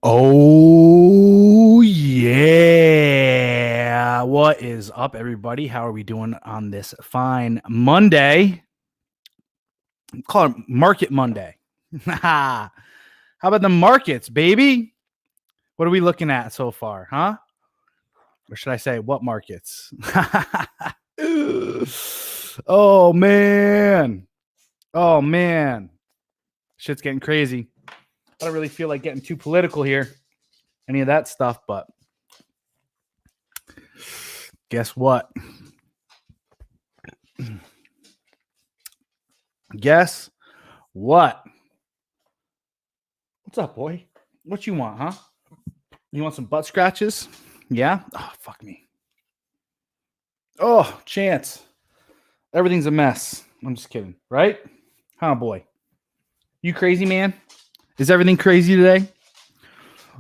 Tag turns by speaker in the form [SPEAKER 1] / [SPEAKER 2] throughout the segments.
[SPEAKER 1] Oh, yeah. What is up, everybody? How are we doing on this fine Monday? Call it Market Monday. How about the markets, baby? What are we looking at so far, huh? Or should I say, what markets? Oh, man. Oh, man. Shit's getting crazy. I don't really feel like getting too political here, any of that stuff, but guess what? Guess what? What's up, boy? What you want, huh? You want some butt scratches? Yeah? Oh, fuck me. Oh, Chance. Everything's a mess. I'm just kidding, right? Huh, boy? You crazy, man? Is everything crazy today?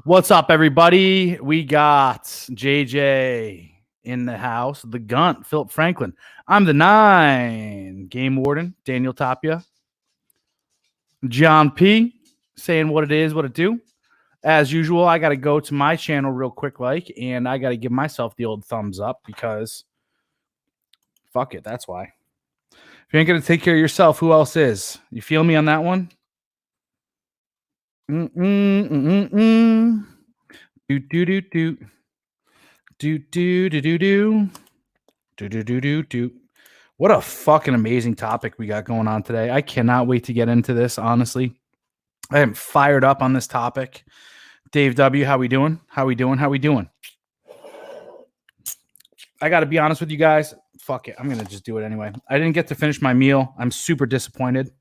[SPEAKER 1] What's up, everybody? We got JJ in the house, the Gunt, Philip Franklin. I'm the 9, Game Warden, Daniel Tapia. John P, saying what it is, what it do. As usual, I got to go to my channel real quick, and I got to give myself the old thumbs up because fuck it, that's why. If you ain't going to take care of yourself, who else is? You feel me on that one? Do do do do do do do do do do do do do. What a fucking amazing topic we got going on today. I cannot wait to get into this, honestly. I am fired up on this topic. Dave W, how we doing? How we doing? How we doing? I got to be honest with you guys. Fuck it. I'm going to just do it anyway. I didn't get to finish my meal. I'm super disappointed.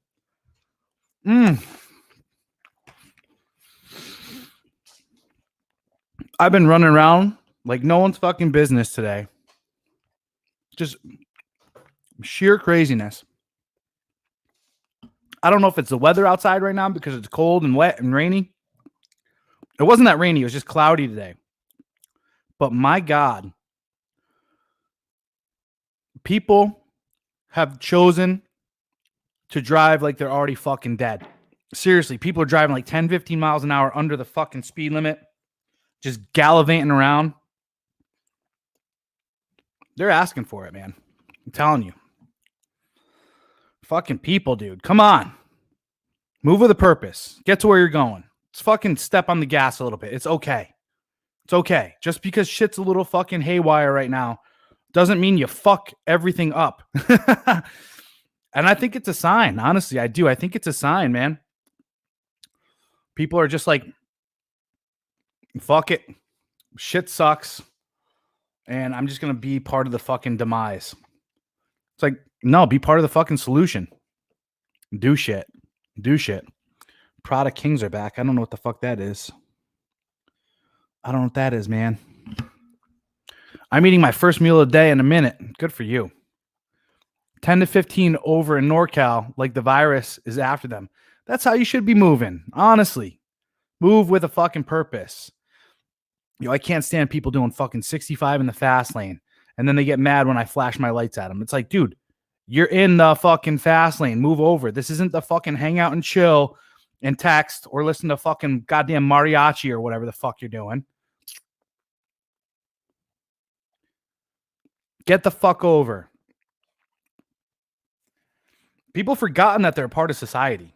[SPEAKER 1] I've been running around like no one's fucking business today. Just sheer craziness. I don't know if it's the weather outside right now because it's cold and wet and rainy. It wasn't that rainy. It was just cloudy today. But my God, people have chosen to drive like they're already fucking dead. Seriously, people are driving like 10, 15 miles an hour under the fucking speed limit, just gallivanting around. They're asking for it, man. I'm telling you. Fucking people, dude. Come on. Move with a purpose. Get to where you're going. Let's fucking step on the gas a little bit. It's okay. It's okay. Just because shit's a little fucking haywire right now doesn't mean you fuck everything up. And I think it's a sign. Honestly, I do. I think it's a sign, man. People are just like, fuck it. Shit sucks. And I'm just going to be part of the fucking demise. It's like, no, be part of the fucking solution. Do shit. Do shit. Prada Kings are back. I don't know what the fuck that is. I don't know what that is, man. I'm eating my first meal of the day in a minute. Good for you. 10 to 15 over in NorCal, like the virus is after them. That's how you should be moving. Honestly, move with a fucking purpose. I can't stand people doing fucking 65 in the fast lane. And then they get mad when I flash my lights at them. It's like, dude, you're in the fucking fast lane. Move over. This isn't the fucking hang out and chill and text or listen to fucking goddamn mariachi or whatever the fuck you're doing. Get the fuck over. People forgotten that they're a part of society.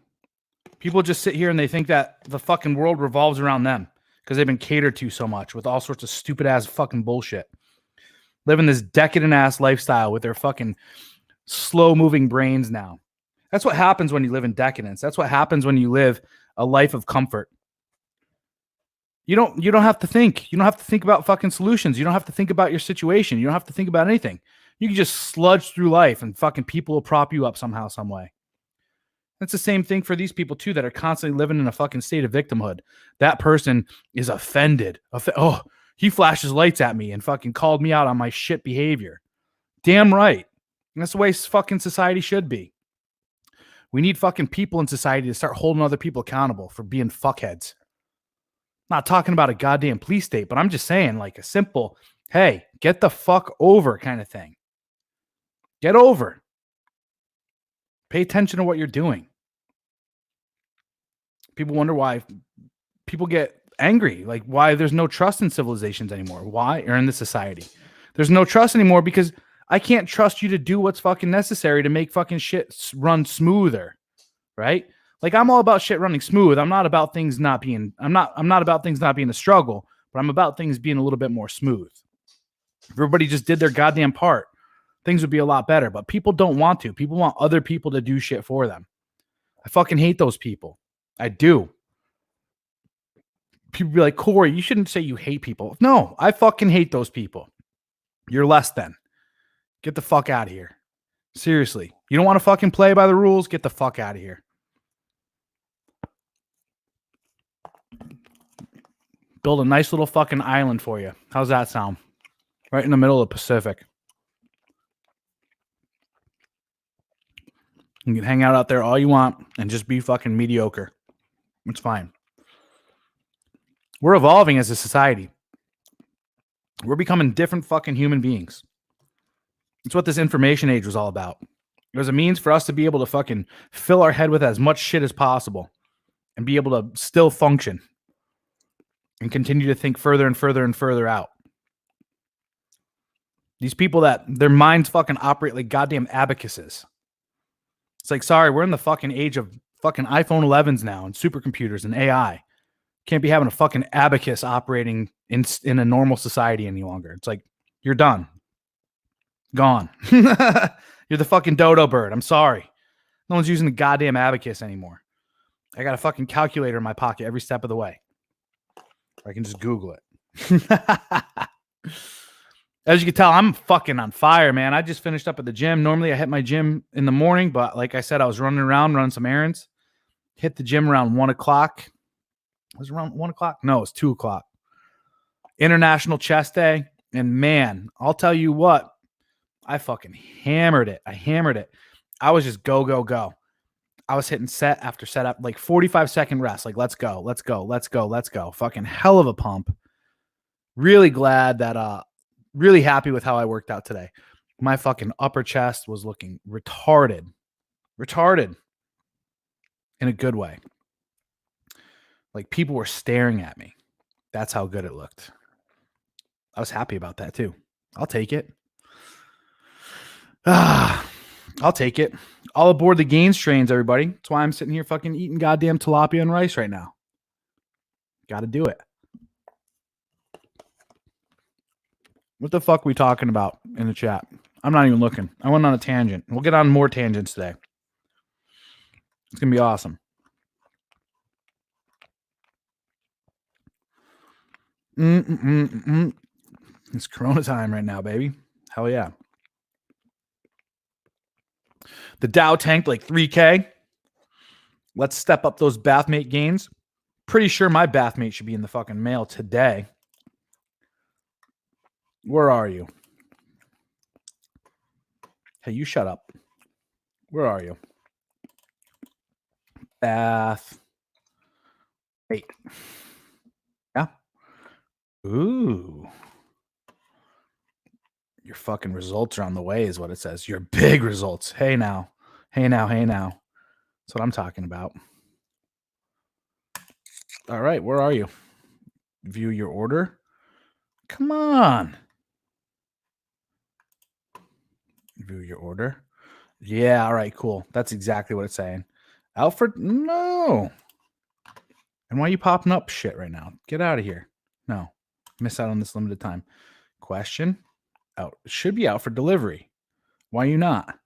[SPEAKER 1] People just sit here and they think that the fucking world revolves around them because they've been catered to so much with all sorts of stupid ass fucking bullshit. Living this decadent ass lifestyle with their fucking slow moving brains now. That's what happens when you live in decadence. That's what happens when you live a life of comfort. You don't have to think. You don't have to think about fucking solutions. You don't have to think about your situation. You don't have to think about anything. You can just sludge through life and fucking people will prop you up somehow, some way. That's the same thing for these people too that are constantly living in a fucking state of victimhood. That person is offended. Oh, he flashes lights at me and fucking called me out on my shit behavior. Damn right. And that's the way fucking society should be. We need fucking people in society to start holding other people accountable for being fuckheads. Not talking about a goddamn police state, but I'm just saying like a simple, hey, get the fuck over kind of thing. Get over. Pay attention to what you're doing. People wonder why people get angry, like why there's no trust in civilizations anymore. Why? Or in the society. There's no trust anymore because I can't trust you to do what's fucking necessary to make fucking shit run smoother, right? Like I'm all about shit running smooth. I'm not about things not being I'm not about things not being a struggle, but I'm about things being a little bit more smooth. If everybody just did their goddamn part, things would be a lot better, but people don't want to. People want other people to do shit for them. I fucking hate those people. I do. People be like, Corey, you shouldn't say you hate people. No, I fucking hate those people. You're less than. Get the fuck out of here. Seriously. You don't want to fucking play by the rules? Get the fuck out of here. Build a nice little fucking island for you. How's that sound? Right in the middle of the Pacific. You can hang out there all you want and just be fucking mediocre. It's fine. We're evolving as a society. We're becoming different fucking human beings. It's what this information age was all about. It was a means for us to be able to fucking fill our head with as much shit as possible and be able to still function and continue to think further and further and further out. These people that their minds fucking operate like goddamn abacuses. It's like, sorry, we're in the fucking age of fucking iPhone 11s now and supercomputers and AI. Can't be having a fucking abacus operating in a normal society any longer. It's like, you're done. Gone. You're the fucking dodo bird. I'm sorry. No one's using the goddamn abacus anymore. I got a fucking calculator in my pocket every step of the way. I can just Google it. As you can tell, I'm fucking on fire, man. I just finished up at the gym. Normally, I hit my gym in the morning, but like I said, I was running around, running some errands. Hit the gym around 1 o'clock. Was it around 1 o'clock? No, it was 2 o'clock. International Chest Day. And man, I'll tell you what, I fucking hammered it. I was just go, go, go. I was hitting set after set up, like 45-second rest. Like, let's go, let's go, let's go, let's go. Fucking hell of a pump. Really glad that, really happy with how I worked out today. My fucking upper chest was looking retarded in a good way. Like people were staring at me. That's how good it looked. I was happy about that too. I'll take it. I'll take it. All aboard the Gains trains, everybody. That's why I'm sitting here fucking eating goddamn tilapia and rice right now. Got to do it. What the fuck are we talking about in the chat? I'm not even looking. I went on a tangent. We'll get on more tangents today. It's going to be awesome. It's Corona time right now, baby. Hell yeah. The Dow tanked like 3K. Let's step up those bathmate gains. Pretty sure my bathmate should be in the fucking mail today. Where are you? Hey, you shut up. Where are you? Bath. Hey. Yeah. Ooh. Your fucking results are on the way is what it says. Your big results. Hey now. Hey now. Hey now. That's what I'm talking about. All right. Where are you? View your order. Come on. View your order. Yeah. All right. Cool. That's exactly what it's saying. Alfred? No. And why are you popping up shit right now? Get out of here. No. Miss out on this limited time. Question. Out. It should be out for delivery. Why are you not?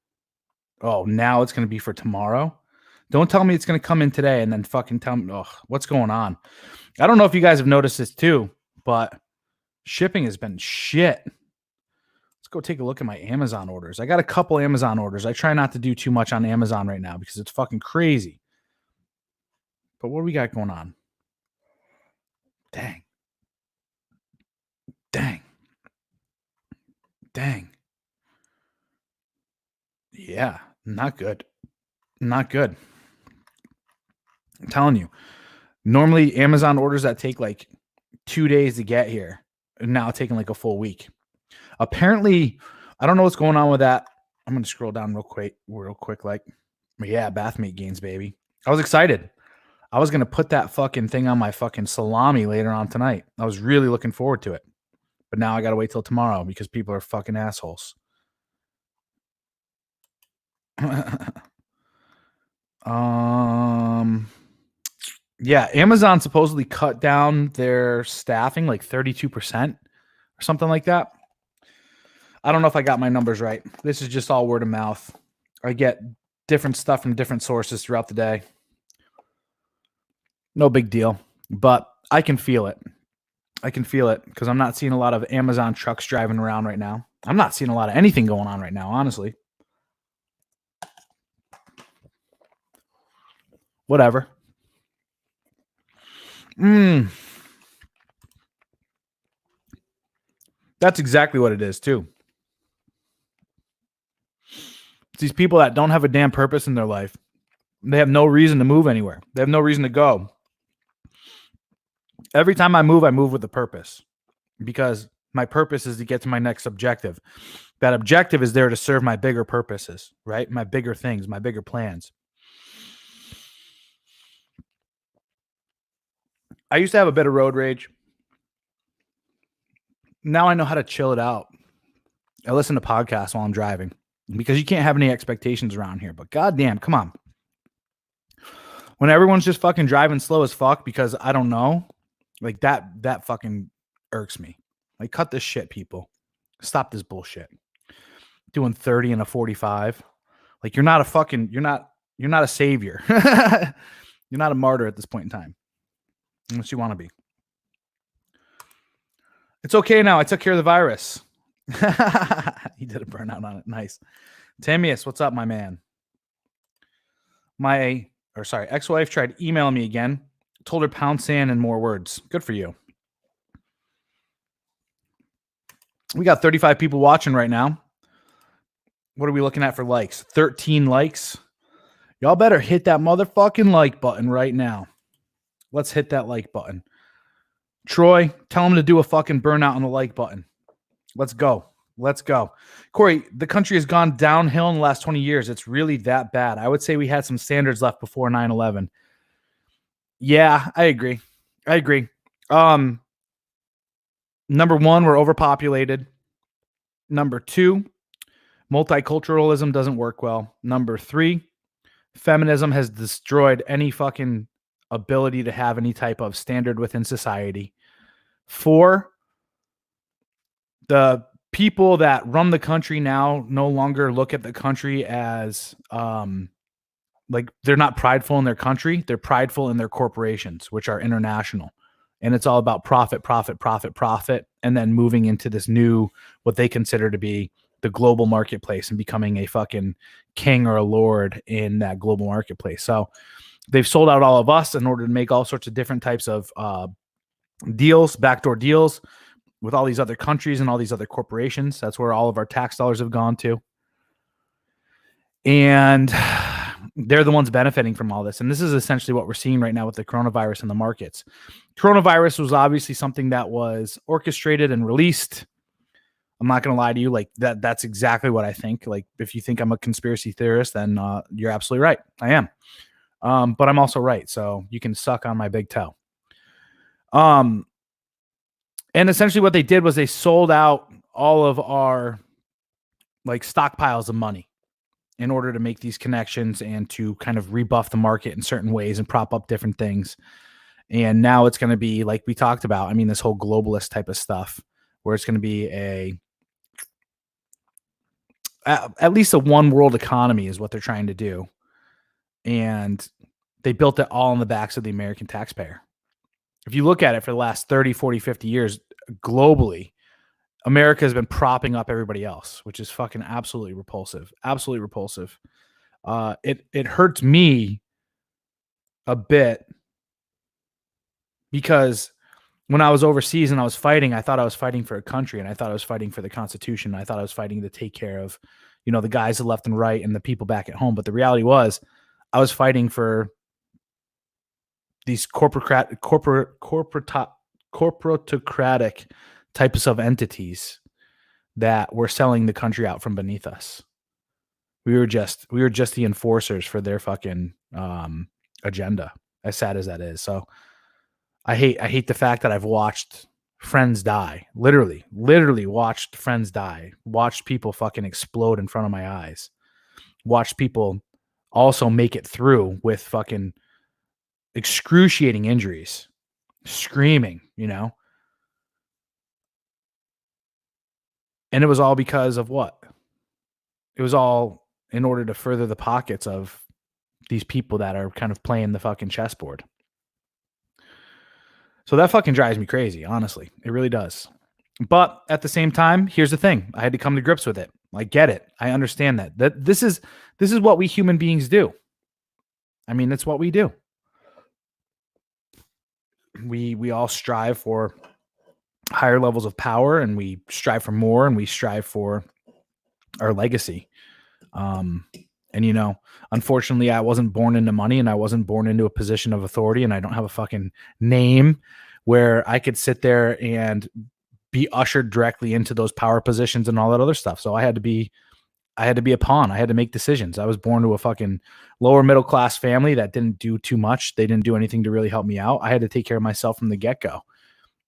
[SPEAKER 1] Oh, now it's going to be for tomorrow? Don't tell me it's going to come in today and then fucking tell me, oh, what's going on? I don't know if you guys have noticed this too, but shipping has been shit. Let's go take a look at my Amazon orders. I got a couple Amazon orders. I try not to do too much on Amazon right now because it's fucking crazy. But what do we got going on? Dang. Yeah, not good. Not good. I'm telling you. Normally, Amazon orders that take like 2 days to get here are now taking like a full week. Apparently, I don't know what's going on with that. I'm going to scroll down real quick. Like, yeah, bathmate gains, baby. I was excited. I was going to put that fucking thing on my fucking salami later on tonight. I was really looking forward to it. But now I got to wait till tomorrow because people are fucking assholes. Yeah, Amazon supposedly cut down their staffing like 32% or something like that. I don't know if I got my numbers right. This is just all word of mouth. I get different stuff from different sources throughout the day. No big deal, but I can feel it. I can feel it because I'm not seeing a lot of Amazon trucks driving around right now. I'm not seeing a lot of anything going on right now, honestly. Whatever. That's exactly what it is, too. It's these people that don't have a damn purpose in their life. They have no reason to move anywhere. They have no reason to go. Every time I move with a purpose because my purpose is to get to my next objective. That objective is there to serve my bigger purposes, right? My bigger things, my bigger plans. I used to have a bit of road rage. Now I know how to chill it out. I listen to podcasts while I'm driving because you can't have any expectations around here. But goddamn, come on. When everyone's just fucking driving slow as fuck because I don't know, like that fucking irks me. Like, cut this shit, people. Stop this bullshit. Doing 30 and a 45. Like, you're not a savior. You're not a martyr at this point in time. Unless you want to be. It's okay now. I took care of the virus. He did a burnout on it. Nice. Tamius, what's up, my man? Ex-wife tried emailing me again. Told her pound sand and more words. Good for you. We got 35 people watching right now. What are we looking at for likes? 13 likes. Y'all better hit that motherfucking like button right now. Let's hit that like button. Troy, tell him to do a fucking burnout on the like button. Let's go. Let's go. Corey, the country has gone downhill in the last 20 years. It's really that bad. I would say we had some standards left before 9/11. Yeah, I agree. Number one, we're overpopulated. Number two, multiculturalism doesn't work well. Number three, feminism has destroyed any fucking ability to have any type of standard within society. 4, the people that run the country now no longer look at the country as like, they're not prideful in their country. They're prideful in their corporations, which are international. And it's all about profit, and then moving into this new, what they consider to be the global marketplace and becoming a fucking king or a lord in that global marketplace. So they've sold out all of us in order to make all sorts of different types of deals, backdoor deals with all these other countries and all these other corporations. That's where all of our tax dollars have gone to. And they're the ones benefiting from all this. And this is essentially what we're seeing right now with the coronavirus in the markets. Coronavirus was obviously something that was orchestrated and released. I'm not going to lie to you. Like, that's exactly what I think. Like, if you think I'm a conspiracy theorist, then you're absolutely right. I am. But I'm also right. So you can suck on my big toe. And essentially what they did was they sold out all of our like stockpiles of money in order to make these connections and to kind of rebuff the market in certain ways and prop up different things. And now it's going to be, like we talked about, I mean, this whole globalist type of stuff where it's going to be at least a one world economy is what they're trying to do. And they built it all on the backs of the American taxpayer. If you look at it for the last 30, 40, 50 years globally, America has been propping up everybody else, which is fucking absolutely repulsive. Absolutely repulsive. It hurts me a bit because when I was overseas and I was fighting, I thought I was fighting for a country, and I thought I was fighting for the Constitution. I thought I was fighting to take care of, the guys left and right and the people back at home. But the reality was I was fighting for these corporatocratic types of entities that were selling the country out from beneath us. We were just the enforcers for their fucking agenda as sad as that is. So I hate the fact that I've watched friends die. Literally watched friends die. Watched people fucking explode in front of my eyes. Watched people also make it through with fucking excruciating injuries, screaming, you know? And it was all because of what? It was all in order to further the pockets of these people that are kind of playing the fucking chessboard. So that fucking drives me crazy, honestly. It really does. But at the same time, here's the thing. I had to come to grips with it. I get it. I understand that. This is what we human beings do. I mean, it's what we do. We all strive for higher levels of power, and we strive for more, and we strive for our legacy. And you know, unfortunately, I wasn't born into money, and I wasn't born into a position of authority, and I don't have a fucking name where I could sit there and be ushered directly into those power positions and all that other stuff. So I had to be a pawn. I had to make decisions. I was born to a fucking lower middle class family that didn't do too much. They didn't do anything to really help me out. I had to take care of myself from the get-go.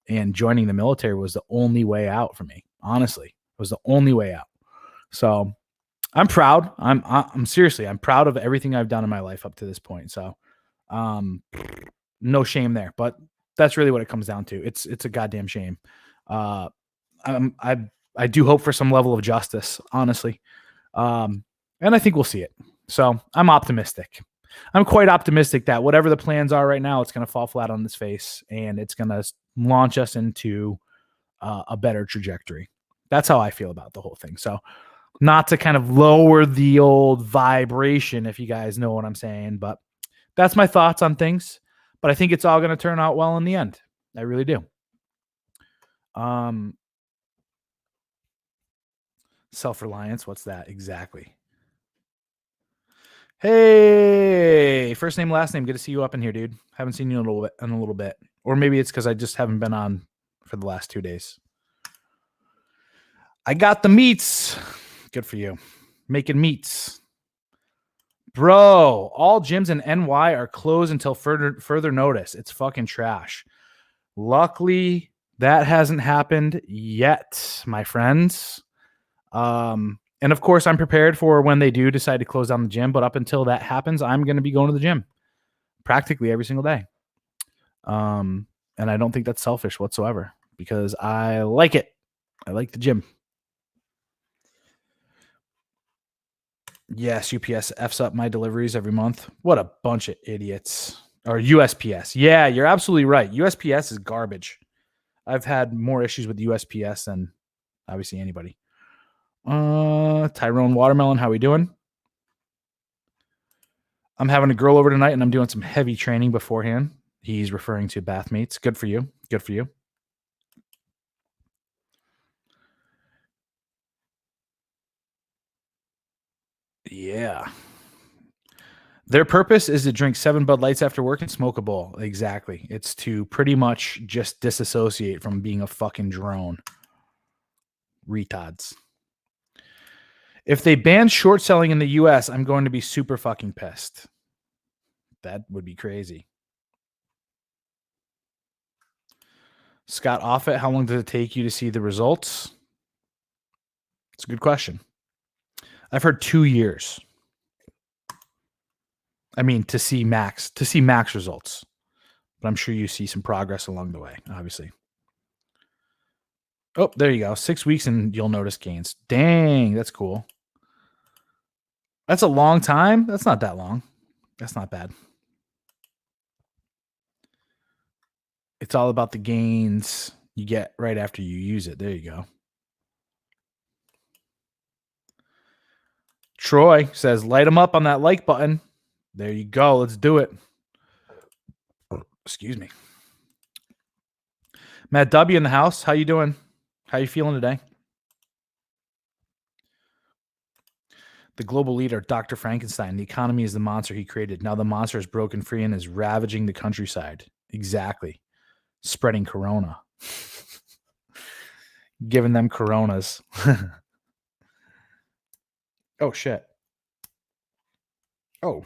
[SPEAKER 1] And joining the military was the only way out for me. Honestly, it was the only way out. So I'm proud. I'm seriously, I'm proud of everything I've done in my life up to this point. So no shame there, but that's really what it comes down to. It's a goddamn shame. I do hope for some level of justice, honestly. And I think we'll see it. So I'm optimistic. I'm quite optimistic that whatever the plans are right now, it's going to fall flat on its face, and it's going to launch us into a better trajectory. That's how I feel about the whole thing. So not to kind of lower the old vibration, if you guys know what I'm saying, but that's my thoughts on things. But I think it's all going to turn out well in the end. I really do. Self-reliance. What's that exactly? Hey, first name, last name. Good to see you up in here, dude. Haven't seen you in a little bit. Or maybe it's because I just haven't been on for the last 2 days. I got the meats. Good for you. Making meats. Bro, all gyms in NY are closed until further notice. It's fucking trash. Luckily, that hasn't happened yet, my friends. And of course, I'm prepared for when they do decide to close down the gym. But up until that happens, I'm going to be going to the gym practically every single day. And I don't think that's selfish whatsoever because I like it. I like the gym. Yes, UPS F's up my deliveries every month. What a bunch of idiots. Or USPS. Yeah, you're absolutely right. USPS is garbage. I've had more issues with USPS than obviously anybody. Tyrone Watermelon, how we doing? I'm having a girl over tonight, and I'm doing some heavy training beforehand. He's referring to bathmates. Good for you. Good for you. Yeah. Their purpose is to drink 7 Bud Lights after work and smoke a bowl. Exactly. It's to pretty much just disassociate from being a fucking drone. Retards. If they ban short selling in the US, I'm going to be super fucking pissed. That would be crazy. Scott Offit, how long does it take you to see the results? It's a good question. I've heard 2 years. I mean, to see max results. But I'm sure you see some progress along the way, obviously. Oh, there you go. 6 weeks and you'll notice gains. Dang, that's cool. That's a long time. That's not that long. That's not bad. It's all about the gains you get right after you use it. There you go. Troy says, light them up on that like button. There you go. Let's do it. Excuse me. Matt W in the house. How you doing? How you feeling today? The global leader, Dr. Frankenstein. The economy is the monster he created. Now the monster is broken free and is ravaging the countryside. Exactly. Spreading corona. Giving them coronas. Oh, shit. Oh.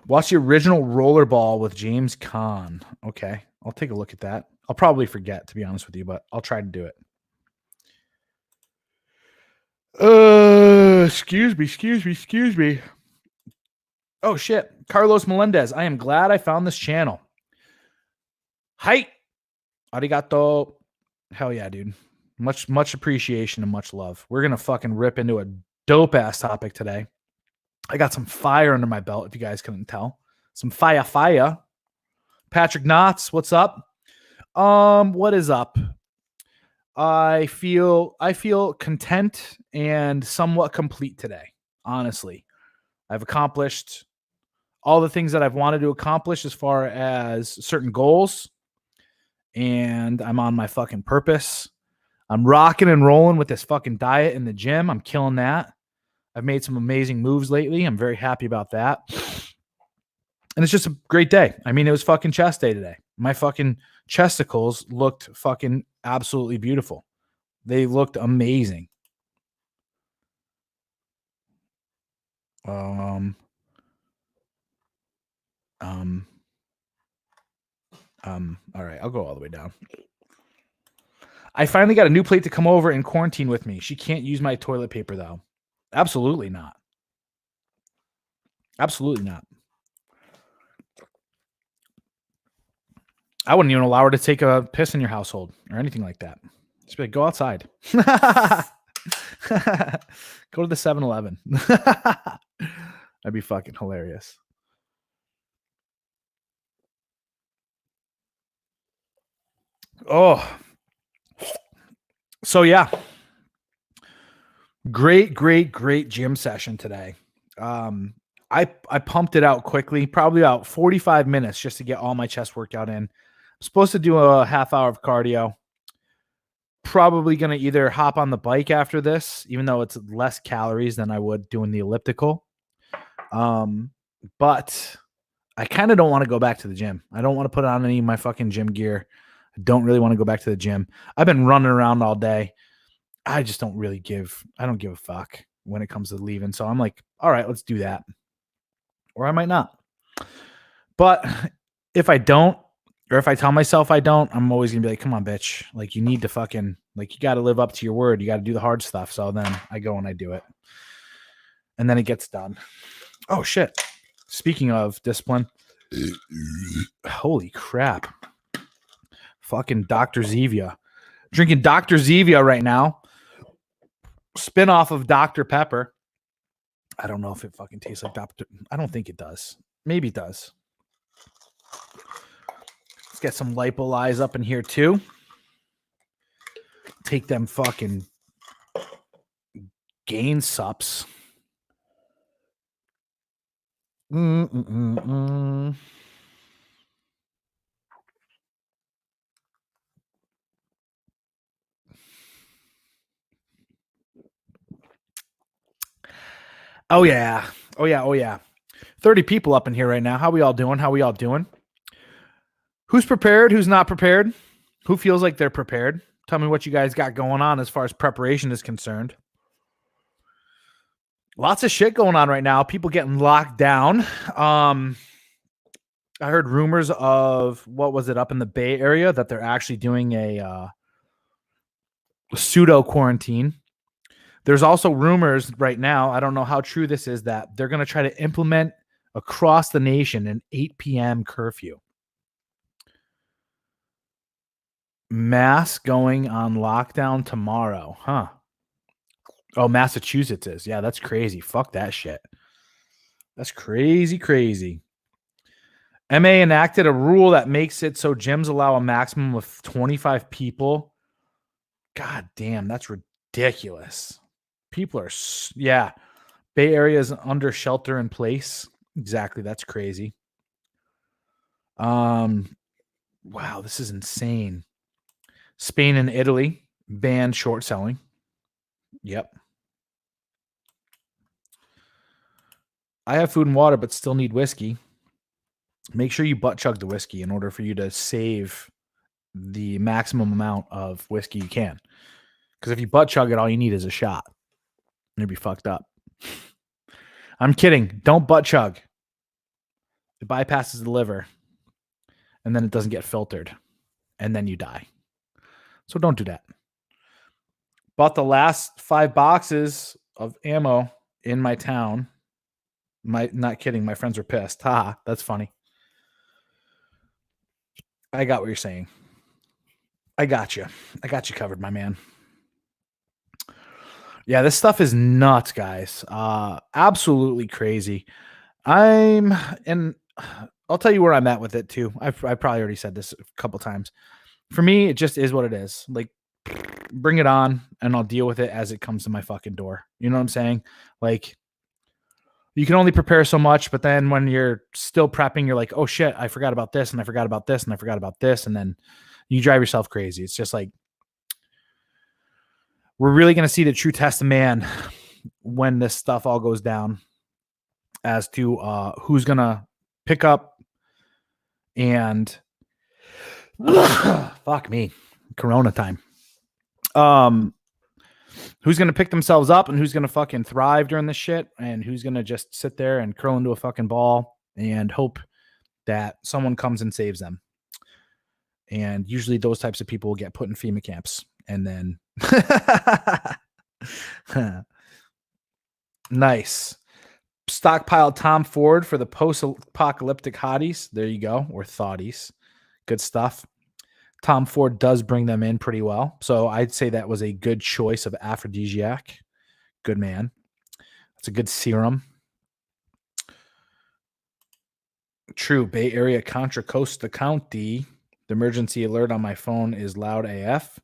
[SPEAKER 1] Watch the original Rollerball with James Caan. Okay, I'll take a look at that. I'll probably forget, to be honest with you, but I'll try to do it. Excuse me. Oh shit, Carlos Melendez. I am glad I found this channel. Hi, arigato. Hell yeah, dude. Much appreciation and much love. We're gonna fucking rip into a dope ass topic today. I got some fire under my belt, if you guys couldn't tell. Some fire. Patrick Knotts, what's up? What is up? I feel content and somewhat complete today. Honestly, I've accomplished all the things that I've wanted to accomplish as far as certain goals, and I'm on my fucking purpose. I'm rocking and rolling with this fucking diet in the gym. I'm killing that. I've made some amazing moves lately. I'm very happy about that. And it's just a great day. I mean, it was fucking chest day today. My fucking chesticles looked fucking absolutely beautiful. They looked amazing. All right, I'll go all the way down. I finally got a new plate to come over and quarantine with me. She can't use my toilet paper, though. Absolutely not. Absolutely not. I wouldn't even allow her to take a piss in your household or anything like that. Just be like, go outside. Go to the 7-Eleven. That'd be fucking hilarious. Oh. So yeah. Great gym session today. I pumped it out quickly, probably about 45 minutes just to get all my chest workout in. I'm supposed to do a half hour of cardio. Probably going to either hop on the bike after this, even though it's less calories than I would doing the elliptical. But I kind of don't want to go back to the gym. I don't want to put on any of my fucking gym gear. I don't really want to go back to the gym. I've been running around all day. I just don't give a fuck when it comes to leaving. So I'm like, all right, let's do that. Or I might not. But if I don't, or if I tell myself I don't, I'm always going to be like, come on, bitch. Like, you need to fucking, like, you got to live up to your word. You got to do the hard stuff. So then I go and I do it. And then it gets done. Oh, shit. Speaking of discipline. Holy crap. Fucking Dr. Zevia. Drinking Dr. Zevia right now. Spin-off of Dr. Pepper. I don't know if it fucking tastes like Dr. I don't think it does. Maybe it does. Let's get some lipolyze up in here too. Take them fucking gain sups. Oh yeah. 30 people up in here right now. How we all doing? Who's prepared? Who's not prepared? Who feels like they're prepared? Tell me what you guys got going on as far as preparation is concerned. Lots of shit going on right now. People getting locked down. I heard rumors of, what was it, up in the Bay Area, that they're actually doing a pseudo quarantine. There's also rumors right now, I don't know how true this is, that they're going to try to implement across the nation an 8 p.m. curfew. Mass going on lockdown tomorrow, huh? Oh, Massachusetts is. Yeah, that's crazy. Fuck that shit. That's crazy. MA enacted a rule that makes it so gyms allow a maximum of 25 people. God damn, that's ridiculous. People are, yeah. Bay Area is under shelter in place. Exactly, that's crazy. Wow, this is insane. Spain and Italy banned short selling. Yep. I have food and water, but still need whiskey. Make sure you butt chug the whiskey in order for you to save the maximum amount of whiskey you can. Because if you butt chug it, all you need is a shot. You'll be fucked up. I'm kidding. Don't butt chug. It bypasses the liver, and then it doesn't get filtered, and then you die. So don't do that. Bought the last 5 boxes of ammo in my town. Not kidding. My friends were pissed. Ha, that's funny. I got what you're saying. I got you. I got you covered, my man. Yeah, this stuff is nuts, guys. Absolutely crazy. And I'll tell you where I'm at with it too. I probably already said this a couple times. For me, it just is what it is. Like, bring it on, and I'll deal with it as it comes to my fucking door. You know what I'm saying? Like, you can only prepare so much, but then when you're still prepping, you're like, oh shit, I forgot about this, and I forgot about this, and I forgot about this, and then you drive yourself crazy. It's just like, we're really going to see the true test of man when this stuff all goes down, as to who's going to pick up and fuck me, Corona time. Who's going to pick themselves up and who's going to fucking thrive during this shit, and who's going to just sit there and curl into a fucking ball and hope that someone comes and saves them. And usually those types of people will get put in FEMA camps, and then nice. Stockpile Tom Ford for the post-apocalyptic hotties. There you go. Or thoughties. Good stuff. Tom Ford does bring them in pretty well. So I'd say that was a good choice of aphrodisiac. Good man. It's a good serum. True. Bay Area Contra Costa County. The emergency alert on my phone is loud AF.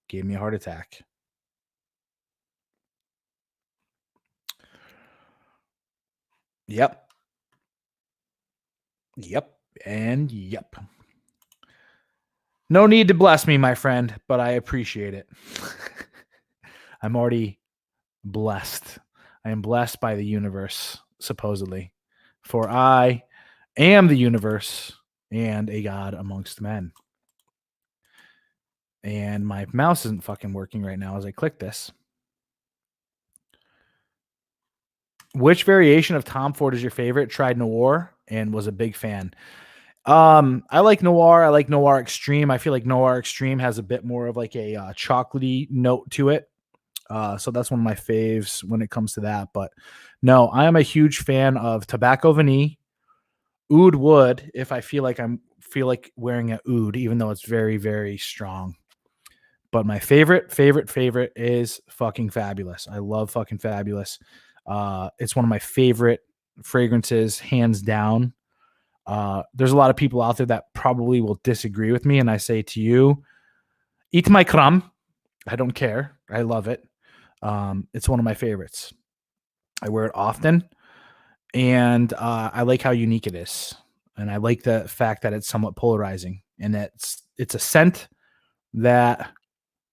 [SPEAKER 1] Gave me a heart attack. Yep. And yep. No need to bless me, my friend, but I appreciate it. I'm already blessed. I am blessed by the universe, supposedly. For I am the universe and a god amongst men. And my mouse isn't fucking working right now as I click this. Which variation of Tom Ford is your favorite? Tried Noir and was a big fan. I like Noir. I like Noir Extreme. I feel like Noir Extreme has a bit more of like a chocolatey note to it. So that's one of my faves when it comes to that. But no, I am a huge fan of Tobacco Vanille, Oud Wood, if I feel like wearing an oud, even though it's very, very strong. But my favorite is fucking Fabulous. I love fucking Fabulous. It's one of my favorite fragrances, hands down. There's a lot of people out there that probably will disagree with me, and I say to you, eat my crumb. I don't care. I love it. It's one of my favorites. I wear it often, and I like how unique it is, and I like the fact that it's somewhat polarizing, and it's a scent that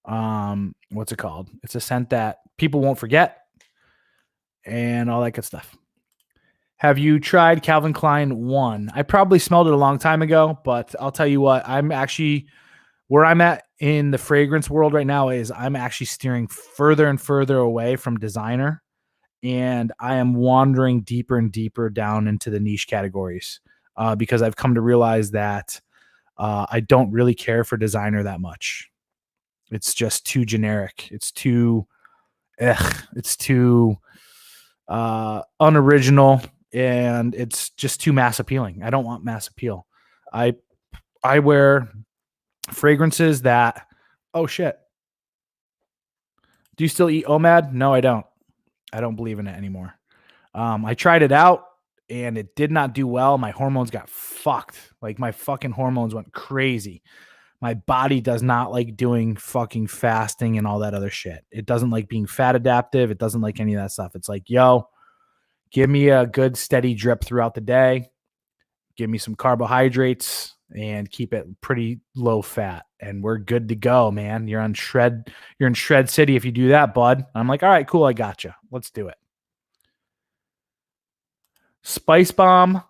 [SPEAKER 1] what's it called? It's a scent that people won't forget, and all that good stuff. Have you tried Calvin Klein 1? I probably smelled it a long time ago, but I'll tell you what, where I'm at in the fragrance world right now is I'm actually steering further and further away from designer, and I am wandering deeper and deeper down into the niche categories because I've come to realize that I don't really care for designer that much. It's just too generic. It's too unoriginal. And it's just too mass appealing. I don't want mass appeal. I wear fragrances that, oh shit. Do you still eat OMAD? No, I don't. I don't believe in it anymore. I tried it out and it did not do well. My hormones got fucked. Like my fucking hormones went crazy. My body does not like doing fucking fasting and all that other shit. It doesn't like being fat adaptive. It doesn't like any of that stuff. It's like, yo, give me a good steady drip throughout the day. Give me some carbohydrates and keep it pretty low fat. And we're good to go, man. You're in Shred City if you do that, bud. I'm like, all right, cool. I got you. Let's do it. Spice Bomb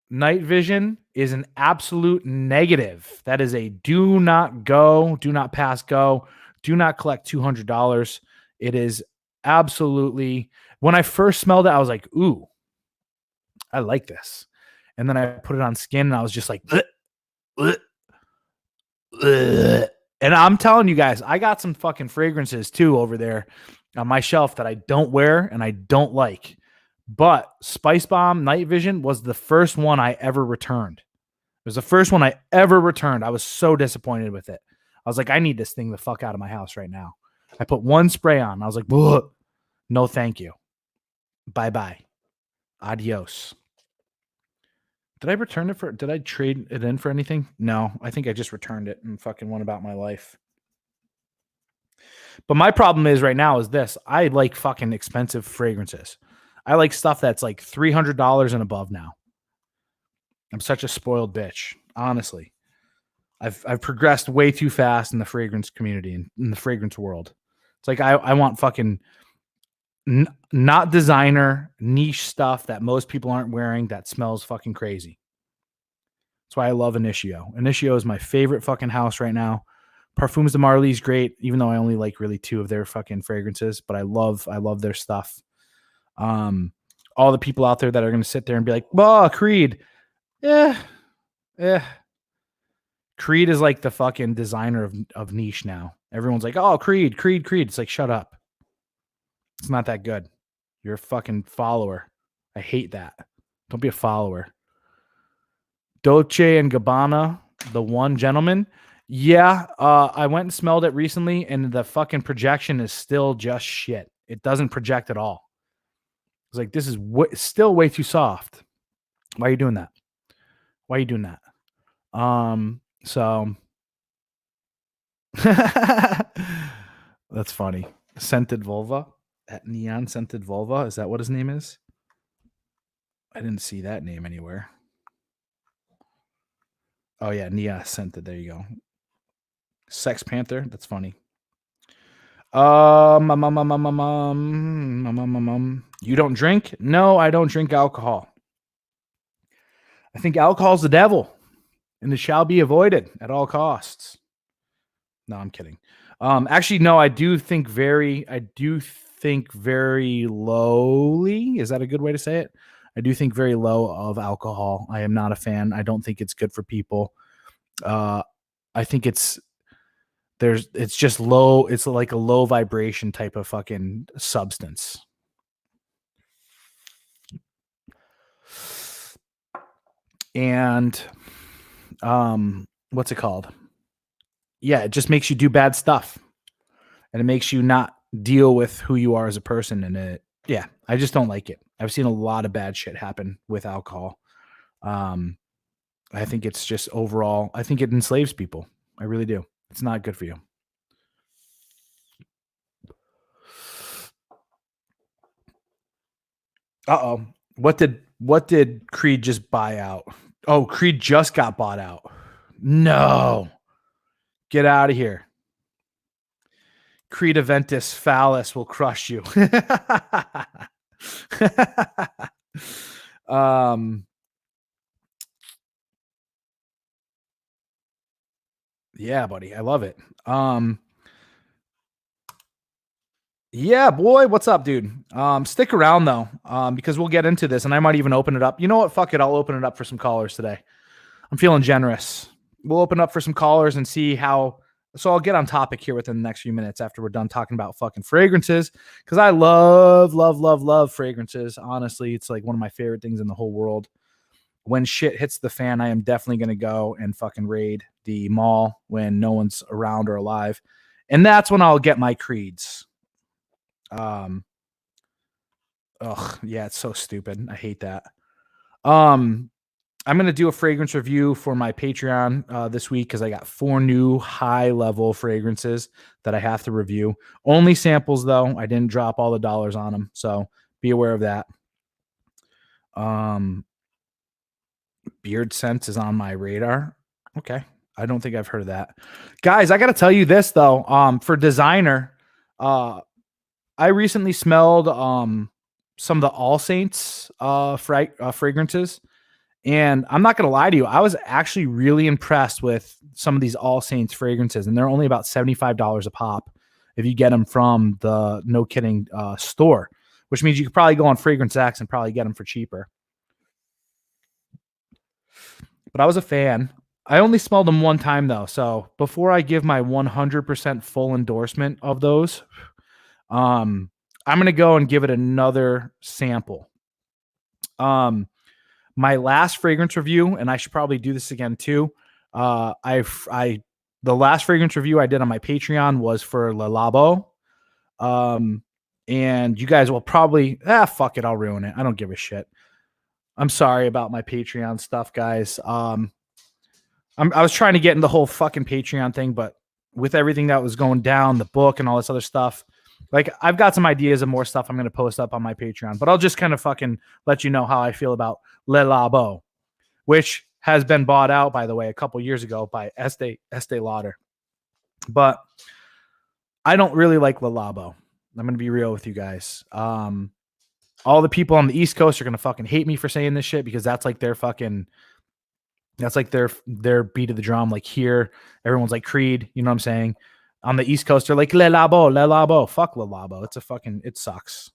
[SPEAKER 1] Night Vision is an absolute negative. That is a do not go, do not pass go, do not collect $200. It is absolutely, when I first smelled it, I was like, ooh, I like this. And then I put it on skin and I was just like, bleh, bleh, bleh. And I'm telling you guys, I got some fucking fragrances too over there on my shelf that I don't wear and I don't like. But Spice Bomb Night Vision was the first one I ever returned. It was the first one I ever returned. I was so disappointed with it. I was like, I need this thing the fuck out of my house right now. I put one spray on. I was like, no, thank you. Bye-bye. Adios. Did I return it did I trade it in for anything? No, I think I just returned it and fucking went about my life. But my problem is right now is this. I like fucking expensive fragrances. I like stuff that's like $300 and above now. I'm such a spoiled bitch, honestly. I've progressed way too fast in the fragrance community and in the fragrance world. It's like I want fucking not designer niche stuff that most people aren't wearing that smells fucking crazy. That's why I love Initio. Initio is my favorite fucking house right now. Parfums de Marly's great, even though I only like really 2 of their fucking fragrances, but I love their stuff. All the people out there that are going to sit there and be like, "Oh, Creed." Creed is like the fucking designer of niche now. Everyone's like, "Oh, Creed." It's like, shut up. It's not that good. You're a fucking follower. I hate that. Don't be a follower. Dolce and Gabbana, the one gentleman. Yeah, I went and smelled it recently, and the fucking projection is still just shit. It doesn't project at all. It's like, this is still way too soft. Why are you doing that? So that's funny. Scented Vulva at Neon Scented Vulva. Is that what his name is? I didn't see that name anywhere. Oh yeah, Nia Scented. There you go. Sex Panther. That's funny. You don't drink? No, I don't drink alcohol. I think alcohol's the devil, and it shall be avoided at all costs. No, I'm kidding. Actually, no, I do think very lowly. Is that a good way to say it? I do think very low of alcohol. I am not a fan. I don't think it's good for people. I think it's just low. It's like a low vibration type of fucking substance. And, what's it called? Yeah, it just makes you do bad stuff, and it makes you not deal with who you are as a person. And I just don't like it. I've seen a lot of bad shit happen with alcohol. I think it's just overall, I think it enslaves people. I really do. It's not good for you. Uh-oh. What did Creed just buy out? Oh, Creed just got bought out. No. Get out of here. Creed Aventus Phallus will crush you. Yeah, buddy. I love it. Yeah, boy. What's up, dude? Stick around though, because we'll get into this and I might even open it up. You know what? Fuck it. I'll open it up for some callers today. I'm feeling generous. We'll open up for some callers and see how. So I'll get on topic here within the next few minutes after we're done talking about fucking fragrances, because I love fragrances. Honestly, it's like one of my favorite things in the whole world. When shit hits the fan, I am definitely going to go and fucking raid the mall when no one's around or alive. And that's when I'll get my creeds. Yeah, it's so stupid. I hate that. I'm going to do a fragrance review for my Patreon this week because I got 4 new high-level fragrances that I have to review. Only samples, though. I didn't drop all the dollars on them, so be aware of that. Beard Sense is on my radar. Okay. I don't think I've heard of that. Guys, I got to tell you this, though. For designer, I recently smelled some of the All Saints fragrances. And I'm not going to lie to you. I was actually really impressed with some of these All Saints fragrances. And they're only about $75 a pop if you get them from the No Kidding store, which means you could probably go on Fragrance X and probably get them for cheaper. But I was a fan. I only smelled them one time though. So before I give my 100% full endorsement of those, I'm going to go and give it another sample. My last fragrance review, and I should probably do this again too. The last fragrance review I did on my Patreon was for Le Labo. And you guys will probably, fuck it, I'll ruin it. I don't give a shit. I'm sorry about my Patreon stuff, guys. I was trying to get in the whole fucking Patreon thing, but with everything that was going down, the book and all this other stuff, like I've got some ideas of more stuff I'm going to post up on my Patreon, but I'll just kind of fucking let you know how I feel about Le Labo, which has been bought out, by the way, a couple years ago by Estee Lauder. But I don't really like Le Labo. I'm going to be real with you guys. All the people on the East Coast are going to fucking hate me for saying this shit because that's like their fucking, that's like their beat of the drum. Like here, everyone's like Creed, you know what I'm saying? On the East Coast, they're like Le Labo. Fuck Le Labo. It's a fucking, it sucks.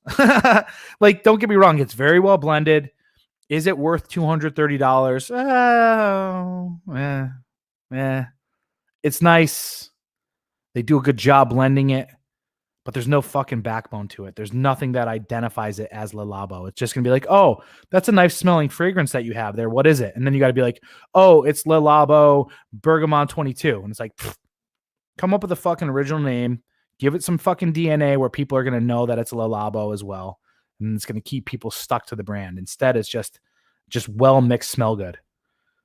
[SPEAKER 1] Like, don't get me wrong. It's very well blended. Is it worth $230? It's nice. They do a good job blending it, but there's no fucking backbone to it. There's nothing that identifies it as Le Labo. It's just going to be like, oh, that's a nice smelling fragrance that you have there. What is it? And then you got to be like, oh, it's Le Labo Bergamot 22. And it's like, come up with a fucking original name, give it some fucking DNA where people are going to know that it's Le Labo as well. And it's going to keep people stuck to the brand. Instead, it's just well mixed, smell good.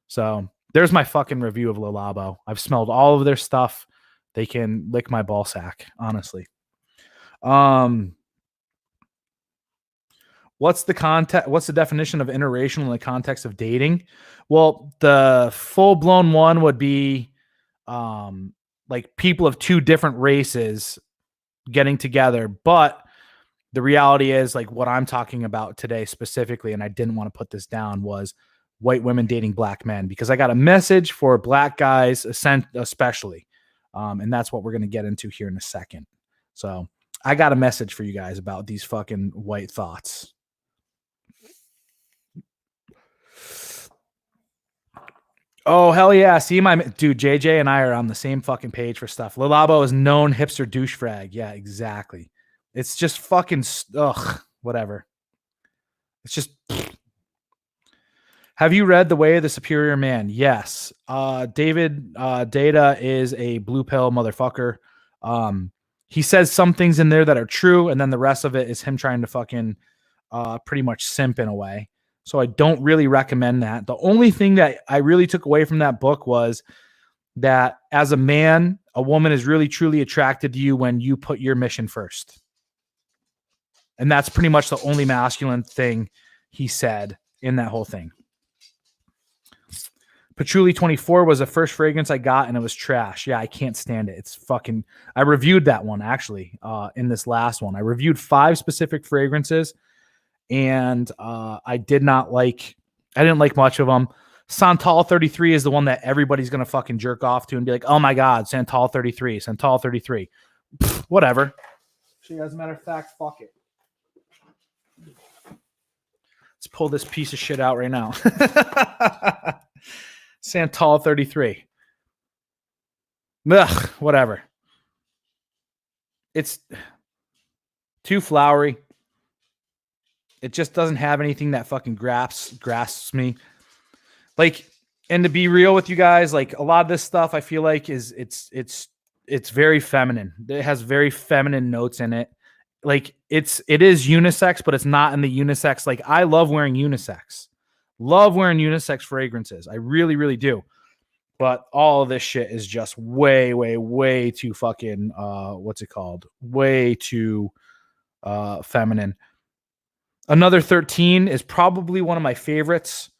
[SPEAKER 1] So there's my fucking review of Le Labo. I've smelled all of their stuff. They can lick my ball sack, honestly. What's the definition of interracial in the context of dating? Well, the full-blown one would be like people of two different races getting together, but the reality is, like, what I'm talking about today specifically, and I didn't want to put this down, was white women dating black men, because I got a message for black guys especially. And that's what we're going to get into here in a second. So I got a message for you guys about these fucking white thoughts. Oh, hell yeah. See, my dude, JJ and I are on the same fucking page for stuff. Le Labo is known hipster douche frag. Yeah, exactly. It's just fucking, whatever. It's just. Have you read The Way of the Superior Man? Yes. David Data is a blue pill motherfucker. He says some things in there that are true, and then the rest of it is him trying to fucking pretty much simp in a way. So I don't really recommend that. The only thing that I really took away from that book was that as a man, a woman is really truly attracted to you when you put your mission first. And that's pretty much the only masculine thing he said in that whole thing. Patchouli 24 was the first fragrance I got, and it was trash. Yeah, I can't stand it. It's fucking... I reviewed that one, actually, in this last one. I reviewed 5 specific fragrances, and I didn't like much of them. Santal 33 is the one that everybody's going to fucking jerk off to and be like, oh my God, Santal 33. Pfft, whatever. Actually, as a matter of fact, fuck it. Let's pull this piece of shit out right now. Santal 33. Ugh, whatever. It's too flowery. It just doesn't have anything that fucking grasps me. Like, and to be real with you guys, like a lot of this stuff I feel like it's very feminine. It has very feminine notes in it. Like it is unisex, but it's not in the unisex. Like, I love wearing unisex. Love wearing unisex fragrances. I really, really do. But all of this shit is just way, way, way too fucking what's it called? Way too feminine. Another 13 is probably one of my favorites,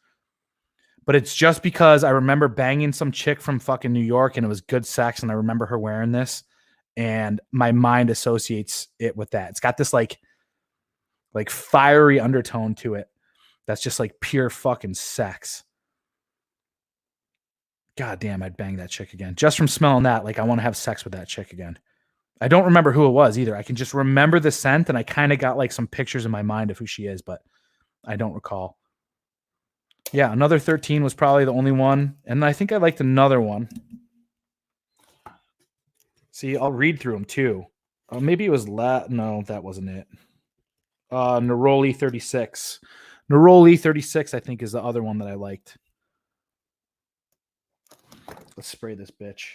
[SPEAKER 1] but it's just because I remember banging some chick from fucking New York and it was good sex, and I remember her wearing this, and my mind associates it with that. It's got this like fiery undertone to it that's just like pure fucking sex. God damn, I'd bang that chick again. Just from smelling that, like I want to have sex with that chick again. I don't remember who it was either. I can just remember the scent, and I kind of got like some pictures in my mind of who she is, but I don't recall. Yeah, another 13 was probably the only one. And I think I liked another one. See, I'll read through them too. Maybe it was no, that wasn't it. Neroli 36. Neroli 36, I think, is the other one that I liked. Let's spray this bitch.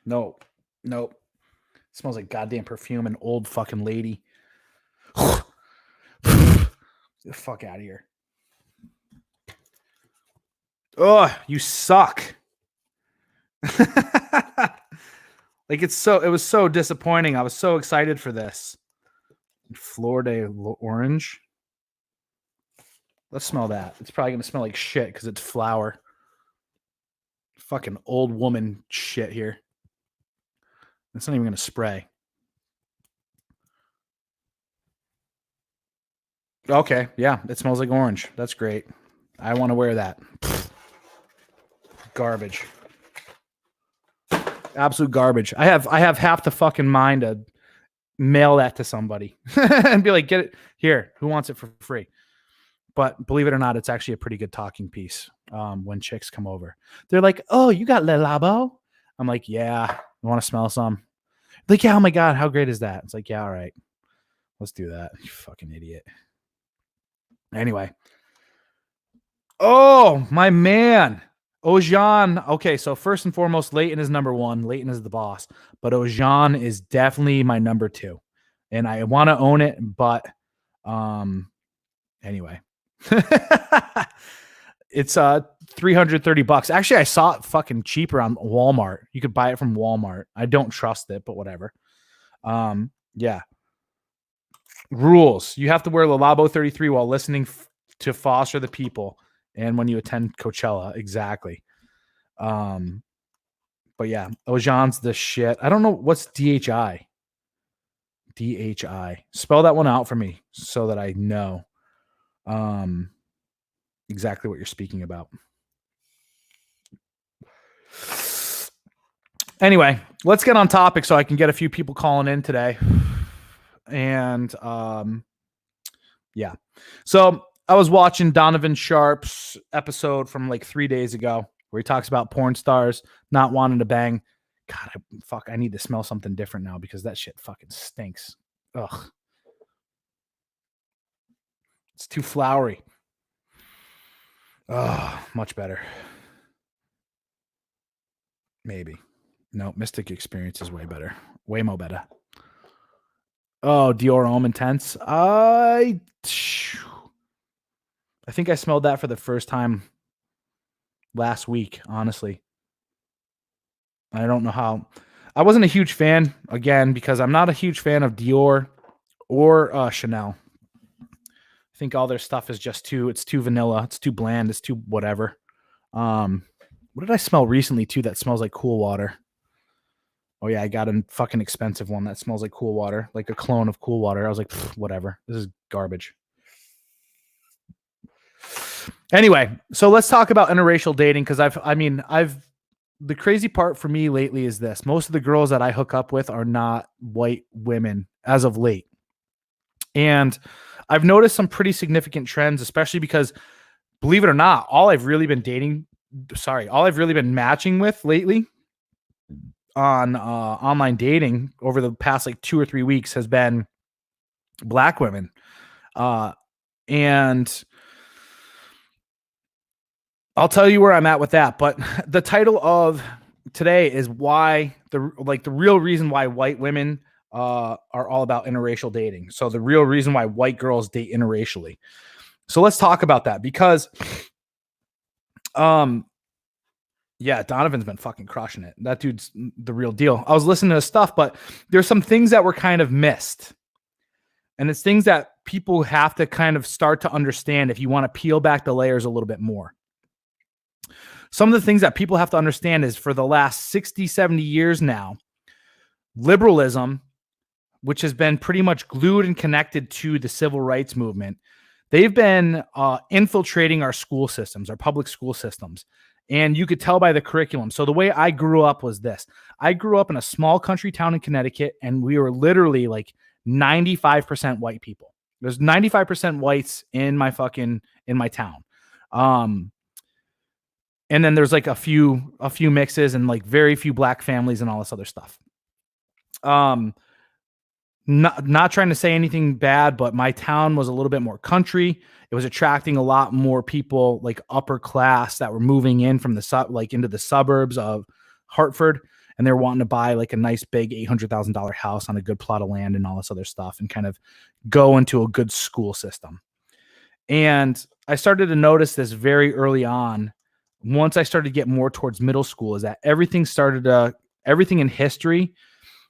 [SPEAKER 1] Nope. It smells like goddamn perfume and old fucking lady. Get the fuck out of here. Oh, you suck. Like it was so disappointing. I was so excited for this. Florida orange. Let's smell that. It's probably gonna smell like shit because it's flour. Fucking old woman shit here. It's not even gonna spray. Okay, yeah, it smells like orange. That's great. I want to wear that. Garbage. Absolute garbage. I have half the fucking mind to mail that to somebody and be like, get it here. Who wants it for free? But believe it or not, it's actually a pretty good talking piece when chicks come over. They're like, oh, you got Le Labo? I'm like, yeah. You want to smell some? Like, yeah, oh my God, how great is that? It's like, yeah, all right. Let's do that. You fucking idiot. Anyway. Oh, my man. Ojan. Okay, so first and foremost, Leighton is number one. Leighton is the boss. But Ojan is definitely my number two. And I want to own it, but anyway. It's $330. Actually, I saw it fucking cheaper on Walmart. You could buy it from Walmart. I don't trust it, but whatever. Yeah. Rules. You have to wear Le Labo 33 while listening to Foster the People and when you attend Coachella. Exactly. But yeah, Ojan's the shit. I don't know what's DHI. DHI. Spell that one out for me so that I know exactly what you're speaking about. Anyway, let's get on topic so I can get a few people calling in today. And yeah. So I was watching Donovan Sharp's episode from like 3 days ago where he talks about porn stars not wanting to bang. God, I need to smell something different now because that shit fucking stinks. Ugh. It's too flowery. Oh, much better. Maybe. No, Mystic Experience is way better. Way more better. Oh, Dior Homme Intense. I think I smelled that for the first time last week, honestly. I don't know how. I wasn't a huge fan, again, because I'm not a huge fan of Dior or Chanel. I think all their stuff is just too vanilla. It's too bland. It's too whatever. What did I smell recently, too, that smells like Cool Water? Oh, yeah, I got a fucking expensive one that smells like Cool Water, like a clone of Cool Water. I was like, whatever. This is garbage. Anyway, so let's talk about interracial dating because the crazy part for me lately is this. Most of the girls that I hook up with are not white women as of late. And I've noticed some pretty significant trends, especially because, believe it or not, all I've really been matching with lately on online dating over the past like 2 or 3 weeks has been Black women. And I'll tell you where I'm at with that. But the title of today is why the real reason why white women are all about interracial dating. So the real reason why white girls date interracially. So let's talk about that because, yeah, Donovan's been fucking crushing it. That dude's the real deal. I was listening to his stuff, but there's some things that were kind of missed. And it's things that people have to kind of start to understand if you want to peel back the layers a little bit more. Some of the things that people have to understand is for the last 60, 70 years now, liberalism, which has been pretty much glued and connected to the civil rights movement, they've been infiltrating our school systems, our public school systems. And you could tell by the curriculum. So the way I grew up was this. I grew up in a small country town in Connecticut, and we were literally like 95% white people. There's 95% whites in my town. And then there's like a few mixes and like very few black families and all this other stuff. Not trying to say anything bad, but my town was a little bit more country. It was attracting a lot more people like upper class that were moving in from into the suburbs of Hartford, and they're wanting to buy like a nice big $800,000 house on a good plot of land and all this other stuff and kind of go into a good school system. And I started to notice this very early on. Once I started to get more towards middle school, is that everything in history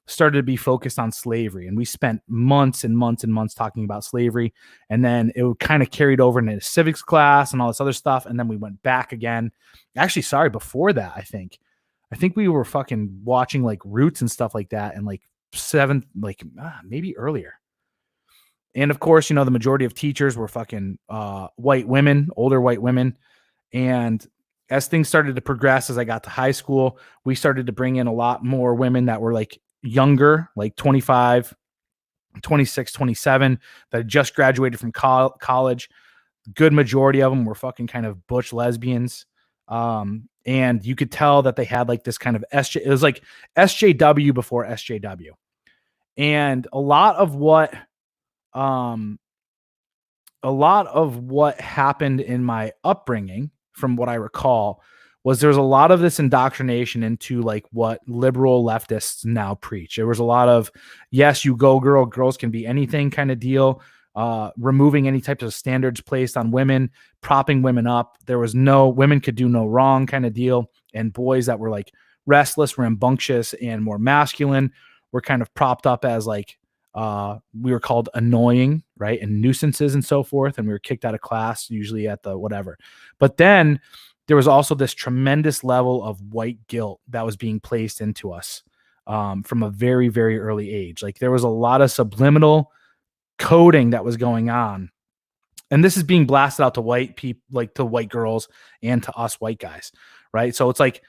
[SPEAKER 1] started to be focused on slavery. And we spent months and months and months talking about slavery. And then it kind of carried over into civics class and all this other stuff. And then we went back again. Actually, sorry, before that, I think we were fucking watching like Roots and stuff like that. And like seventh, like maybe earlier. And of course, the majority of teachers were fucking white women, older white women. And as things started to progress, as I got to high school, we started to bring in a lot more women that were like younger, like 25, 26, 27, that had just graduated from college. Good majority of them were fucking kind of butch lesbians. And you could tell that they had like this kind of it was like SJW before SJW. And a lot of what happened in my upbringing, from what I recall, was there's a lot of this indoctrination into like what liberal leftists now preach. There was a lot of, yes, you go girl, girls can be anything kind of deal, removing any types of standards placed on women, propping women up. There was women could do no wrong kind of deal. And boys that were like restless, rambunctious, and more masculine were kind of propped up as like, we were called annoying, right? And nuisances and so forth. And we were kicked out of class, usually at the whatever. But then there was also this tremendous level of white guilt that was being placed into us from a very, very early age. Like there was a lot of subliminal coding that was going on. And this is being blasted out to white people, like to white girls and to us white guys, right? So it's like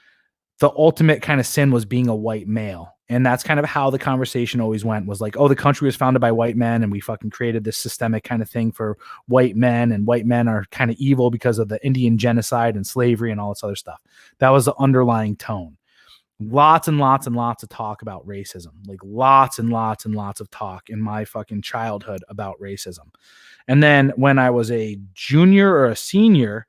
[SPEAKER 1] the ultimate kind of sin was being a white male. And that's kind of how the conversation always went, was like, oh, the country was founded by white men and we fucking created this systemic kind of thing for white men, and white men are kind of evil because of the Indian genocide and slavery and all this other stuff. That was the underlying tone. Lots and lots and lots of talk about racism, like lots and lots and lots of talk in my fucking childhood about racism. And then when I was a junior or a senior,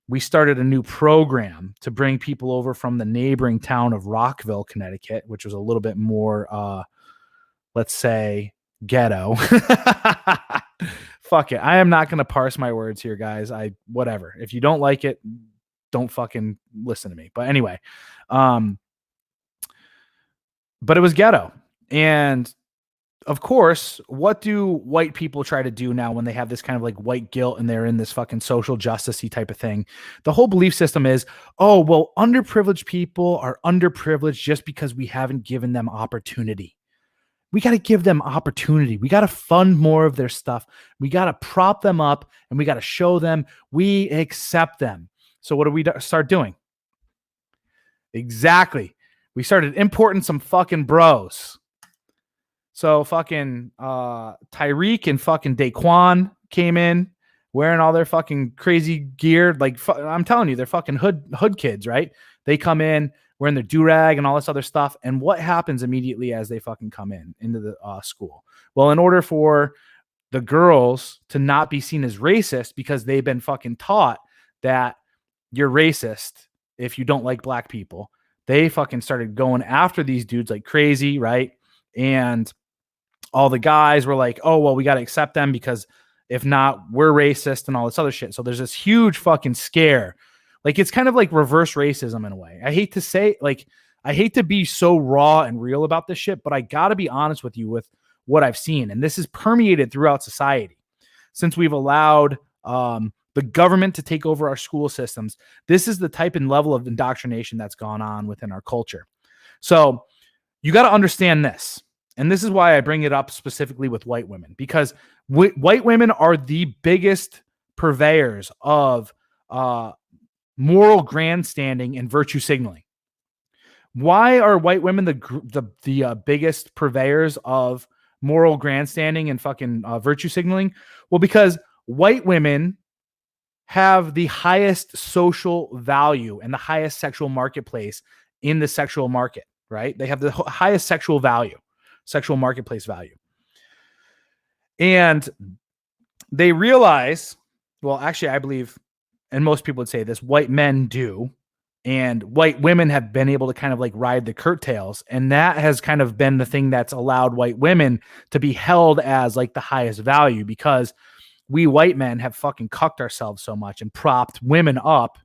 [SPEAKER 1] we started a new program to bring people over from the neighboring town of Rockville, Connecticut, which was a little bit more, let's say, ghetto. Fuck it. I am not going to parse my words here, guys. Whatever. If you don't like it, don't fucking listen to me. But anyway, but it was ghetto. And of course, what do white people try to do now when they have this kind of like white guilt and they're in this fucking social justice-y type of thing? The whole belief system is, oh, well, underprivileged people are underprivileged just because we haven't given them opportunity. We got to give them opportunity. We got to fund more of their stuff. We got to prop them up, and we got to show them we accept them. So what do we start doing? Exactly. We started importing some fucking bros. So fucking Tyreek and fucking Daquan came in wearing all their fucking crazy gear. Like I'm telling you, they're fucking hood kids, right? They come in wearing their do-rag and all this other stuff. And what happens immediately as they fucking come into the school? Well, in order for the girls to not be seen as racist, because they've been fucking taught that you're racist if you don't like black people, they fucking started going after these dudes like crazy, right? And all the guys were like, oh, well, we got to accept them because if not, we're racist and all this other shit. So there's this huge fucking scare. Like, it's kind of like reverse racism in a way. I hate to be so raw and real about this shit, but I got to be honest with you with what I've seen. And this is permeated throughout society. Since we've allowed the government to take over our school systems, this is the type and level of indoctrination that's gone on within our culture. So you got to understand this. And this is why I bring it up specifically with white women, because white women are the biggest purveyors of moral grandstanding and virtue signaling. Why are white women the biggest purveyors of moral grandstanding and fucking virtue signaling? Well, because white women have the highest social value and the highest sexual marketplace in the sexual market, right? They have the highest sexual value, sexual marketplace value. And they realize, well, actually, I believe, and most people would say this, white men do, and white women have been able to kind of like ride the curtails. And that has kind of been the thing that's allowed white women to be held as like the highest value, because we white men have fucking cucked ourselves so much and propped women up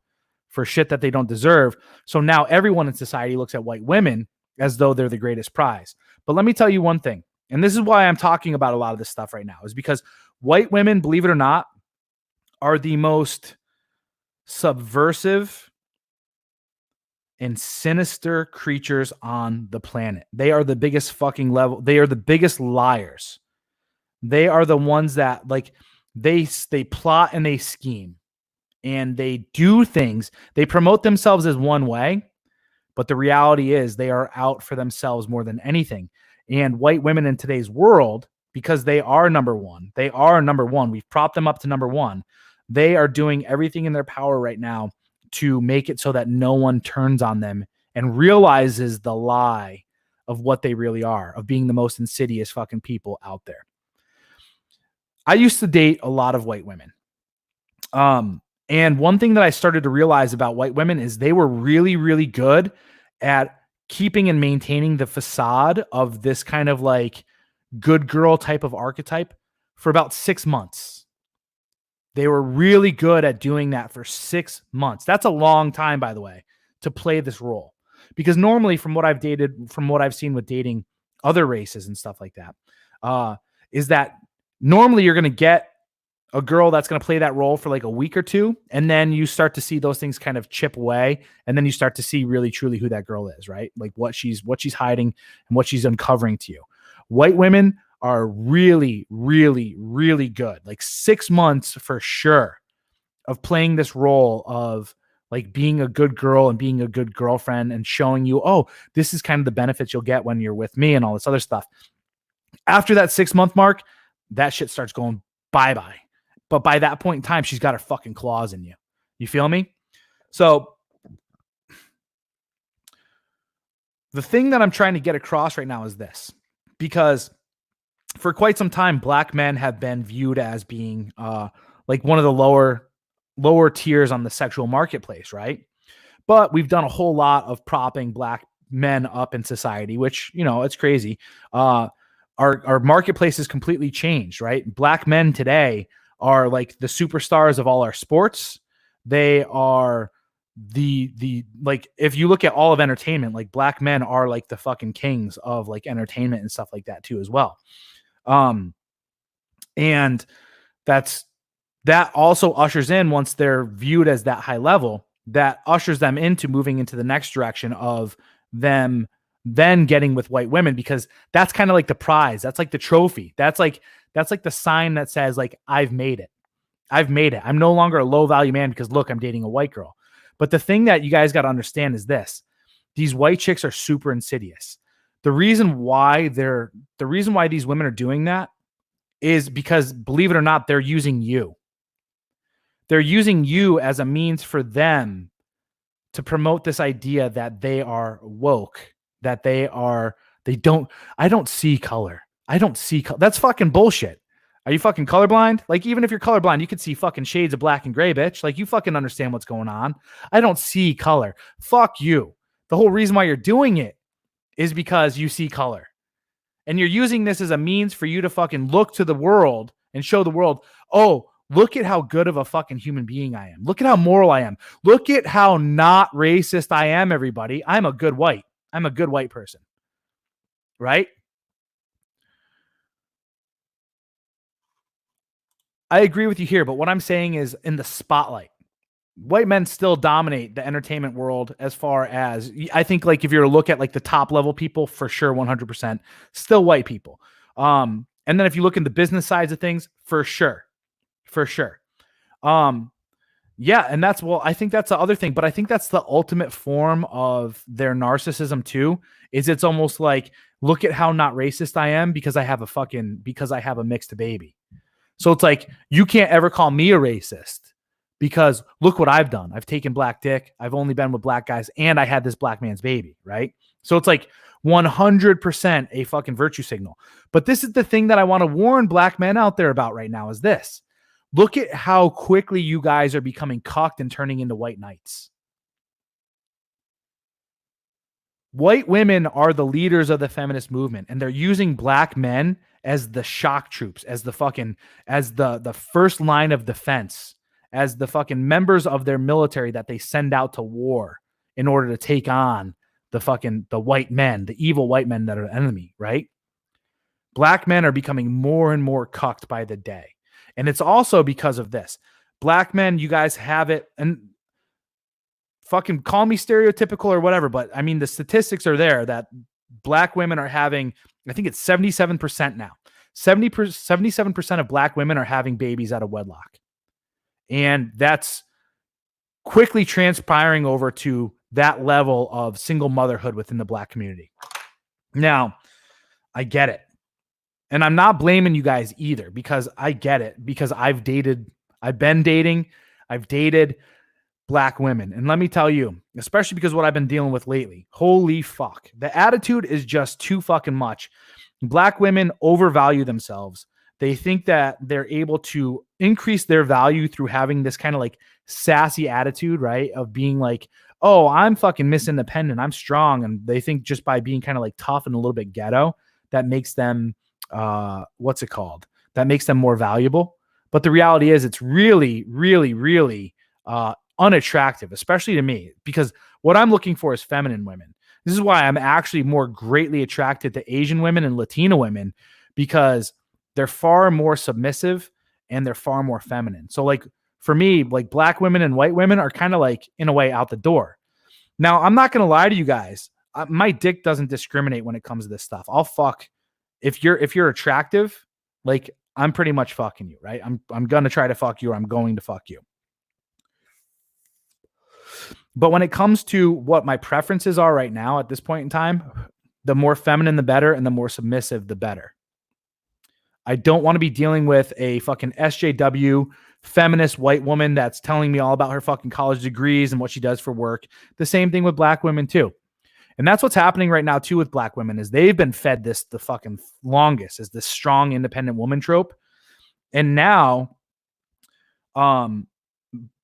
[SPEAKER 1] for shit that they don't deserve. So now everyone in society looks at white women as though they're the greatest prize. But let me tell you one thing, and this is why I'm talking about a lot of this stuff right now, is because white women, believe it or not, are the most subversive and sinister creatures on the planet. They are the biggest fucking level. They are the biggest liars. They are the ones that like they plot and they scheme and they do things. They promote themselves as one way, but the reality is they are out for themselves more than anything. And white women in today's world, because they are number one, we've propped them up to number one. They are doing everything in their power right now to make it so that no one turns on them and realizes the lie of what they really are, of being the most insidious fucking people out there. I used to date a lot of white women. And one thing that I started to realize about white women is they were really, really good at keeping and maintaining the facade of this kind of like good girl type of archetype for about 6 months. They were really good at doing that for 6 months. That's a long time, by the way, to play this role. Because normally, from what I've seen with dating other races and stuff like that, is that normally you're going to get a girl that's going to play that role for like a week or two, and then you start to see those things kind of chip away, and then you start to see really truly who that girl is, right? Like what she's hiding and what she's uncovering to you. White women are really, really, really good. Like 6 months for sure of playing this role of like being a good girl and being a good girlfriend and showing you, oh, this is kind of the benefits you'll get when you're with me and all this other stuff. After that 6 month mark, that shit starts going bye-bye. But by that point in time, she's got her fucking claws in you. You feel me? So the thing that I'm trying to get across right now is this, because for quite some time, black men have been viewed as being like one of the lower tiers on the sexual marketplace, right? But we've done a whole lot of propping black men up in society, which, you know, it's crazy. Our marketplace has completely changed, right? Black men today are like the superstars of all our sports. They are the like, if you look at all of entertainment, like black men are like the fucking kings of like entertainment and stuff like that too as well. And that also ushers in, once they're viewed as that high level, that ushers them into moving into the next direction of them then getting with white women, because that's kind of like the prize. That's like the trophy. That's like the sign that says like, I've made it. I'm no longer a low value man because look, I'm dating a white girl. But the thing that you guys got to understand is this: these white chicks are super insidious. The reason why these women are doing that is because, believe it or not, they're using you. They're using you as a means for them to promote this idea that they are woke, that I don't see color. That's fucking bullshit. Are you fucking colorblind? Like, even if you're colorblind, you could see fucking shades of black and gray, bitch. Like, you fucking understand what's going on. I don't see color. Fuck you. The whole reason why you're doing it is because you see color. And you're using this as a means for you to fucking look to the world and show the world, oh, look at how good of a fucking human being I am. Look at how moral I am. Look at how not racist I am, everybody. I'm a good white person. Right? I agree with you here, but what I'm saying is, in the spotlight, white men still dominate the entertainment world. As far as, I think, like, if you're to look at like the top level people, for sure, 100%, still white people. And then if you look in the business sides of things, for sure. Yeah, and I think that's the other thing, but I think that's the ultimate form of their narcissism too, is it's almost like, look at how not racist I am because I have a mixed baby. So it's like, you can't ever call me a racist because look what I've done. I've taken black dick. I've only been with black guys and I had this black man's baby, right? So it's like 100% a fucking virtue signal. But this is the thing that I want to warn black men out there about right now is this. Look at how quickly you guys are becoming cucked and turning into white knights. White women are the leaders of the feminist movement, and they're using black men as the shock troops, as the first line of defense, as the fucking members of their military that they send out to war in order to take on the white men, the evil white men that are the enemy, right? Black men are becoming more and more cucked by the day. And it's also because of this. Black men, you guys have it, and fucking call me stereotypical or whatever, but I mean, the statistics are there that black women are having, I think it's 77% now. 77% of black women are having babies out of wedlock. And that's quickly transpiring over to that level of single motherhood within the black community. Now, I get it. And I'm not blaming you guys either because I get it, because I've dated black women. And let me tell you, especially because what I've been dealing with lately, holy fuck, the attitude is just too fucking much. Black women overvalue themselves. They think that they're able to increase their value through having this kind of like sassy attitude, right? Of being like, oh, I'm fucking Miss Independent. I'm strong. And they think just by being kind of like tough and a little bit ghetto, that makes them, that makes them more valuable. But the reality is it's really, really, really unattractive, especially to me, because what I'm looking for is feminine women. This is why I'm actually more greatly attracted to Asian women and Latina women, because they're far more submissive and they're far more feminine. So like for me, like black women and white women are kind of like in a way out the door. Now, I'm not going to lie to you guys. My dick doesn't discriminate when it comes to this stuff. I'll fuck if you're attractive, like I'm pretty much fucking you, right? I'm going to try to fuck you, or I'm going to fuck you. But when it comes to what my preferences are right now at this point in time, the more feminine, the better, and the more submissive, the better. I don't want to be dealing with a fucking SJW feminist white woman that's telling me all about her fucking college degrees and what she does for work. The same thing with black women too. And that's what's happening right now too with black women, is they've been fed this the fucking longest, is this strong independent woman trope. And now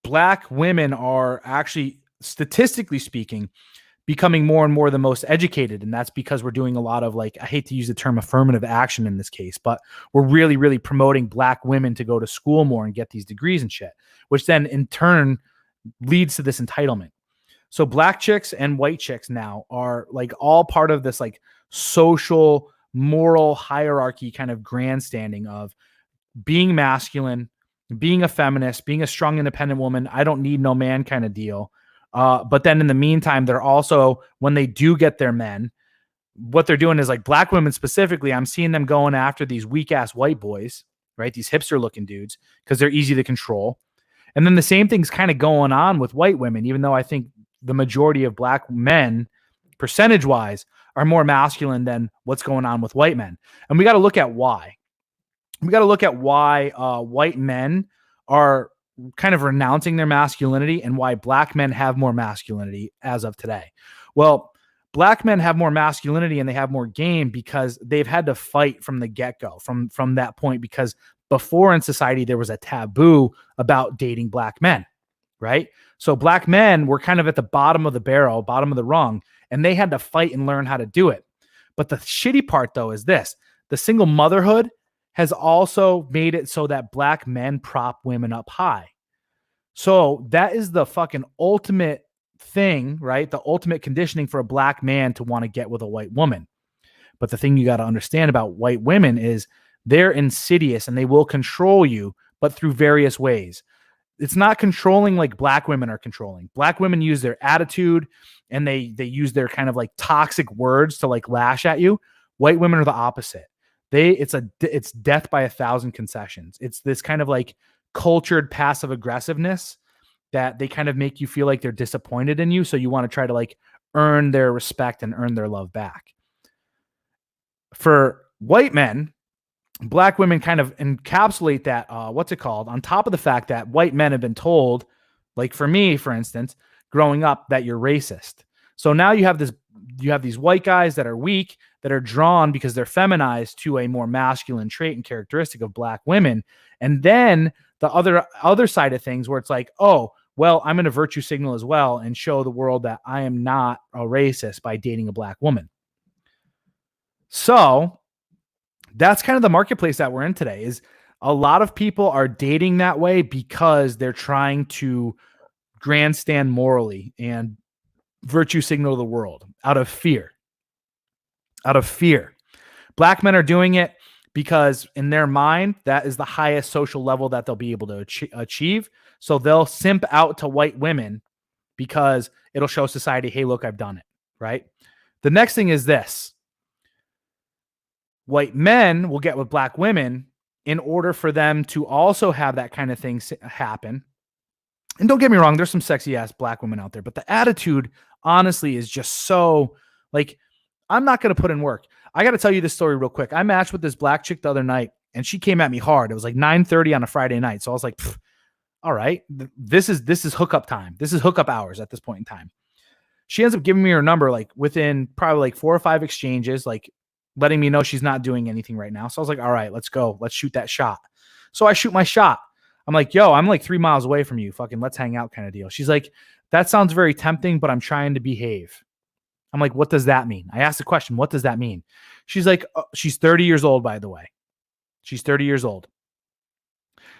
[SPEAKER 1] black women are actually, statistically speaking, becoming more and more the most educated. And that's because we're doing a lot of, like, I hate to use the term affirmative action in this case, but we're really, really promoting black women to go to school more and get these degrees and shit, which then in turn leads to this entitlement. So black chicks and white chicks now are like all part of this like social moral hierarchy kind of grandstanding of being masculine, being a feminist, being a strong independent woman. I don't need no man kind of deal. But then in the meantime, they're also, when they do get their men, what they're doing is like black women specifically, I'm seeing them going after these weak ass white boys, right? These hipster looking dudes, because they're easy to control. And then the same thing's kind of going on with white women, even though I think the majority of black men, percentage wise, are more masculine than what's going on with white men. And we got to look at why. We got to look at why white men are kind of renouncing their masculinity and why black men have more masculinity as of today. Well, black men have more masculinity and they have more game because they've had to fight from the get-go, from that point, because before in society, there was a taboo about dating black men, right? So black men were kind of at the bottom of the barrel, bottom of the rung, and they had to fight and learn how to do it. But the shitty part, though, is this. The single motherhood has also made it so that black men prop women up high. So that is the fucking ultimate thing, right? The ultimate conditioning for a black man to want to get with a white woman. But the thing you got to understand about white women is they're insidious and they will control you, but through various ways. It's not controlling like black women are controlling. Black women use their attitude and they use their kind of like toxic words to like lash at you. White women are the opposite. It's death by 1,000 concessions. It's this kind of like cultured passive aggressiveness that they kind of make you feel like they're disappointed in you. So you want to try to like earn their respect and earn their love back. For white men, black women kind of encapsulate that, what's it called? On top of the fact that white men have been told, like for me, for instance, growing up, that you're racist. So now you have these white guys that are weak, that are drawn because they're feminized to a more masculine trait and characteristic of black women. And then the other side of things where it's like, oh, well, I'm going to virtue signal as well and show the world that I am not a racist by dating a black woman. So that's kind of the marketplace that we're in today. Is a lot of people are dating that way because they're trying to grandstand morally and virtue signal the world out of fear. Out of fear. Black men are doing it because in their mind, that is the highest social level that they'll be able to achieve. So they'll simp out to white women because it'll show society, hey, look, I've done it, right? The next thing is this. White men will get with black women in order for them to also have that kind of thing happen. And don't get me wrong, there's some sexy ass black women out there, but the attitude honestly is just so like, I'm not going to put in work. I got to tell you this story real quick. I matched with this black chick the other night and she came at me hard. It was like 9:30 on a Friday night. So I was like, all right, this is hookup time. This is hookup hours at this point in time. She ends up giving me her number, like within probably like 4 or 5 exchanges, like letting me know she's not doing anything right now. So I was like, all right, let's go. Let's shoot that shot. So I shoot my shot. I'm like, yo, I'm like 3 miles away from you. Fucking let's hang out kind of deal. She's like, that sounds very tempting, but I'm trying to behave. I'm like, what does that mean? I asked the question, what does that mean? She's like, she's 30 years old, by the way. She's 30 years old.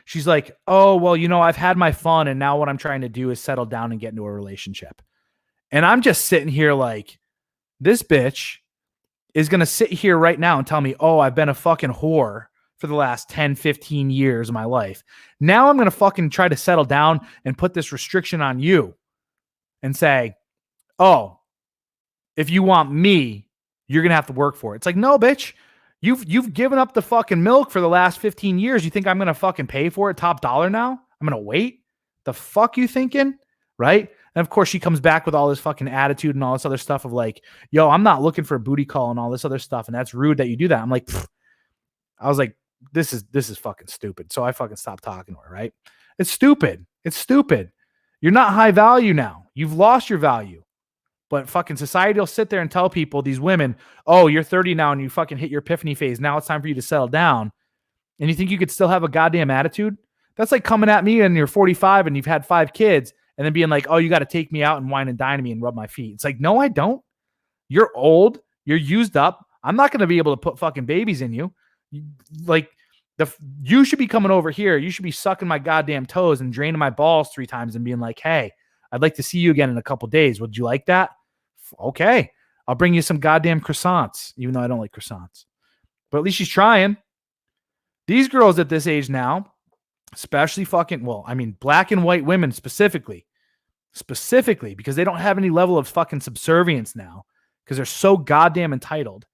[SPEAKER 1] She's like, oh, well, you know, I've had my fun and now what I'm trying to do is settle down and get into a relationship. And I'm just sitting here like, this bitch is going to sit here right now and tell me, oh, I've been a fucking whore for the last 10, 15 years of my life. Now I'm going to fucking try to settle down and put this restriction on you and say, oh, if you want me, you're going to have to work for it. It's like, no, bitch, you've given up the fucking milk for the last 15 years. You think I'm going to fucking pay for it top dollar now? I'm going to wait? The fuck you thinking? Right? And of course she comes back with all this fucking attitude and all this other stuff of like, yo, I'm not looking for a booty call and all this other stuff. And that's rude that you do that. I'm like, pfft. I was like, this is fucking stupid. So I fucking stopped talking to her, right? It's stupid. It's stupid. You're not high value now. You've lost your value. But fucking society will sit there and tell people, these women, oh, you're 30 now and you fucking hit your epiphany phase. Now it's time for you to settle down. And you think you could still have a goddamn attitude? That's like coming at me and you're 45 and you've had 5 kids and then being like, oh, you got to take me out and wine and dine me and rub my feet. It's like, no, I don't. You're old. You're used up. I'm not going to be able to put fucking babies in you. You should be coming over here. You should be sucking my goddamn toes and draining my balls 3 times and being like, hey, I'd like to see you again in a couple days. Would you like that? Okay. I'll bring you some goddamn croissants, even though I don't like croissants. But at least she's trying. These girls at this age now, especially black and white women specifically, because they don't have any level of fucking subservience now, because they're so goddamn entitled.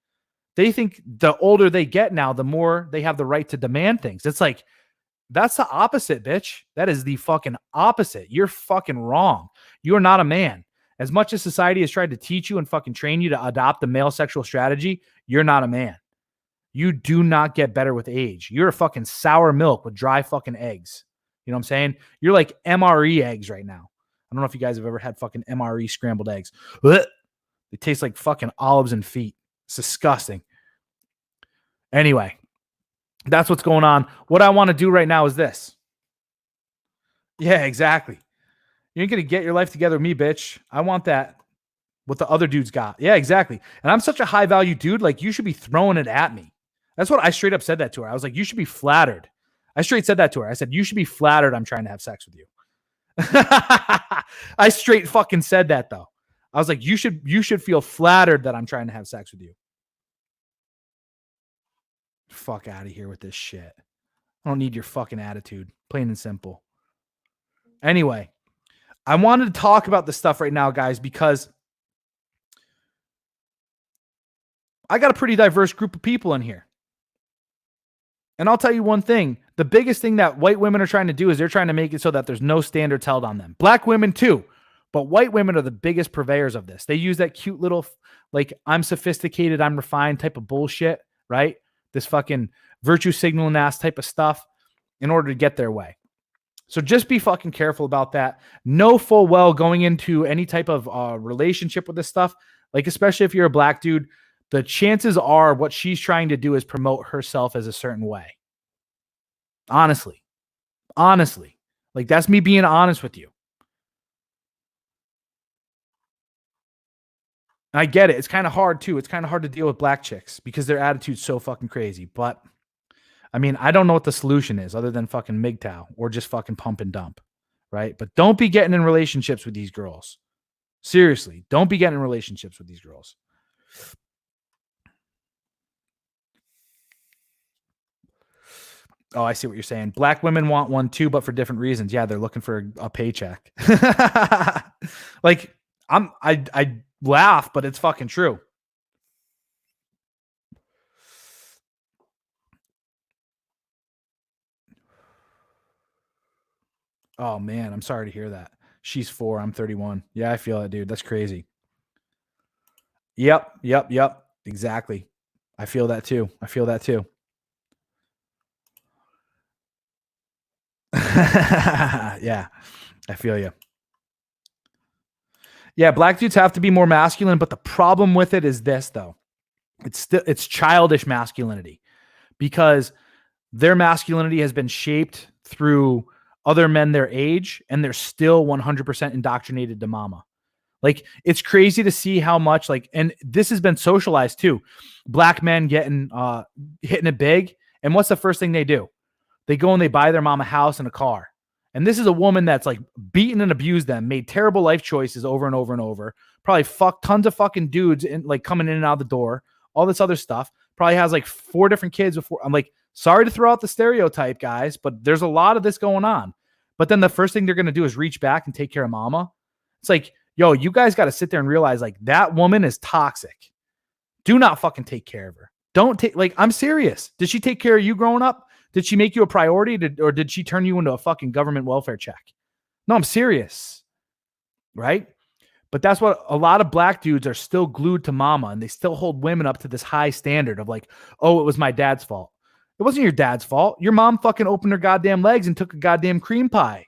[SPEAKER 1] They think the older they get now, the more they have the right to demand things. It's like, that's the opposite, bitch. That is the fucking opposite. You're fucking wrong. You are not a man. As much as society has tried to teach you and fucking train you to adopt the male sexual strategy, you're not a man. You do not get better with age. You're a fucking sour milk with dry fucking eggs. You know what I'm saying? You're like MRE eggs right now. I don't know if you guys have ever had fucking MRE scrambled eggs. Ugh. They taste like fucking olives and feet. It's disgusting. Anyway, that's what's going on. What I want to do right now is this. Yeah, exactly. You ain't going to get your life together with me, bitch. I want that. What the other dudes got. Yeah, exactly. And I'm such a high value dude. Like, you should be throwing it at me. That's what I straight up said that to her. I was like, you should be flattered. I straight said that to her. I said, you should be flattered I'm trying to have sex with you. I straight fucking said that though. I was like, you should feel flattered that I'm trying to have sex with you. Fuck out of here with this shit. I don't need your fucking attitude. Plain and simple. Anyway, I wanted to talk about this stuff right now, guys, because I got a pretty diverse group of people in here. And I'll tell you one thing. The biggest thing that white women are trying to do is they're trying to make it so that there's no standards held on them. Black women too. But white women are the biggest purveyors of this. They use that cute little, like, I'm sophisticated, I'm refined type of bullshit, right? This fucking virtue signaling ass type of stuff in order to get their way. So just be fucking careful about that. Know full well going into any type of relationship with this stuff, like especially if you're a black dude, the chances are what she's trying to do is promote herself as a certain way. Honestly. Like, that's me being honest with you. I get it. It's kind of hard too. It's kind of hard to deal with black chicks because their attitude's so fucking crazy. But I mean, I don't know what the solution is other than fucking MGTOW or just fucking pump and dump, right? But don't be getting in relationships with these girls. Seriously, don't be getting in relationships with these girls. Oh, I see what you're saying. Black women want one too, but for different reasons. Yeah, they're looking for a paycheck. Like, I laugh, but it's fucking true. Oh man, I'm sorry to hear that. She's 4, I'm 31. Yeah, I feel that, dude. That's crazy. Yep. Exactly. I feel that too. Yeah, I feel you. Yeah, black dudes have to be more masculine, but the problem with it is this, though. It's childish masculinity because their masculinity has been shaped through other men their age, and they're still 100% indoctrinated to mama. Like, it's crazy to see how much, like, and this has been socialized too. Black men getting hitting it big, and what's the first thing they do? They go and they buy their mom a house and a car. And this is a woman that's like beaten and abused them, made terrible life choices over and over and over. Probably fucked tons of fucking dudes in, like, coming in and out the door, all this other stuff. Probably has like 4 different kids before. I'm like, sorry to throw out the stereotype, guys, but there's a lot of this going on. But then the first thing they're going to do is reach back and take care of mama. It's like, yo, you guys got to sit there and realize, like, that woman is toxic. Do not fucking take care of her. Don't take, like, I'm serious. Did she take care of you growing up? Did she make you a priority, or did she turn you into a fucking government welfare check? No, I'm serious. Right? But that's what a lot of black dudes are still glued to mama, and they still hold women up to this high standard of like, oh, it was my dad's fault. It wasn't your dad's fault. Your mom fucking opened her goddamn legs and took a goddamn cream pie.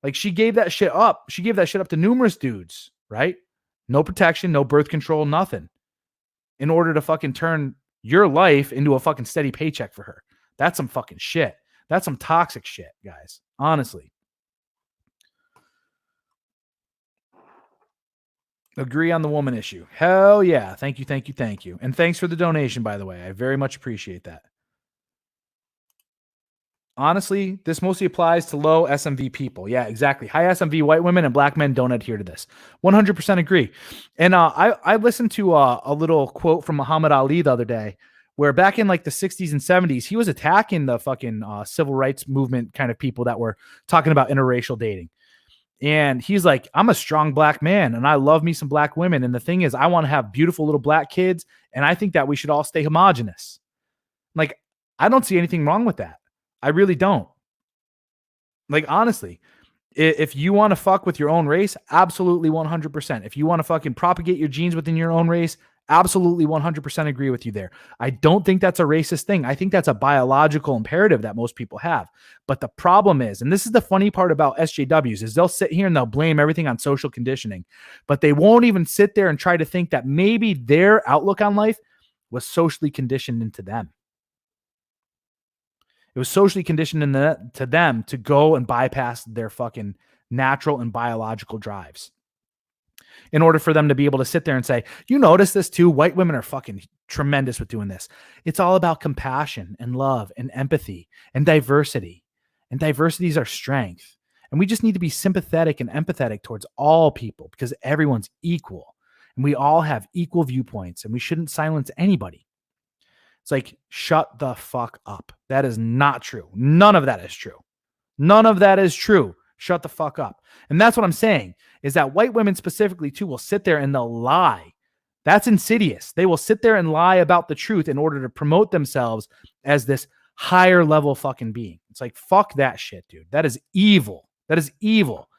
[SPEAKER 1] Like, she gave that shit up. She gave that shit up to numerous dudes, right? No protection, no birth control, nothing. In order to fucking turn your life into a fucking steady paycheck for her. That's some fucking shit. That's some toxic shit, guys. Honestly. Agree on the woman issue. Hell yeah. Thank you. And thanks for the donation, by the way. I very much appreciate that. Honestly, this mostly applies to low SMV people. Yeah, exactly. High SMV white women and black men don't adhere to this. 100% agree. And I listened to a little quote from Muhammad Ali the other day, where back in like the 60s and 70s, he was attacking the fucking civil rights movement kind of people that were talking about interracial dating. And he's like, I'm a strong black man and I love me some black women. And the thing is, I want to have beautiful little black kids. And I think that we should all stay homogenous. Like, I don't see anything wrong with that. I really don't. Like, honestly, if you want to fuck with your own race, absolutely 100%. If you want to fucking propagate your genes within your own race, absolutely 100% agree with you there. I don't think that's a racist thing. I think that's a biological imperative that most people have. But the problem is, and this is the funny part about SJWs, is they'll sit here and they'll blame everything on social conditioning, but they won't even sit there and try to think that maybe their outlook on life was socially conditioned into them. It was socially conditioned to them to go and bypass their fucking natural and biological drives in order for them to be able to sit there and say, you notice this too? White women are fucking tremendous with doing this. It's all about compassion and love and empathy and diversity. And diversity is our strength. And we just need to be sympathetic and empathetic towards all people because everyone's equal. And we all have equal viewpoints and we shouldn't silence anybody. It's like, shut the fuck up. That is not true. None of that is true. None of that is true. Shut the fuck up. And that's what I'm saying, is that white women specifically too will sit there and they'll lie. That's insidious. They will sit there and lie about the truth in order to promote themselves as this higher level fucking being. It's like, fuck that shit, dude. That is evil. That is evil.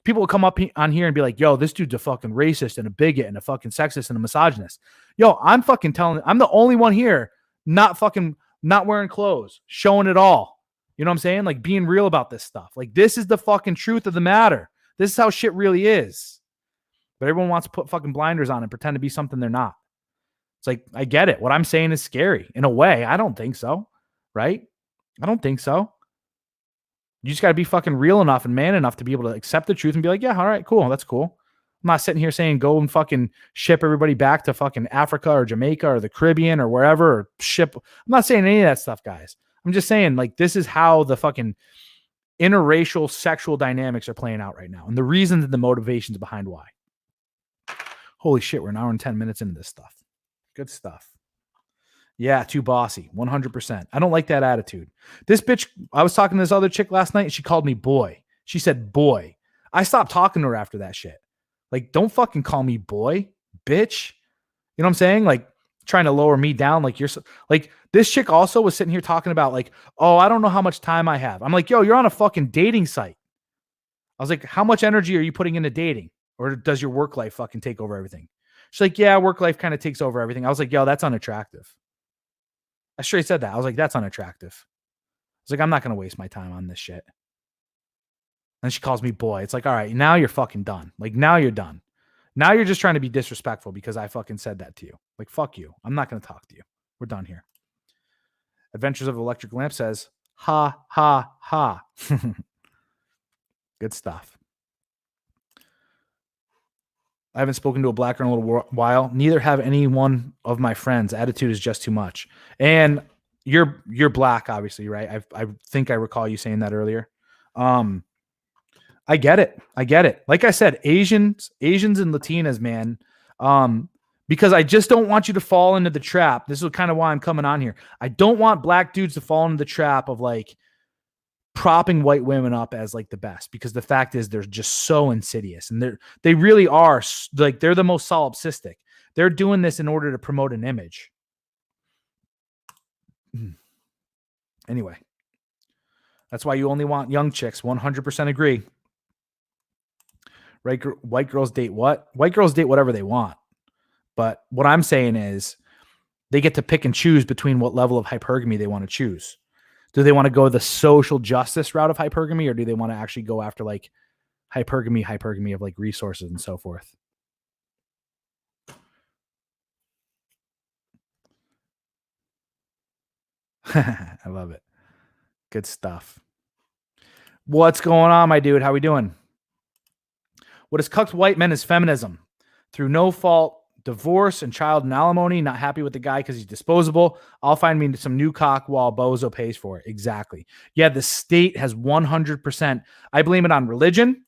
[SPEAKER 1] People will come up on here and be like, yo, this dude's a fucking racist and a bigot and a fucking sexist and a misogynist. Yo, I'm fucking telling, I'm the only one here not wearing clothes, showing it all. You know what I'm saying? Like, being real about this stuff. Like, this is the fucking truth of the matter. This is how shit really is. But everyone wants to put fucking blinders on and pretend to be something they're not. It's like, I get it. What I'm saying is scary. In a way, I don't think so. Right? I don't think so. You just got to be fucking real enough and man enough to be able to accept the truth and be like, yeah, all right, cool. That's cool. I'm not sitting here saying go and fucking ship everybody back to fucking Africa or Jamaica or the Caribbean or wherever, or ship. I'm not saying any of that stuff, guys. I'm just saying, like, this is how the fucking interracial sexual dynamics are playing out right now. And the reasons and the motivations behind why. Holy shit, we're an hour and 10 minutes into this stuff. Good stuff. Yeah, too bossy, 100%. I don't like that attitude. This bitch, I was talking to this other chick last night and she called me boy. She said boy. I stopped talking to her after that shit. Like, don't fucking call me boy, bitch. You know what I'm saying? Like, trying to lower me down. Like, you're so, like, this chick also was sitting here talking about like, oh, I don't know how much time I have. I'm like, yo, you're on a fucking dating site. I was like, how much energy are you putting into dating? Or does your work life fucking take over everything? She's like, yeah, work life kind of takes over everything. I was like, yo, that's unattractive. I straight said that. I was like, that's unattractive. I was like, I'm not going to waste my time on this shit. And she calls me boy. It's like, all right, now you're fucking done. Like, now you're done. Now you're just trying to be disrespectful because I fucking said that to you. Like, fuck you. I'm not going to talk to you. We're done here. Adventures of Electric Lamp says, ha, ha, ha. Good stuff. I haven't spoken to a black girl in a little while. Neither have any one of my friends. Attitude is just too much. And you're black, obviously, right? I think I recall you saying that earlier. I get it. I get it. Like I said, Asians and Latinas, man. Because I just don't want you to fall into the trap. This is kind of why I'm coming on here. I don't want black dudes to fall into the trap of like propping white women up as like the best, because the fact is they're just so insidious, and they really are like, they're the most solipsistic. They're doing this in order to promote an image. Anyway, that's why you only want young chicks. 100% agree. Right? White girls date what? White girls date whatever they want. But what I'm saying is they get to pick and choose between what level of hypergamy they want to choose. Do they want to go the social justice route of hypergamy, or do they want to actually go after like hypergamy of like resources and so forth? I love it. Good stuff. What's going on, my dude? How we doing? What has cucked white men is feminism. Through no fault, divorce and child and alimony, not happy with the guy because he's disposable. I'll find me some new cock while bozo pays for it. Exactly. Yeah, the state has 100%. I blame it on religion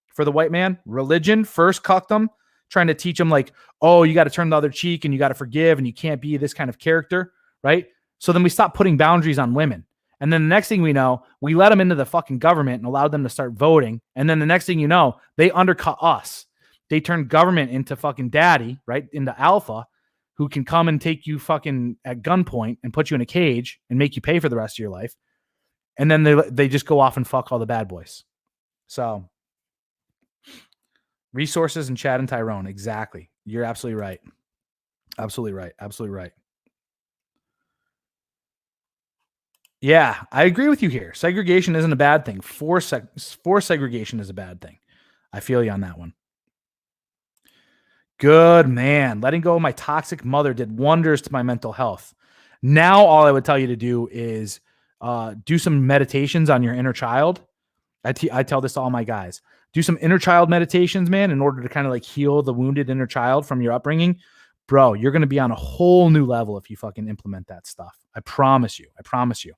[SPEAKER 1] for the white man. Religion first cucked them, trying to teach them like, oh, you got to turn the other cheek and you got to forgive and you can't be this kind of character, right? So then we stop putting boundaries on women. And then the next thing we know, we let them into the fucking government and allowed them to start voting. And then the next thing you know, they undercut us. They turn government into fucking daddy, right? Into alpha, who can come and take you fucking at gunpoint and put you in a cage and make you pay for the rest of your life. And then they just go off and fuck all the bad boys. So resources and Chad and Tyrone. Exactly. You're absolutely right. Absolutely right. Absolutely right. Yeah, I agree with you here. Segregation isn't a bad thing. Forced segregation is a bad thing. I feel you on that one. Good man. Letting go of my toxic mother did wonders to my mental health. Now, all I would tell you to do is do some meditations on your inner child. I tell this to all my guys. Do some inner child meditations, man, in order to kind of like heal the wounded inner child from your upbringing. Bro, you're going to be on a whole new level if you fucking implement that stuff. I promise you. I promise you.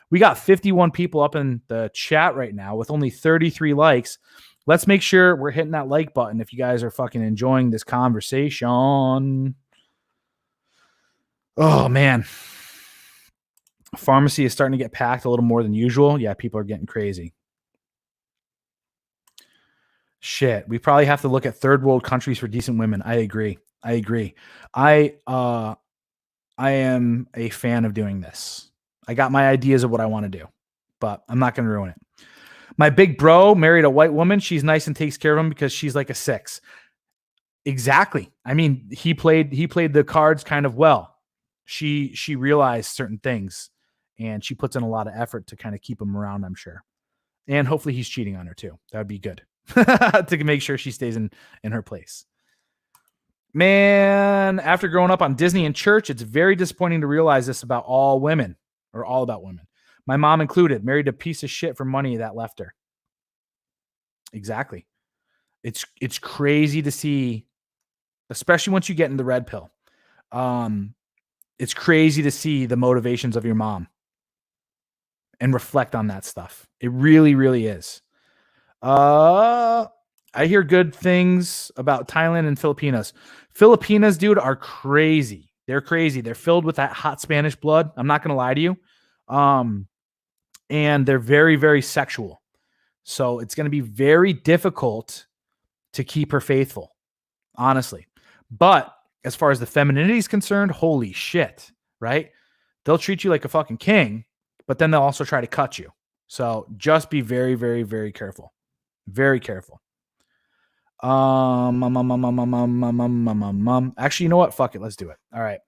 [SPEAKER 1] We got 51 people up in the chat right now with only 33 likes. Let's make sure we're hitting that like button if you guys are fucking enjoying this conversation. Oh, man. Pharmacy is starting to get packed a little more than usual. Yeah, people are getting crazy. Shit. We probably have to look at third world countries for decent women. I agree. I am a fan of doing this. I got my ideas of what I want to do, but I'm not going to ruin it. My big bro married a white woman. She's nice and takes care of him because she's like a 6. Exactly. I mean, he played the cards kind of well. She realized certain things, and she puts in a lot of effort to kind of keep him around, I'm sure. And hopefully he's cheating on her too. That would be good to make sure she stays in her place. Man, after growing up on Disney and church, it's very disappointing to realize this about all women, or all about women. My mom included, married a piece of shit for money that left her. Exactly. It's crazy to see, especially once you get in the red pill. It's crazy to see the motivations of your mom and reflect on that stuff. It really, really is. I hear good things about Thailand and Filipinas. Filipinas, dude, are crazy. They're crazy. They're filled with that hot Spanish blood. I'm not going to lie to you. And they're very, very sexual. So it's going to be very difficult to keep her faithful, honestly. But as far as the femininity is concerned, holy shit, right? They'll treat you like a fucking king, but then they'll also try to cut you. So just be very, very, very careful. Very careful. Actually, you know what? Fuck it. Let's do it. All right.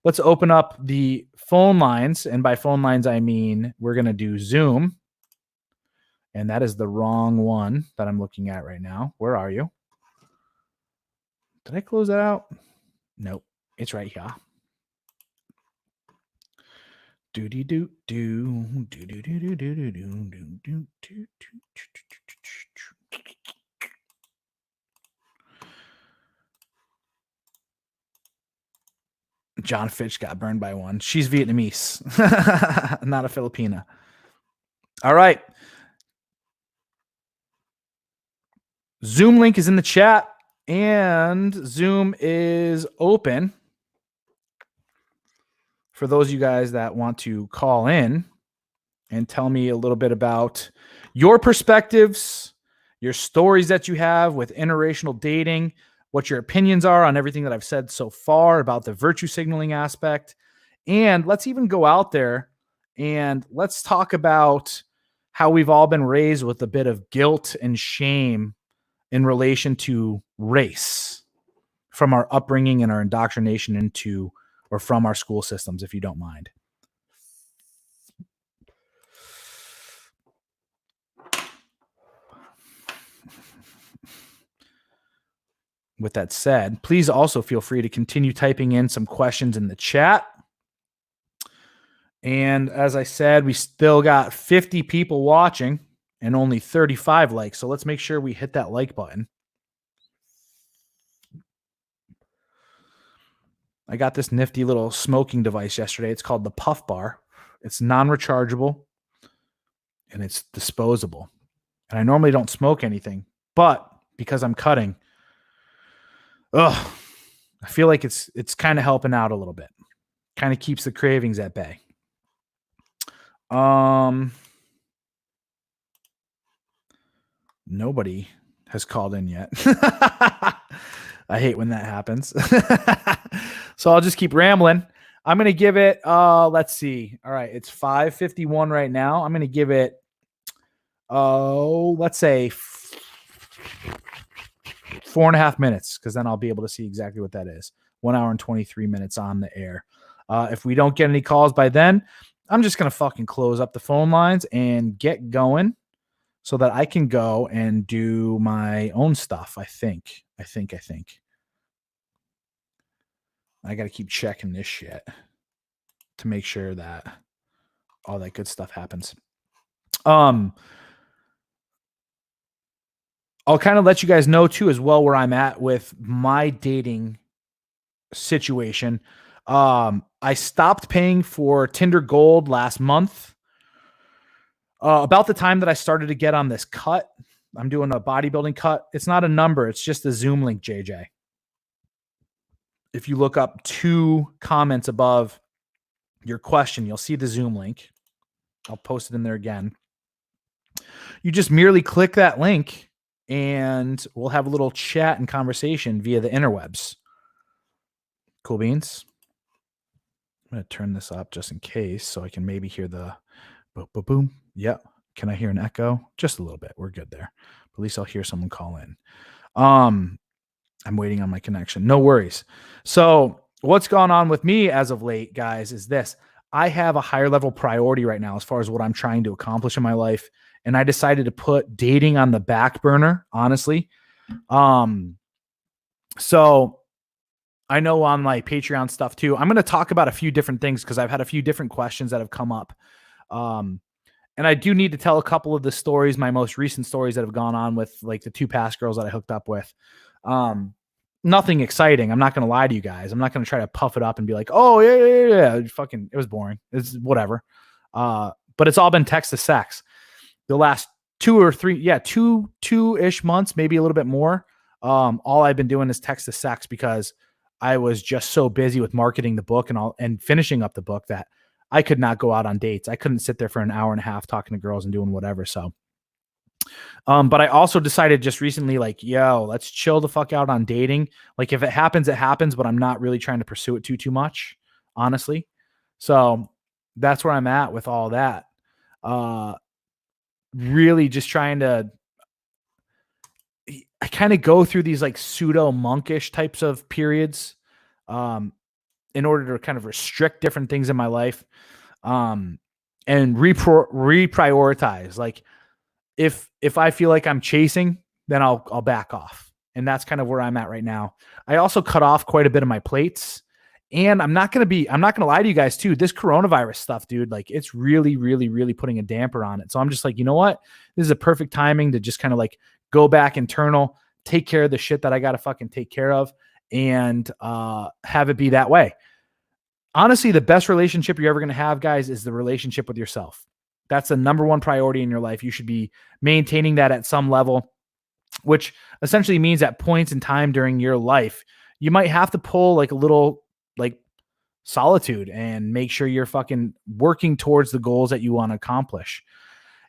[SPEAKER 1] Let's open up the phone lines. And by phone lines, I mean we're going to do Zoom. And that is the wrong one that I'm looking at right now. Where are you? Did I close that out? Nope. It's right here. John Fitch got burned by one. She's Vietnamese, not a Filipina. All right. Zoom link is in the chat, and Zoom is open for those of you guys that want to call in and tell me a little bit about your perspectives, your stories that you have with interracial dating, what your opinions are on everything that I've said so far about the virtue signaling aspect. And let's even go out there and let's talk about how we've all been raised with a bit of guilt and shame in relation to race from our upbringing and our indoctrination into or from our school systems, if you don't mind. With that said, please also feel free to continue typing in some questions in the chat. And as I said, we still got 50 people watching and only 35 likes. So let's make sure we hit that like button. I got this nifty little smoking device yesterday. It's called the Puff Bar. It's non-rechargeable and it's disposable. And I normally don't smoke anything, but because I'm cutting, I feel like it's kind of helping out a little bit. Kind of keeps the cravings at bay. Nobody has called in yet. I hate when that happens. So I'll just keep rambling. I'm going to give it, let's see. All right. It's 5:51 right now. I'm going to give it, let's say 4.5 minutes, because then I'll be able to see exactly what that is. 1 hour and 23 minutes on the air. If we don't get any calls by then, I'm just going to fucking close up the phone lines and get going so that I can go and do my own stuff. I think. I got to keep checking this shit to make sure that all that good stuff happens. I'll kind of let you guys know too as well where I'm at with my dating situation. I stopped paying for Tinder Gold last month. About the time that I started to get on this cut. I'm doing a bodybuilding cut. It's not a number. It's just a Zoom link, JJ. If you look up 2 comments above your question, you'll see the Zoom link. I'll post it in there again. You just merely click that link and we'll have a little chat and conversation via the interwebs. Cool beans. I'm going to turn this up just in case so I can maybe hear the boom, boom, boom. Yep. Can I hear an echo? Just a little bit. We're good there. At least I'll hear someone call in. I'm waiting on my connection. No worries. So what's gone on with me as of late, guys, is this. I have a higher level priority right now as far as what I'm trying to accomplish in my life. And I decided to put dating on the back burner, honestly. So I know on my Patreon stuff too, I'm going to talk about a few different things because I've had a few different questions that have come up. And I do need to tell a couple of the stories, my most recent stories that have gone on with like the two past girls that I hooked up with. Nothing exciting. I'm not going to lie to you guys. I'm not going to try to puff it up and be like, oh yeah. Fucking, it was boring. It's whatever. But it's all been text to sex. The last 2 or 3, two-ish months, maybe a little bit more. All I've been doing is text to sex because I was just so busy with marketing the book and finishing up the book that I could not go out on dates. I couldn't sit there for an hour and a half talking to girls and doing whatever. So, but I also decided just recently, like, yo, let's chill the fuck out on dating. Like if it happens, it happens, but I'm not really trying to pursue it too much, honestly. So that's where I'm at with all that. Really just trying to, I kind of go through these like pseudo monkish types of periods, in order to kind of restrict different things in my life, and reprioritize. Like if I feel like I'm chasing, then I'll back off. And that's kind of where I'm at right now. I also cut off quite a bit of my plates. And I'm not going to lie to you guys too. This coronavirus stuff, dude, like it's really, really, really putting a damper on it. So I'm just like, you know what? This is a perfect timing to just kind of like go back internal, take care of the shit that I got to fucking take care of, and have it be that way. Honestly, the best relationship you're ever going to have, guys, is the relationship with yourself. That's the number one priority in your life. You should be maintaining that at some level, which essentially means at points in time during your life, you might have to pull like a little like solitude and make sure you're fucking working towards the goals that you want to accomplish.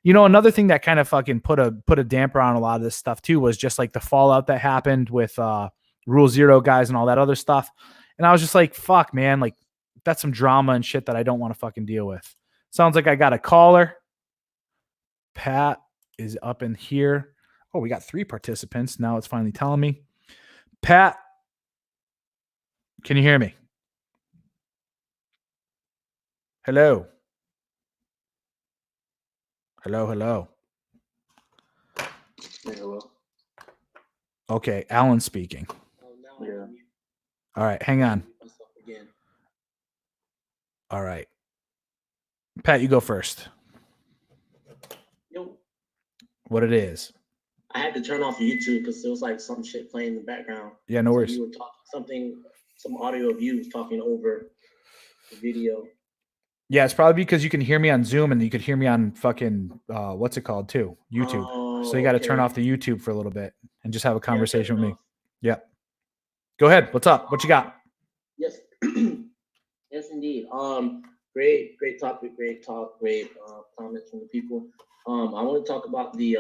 [SPEAKER 1] You know, another thing that kind of fucking put a damper on a lot of this stuff too was just like the fallout that happened with Rule Zero guys and all that other stuff. And I was just like, fuck, man, like that's some drama and shit that I don't want to fucking deal with. Sounds like I got a caller. Pat is up in here. Oh, we got 3 participants. Now it's finally telling me. Pat, can you hear me? Hello. Hello.
[SPEAKER 2] Hello.
[SPEAKER 1] Okay, Alan speaking.
[SPEAKER 2] Yeah.
[SPEAKER 1] All right, hang on. All right. Pat, you go first.
[SPEAKER 2] Yo.
[SPEAKER 1] What it is.
[SPEAKER 2] I had to turn off YouTube because there was like some shit playing in the background.
[SPEAKER 1] Yeah, no worries.
[SPEAKER 2] You were talking some audio of you talking over the video.
[SPEAKER 1] Yeah, it's probably because you can hear me on Zoom and you could hear me on fucking what's it called too? YouTube. So you got to turn off the YouTube for a little bit and just have a conversation with me. Yeah. Go ahead. What's up? What you got?
[SPEAKER 2] Yes. Yes, indeed. Great topic, great talk, great comments from the people. I want to talk about the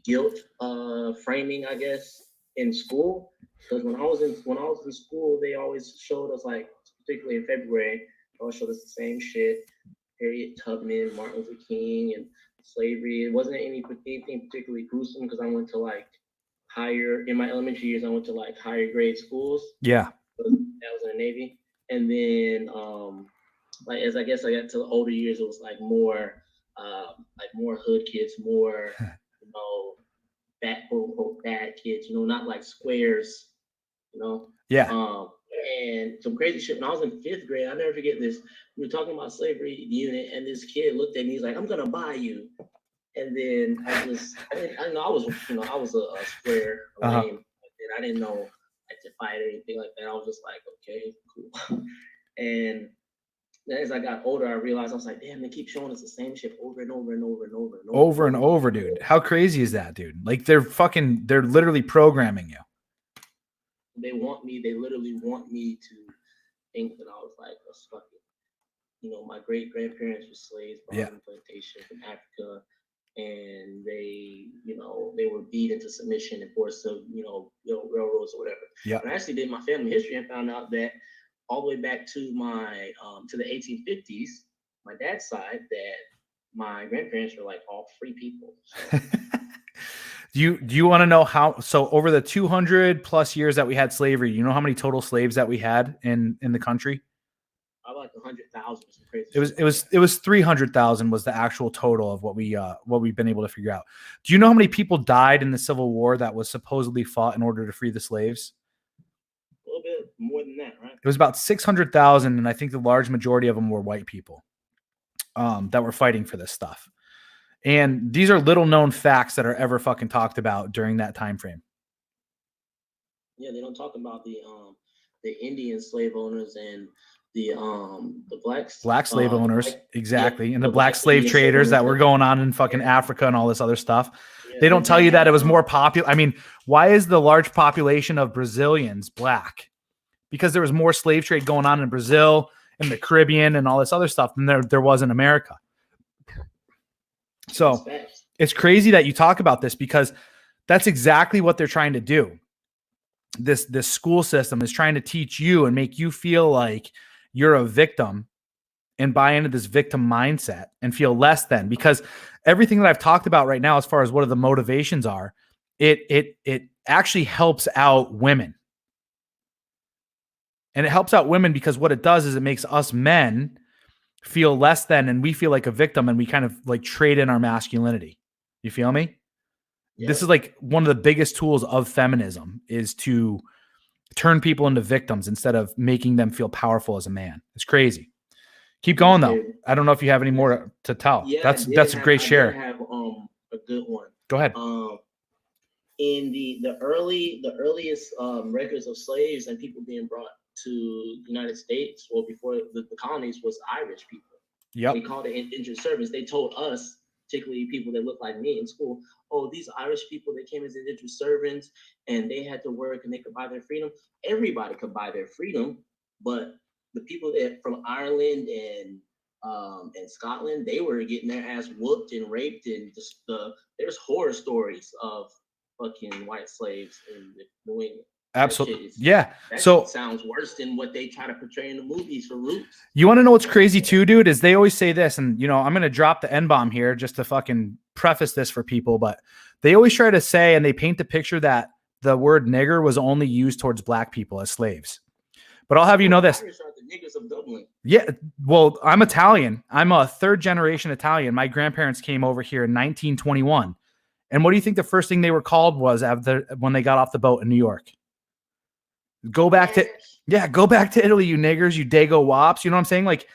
[SPEAKER 2] guilt framing, I guess, in school. Because when I was in school, they always showed us, like, particularly in February, they always showed us the same shit. Harriet Tubman, Martin Luther King, and slavery. It wasn't anything particularly gruesome because I went to like in my elementary years, I went to like higher grade schools.
[SPEAKER 1] Yeah.
[SPEAKER 2] I was in the Navy. And then like as I guess I got to the older years, it was like more hood kids, more bad quote unquote bad kids, not like squares,
[SPEAKER 1] Yeah.
[SPEAKER 2] And some crazy shit. When I was in 5th grade, I'll never forget this. We were talking about slavery unit, and this kid looked at me. He's like, "I'm gonna buy you." And then I was a square, lame. I didn't know like to fight or anything like that. I was just like, okay, cool. And then as I got older, I realized I was like, damn, they keep showing us the same shit over and over and over and over and over.
[SPEAKER 1] Over and over, dude. How crazy is that, dude? Like they're literally programming you.
[SPEAKER 2] They literally want me to think that I was like a fucking, my great grandparents were slaves on the plantation from Africa, and they were beat into submission and forced to, railroads or whatever.
[SPEAKER 1] Yeah.
[SPEAKER 2] And I actually did my family history and found out that all the way back to my to the 1850s, my dad's side, that my grandparents were like all free people. So.
[SPEAKER 1] Do you want to know how? So over the 200 plus years that we had slavery, you know how many total slaves that we had in the country?
[SPEAKER 2] I like 100,000.
[SPEAKER 1] It was 300,000 was the actual total of what we've been able to figure out. Do you know how many people died in the Civil War that was supposedly fought in order to free the slaves?
[SPEAKER 2] A little bit more than that, right?
[SPEAKER 1] It was about 600,000, and I think the large majority of them were white people that were fighting for this stuff. And these are little known facts that are ever fucking talked about during that time frame.
[SPEAKER 2] Yeah, they don't talk about the Indian slave owners and the
[SPEAKER 1] black slave owners, exactly,
[SPEAKER 2] yeah,
[SPEAKER 1] and the black slave traders that were going on in fucking Africa and all this other stuff.
[SPEAKER 2] Yeah,
[SPEAKER 1] they don't tell you that it was more popular. I mean, why is the large population of Brazilians black? Because there was more slave trade going on in Brazil and the Caribbean and all this other stuff than there was in America. So it's crazy that you talk about this, because that's exactly what they're trying to do. This school system is trying to teach you and make you feel like you're a victim and buy into this victim mindset and feel less than, because everything that I've talked about right now, as far as what the motivations are, it actually helps out women. And it helps out women because what it does is it makes us men feel less than, and we feel like a victim, and we kind of like trade in our masculinity. You feel me? Yeah. This is like one of the biggest tools of feminism, is to turn people into victims instead of making them feel powerful as a man. It's crazy. Keep going though. I don't know if you have any more to tell. Yeah, that's a great share.
[SPEAKER 2] I have a good one.
[SPEAKER 1] Go ahead.
[SPEAKER 2] In the earliest records of slaves and people being brought to the United States, well, before the colonies, was Irish people.
[SPEAKER 1] Yep.
[SPEAKER 2] They called it indentured servants. They told us, particularly people that look like me in school, oh, these Irish people, they came as indentured servants and they had to work and they could buy their freedom. Everybody could buy their freedom, but the people that from Ireland and Scotland, they were getting their ass whooped and raped, and just there's horror stories of fucking white slaves in New England.
[SPEAKER 1] Absolutely. Yeah. So
[SPEAKER 2] sounds worse than what they try to portray in the movies for Roots.
[SPEAKER 1] You want to know what's crazy too, dude, is they always say this, and I'm going to drop the N-bomb here just to fucking preface this for people, but they always try to say, and they paint the picture that the word nigger was only used towards black people as slaves. But I'll have you know this.
[SPEAKER 2] Irish are the niggers of Dublin.
[SPEAKER 1] Yeah. Well, I'm Italian. I'm a third generation Italian. My grandparents came over here in 1921. And what do you think the first thing they were called was when they got off the boat in New York? Go back to Italy, you niggers, you dago wops. You know what I'm saying? Like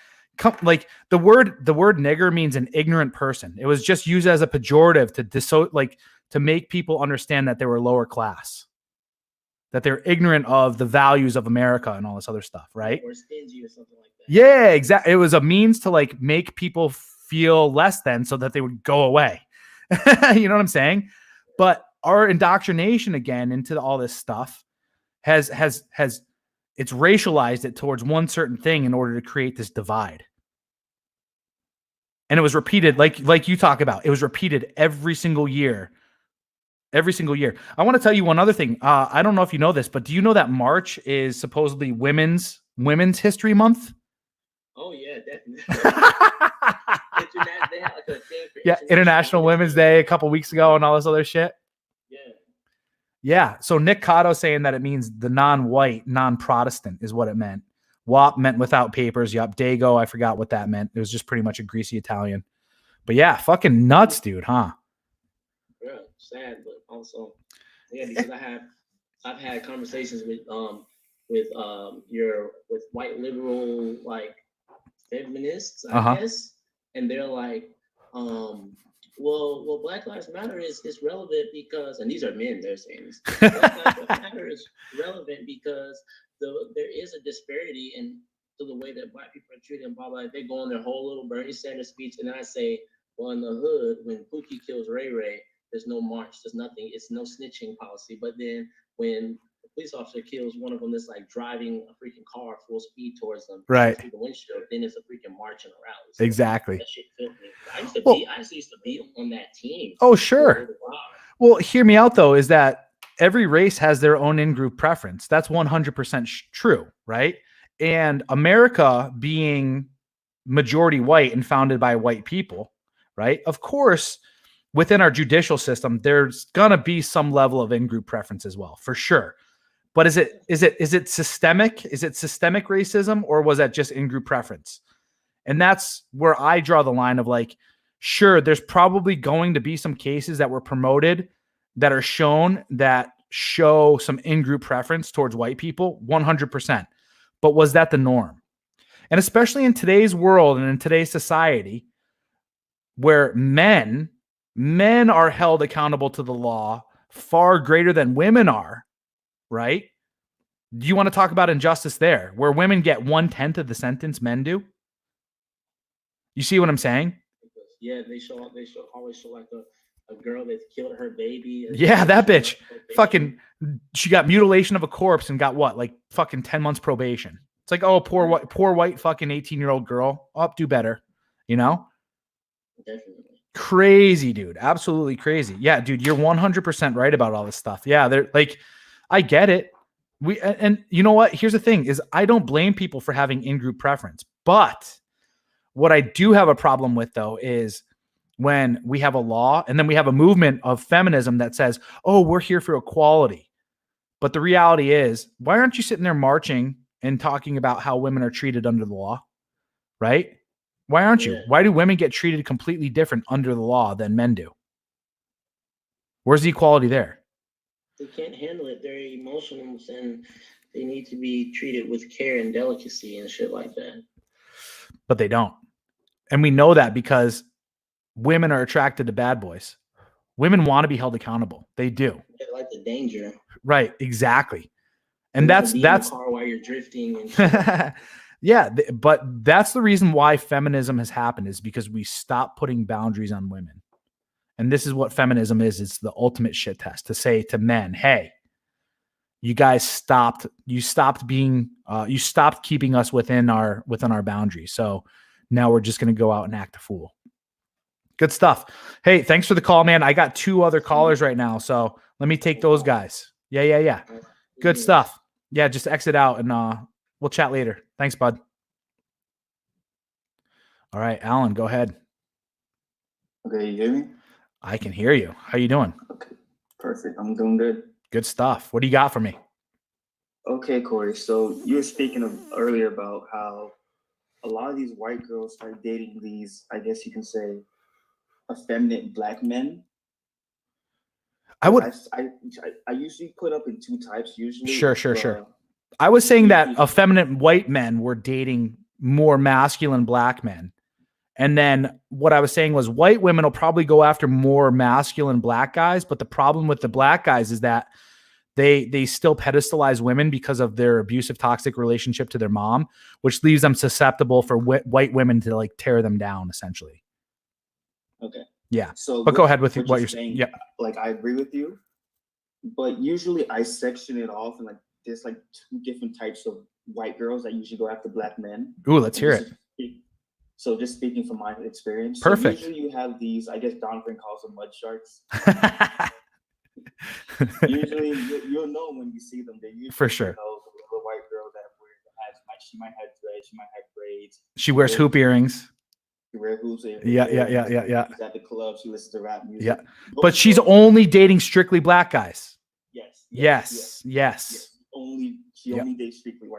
[SPEAKER 1] the word nigger means an ignorant person. It was just used as a pejorative to make people understand that they were lower class, that they're ignorant of the values of America and all this other stuff, right?
[SPEAKER 2] Or stingy or something like that.
[SPEAKER 1] Yeah, exactly. It was a means to like make people feel less than, so that they would go away. You know what I'm saying? But our indoctrination again into all this stuff has it's racialized it towards one certain thing in order to create this divide. And it was repeated, like you talk about, it was repeated every single year. Every single year. I want to tell you one other thing. I don't know if you know this, but do you know that March is supposedly Women's History Month?
[SPEAKER 2] Oh yeah, definitely. They had like a thing for
[SPEAKER 1] International Women's Day a couple weeks ago and all this other shit. Yeah. So Nick Cotto saying that it means the non-white, non-Protestant is what it meant. WAP meant without papers. Yup. Dago, I forgot what that meant. It was just pretty much a greasy Italian. But yeah, fucking nuts, dude, huh?
[SPEAKER 2] Yeah, sad, but also, yeah, because I've had conversations with white liberal like feminists, I guess, and they're like, well, Black Lives Matter is relevant because, and these are men, they're saying this, Black Lives Matter is relevant because there is a disparity in the way that black people are treated and blah, blah. They go on their whole little Bernie Sanders speech, and then I say, well, in the hood, when Pookie kills Ray Ray, there's no march, there's nothing, it's no snitching policy. But then when the police officer kills one of them that's like driving a freaking car full speed towards them,
[SPEAKER 1] right,
[SPEAKER 2] through the windshield, then it's a freaking march and a rally. So
[SPEAKER 1] exactly.
[SPEAKER 2] That shit filled me. I used to be on that team.
[SPEAKER 1] Oh, sure. Well, hear me out though, is that every race has their own in-group preference. That's 100% true, right? And America being majority white and founded by white people, right? Of course, within our judicial system, there's gonna be some level of in-group preference as well, for sure. But is it systemic? Is it systemic racism, or was that just in-group preference? And that's where I draw the line of like, sure, there's probably going to be some cases that were promoted that are shown that show some in-group preference towards white people, 100%. But was that the norm? And especially in today's world and in today's society, where men are held accountable to the law far greater than women are, right? Do you want to talk about injustice there, where women get 1/10 of the sentence men do? You see what I'm saying?
[SPEAKER 2] Yeah, they always show like a girl that killed her baby.
[SPEAKER 1] Yeah, that bitch. Fucking, she got mutilation of a corpse and got what? Like fucking 10 months probation. It's like, oh, poor white fucking 18-year-old girl. Oh, do better. You know?
[SPEAKER 2] Definitely.
[SPEAKER 1] Crazy, dude. Absolutely crazy. Yeah, dude, you're 100% right about all this stuff. Yeah, they're like, I get it. And you know what? Here's the thing is I don't blame people for having in-group preference. But what I do have a problem with, though, is when we have a law and then we have a movement of feminism that says, oh, we're here for equality. But the reality is, why aren't you sitting there marching and talking about how women are treated under the law? Right? Why aren't you? Why do women get treated completely different under the law than men do? Where's the equality there?
[SPEAKER 2] They can't handle it. They're emotional and they need to be treated with care and delicacy and shit like that.
[SPEAKER 1] But they don't. And we know that because women are attracted to bad boys. Women want to be held accountable. They do.
[SPEAKER 2] They like the danger.
[SPEAKER 1] Right. Exactly. And that's
[SPEAKER 2] in the car while you're drifting. And
[SPEAKER 1] yeah. But that's the reason why feminism has happened, is because we stopped putting boundaries on women. And this is what feminism is. It's the ultimate shit test to say to men, hey, you guys stopped keeping us within our boundaries. So now we're just going to go out and act a fool. Good stuff. Hey, thanks for the call, man. I got 2 other callers right now, so let me take those guys. Yeah. Good stuff. Yeah, just exit out and we'll chat later. Thanks, bud. All right, Alan, go ahead.
[SPEAKER 3] Okay, you hear me?
[SPEAKER 1] I can hear you. How you doing?
[SPEAKER 3] Okay, perfect. I'm doing good.
[SPEAKER 1] Good stuff. What do you got for me?
[SPEAKER 3] Okay, Corey. So you were speaking earlier about how a lot of these white girls start dating these, I guess you can say, effeminate black men. I usually put up in 2 types. Usually,
[SPEAKER 1] sure. I was saying that effeminate white men were dating more masculine black men. And then what I was saying was white women will probably go after more masculine black guys. But the problem with the black guys is that they still pedestalize women because of their abusive, toxic relationship to their mom, which leaves them susceptible for white women to like tear them down, essentially.
[SPEAKER 3] Okay.
[SPEAKER 1] Yeah. So, but go ahead with what you're saying. Yeah.
[SPEAKER 3] Like, I agree with you, but usually I section it off and like there's like 2 different types of white girls that usually go after black men.
[SPEAKER 1] Ooh, let's hear it.
[SPEAKER 3] So just speaking from my experience.
[SPEAKER 1] Perfect.
[SPEAKER 3] So usually you have these, I guess Donovan calls them mud sharks. Usually you'll know when you see them. They're usually
[SPEAKER 1] for sure.
[SPEAKER 3] The white girl that she might have dreads, she might have braids.
[SPEAKER 1] She wears hoop earrings.
[SPEAKER 3] She wears hoops.
[SPEAKER 1] Yeah.
[SPEAKER 3] She's at the club. She listens to rap music.
[SPEAKER 1] Yeah, but she's only dating strictly black guys. Yes.
[SPEAKER 3] She only dates strictly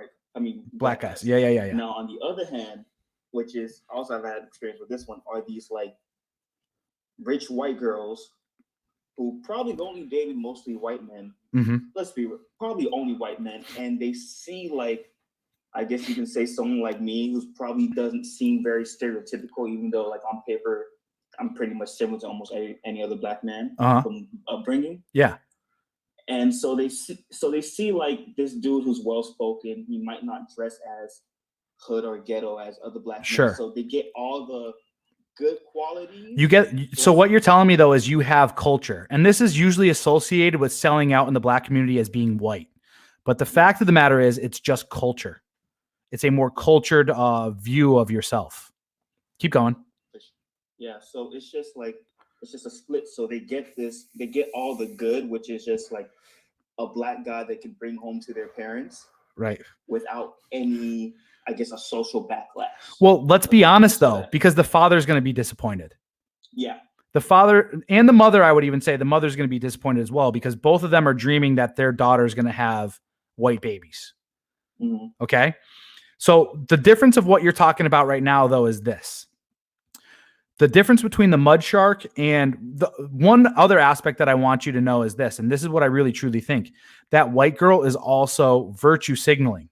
[SPEAKER 1] black guys. Yeah.
[SPEAKER 3] Now on the other hand, which is also I've had experience with this one, are these like rich white girls who probably only dated mostly white men.
[SPEAKER 1] Mm-hmm.
[SPEAKER 3] Let's be real, probably only white men, and they see like, I guess you can say someone like me who's probably doesn't seem very stereotypical, even though like on paper I'm pretty much similar to almost any other black man from upbringing.
[SPEAKER 1] Yeah.
[SPEAKER 3] And so they see like this dude who's well spoken. He might not dress as hood or ghetto as other black men. So they get all the good qualities.
[SPEAKER 1] So what you're telling me though is you have culture, and this is usually associated with selling out in the black community as being white. But the fact of the matter is it's just culture. It's a more cultured view of yourself. Keep going.
[SPEAKER 3] Yeah. So it's just a split. So they get all the good, which is just like a black guy they can bring home to their parents.
[SPEAKER 1] Right.
[SPEAKER 3] without any, I guess, a social backlash.
[SPEAKER 1] Well, let's be honest though, because the father's going to be disappointed.
[SPEAKER 3] Yeah.
[SPEAKER 1] The father and the mother, I would even say the mother's going to be disappointed as well, because both of them are dreaming that their daughter is going to have white babies.
[SPEAKER 3] Mm-hmm.
[SPEAKER 1] Okay. So the difference of what you're talking about right now, though, is this. The difference between the mud shark and the one other aspect that I want you to know is this, and this is what I really truly think, that white girl is also virtue signaling,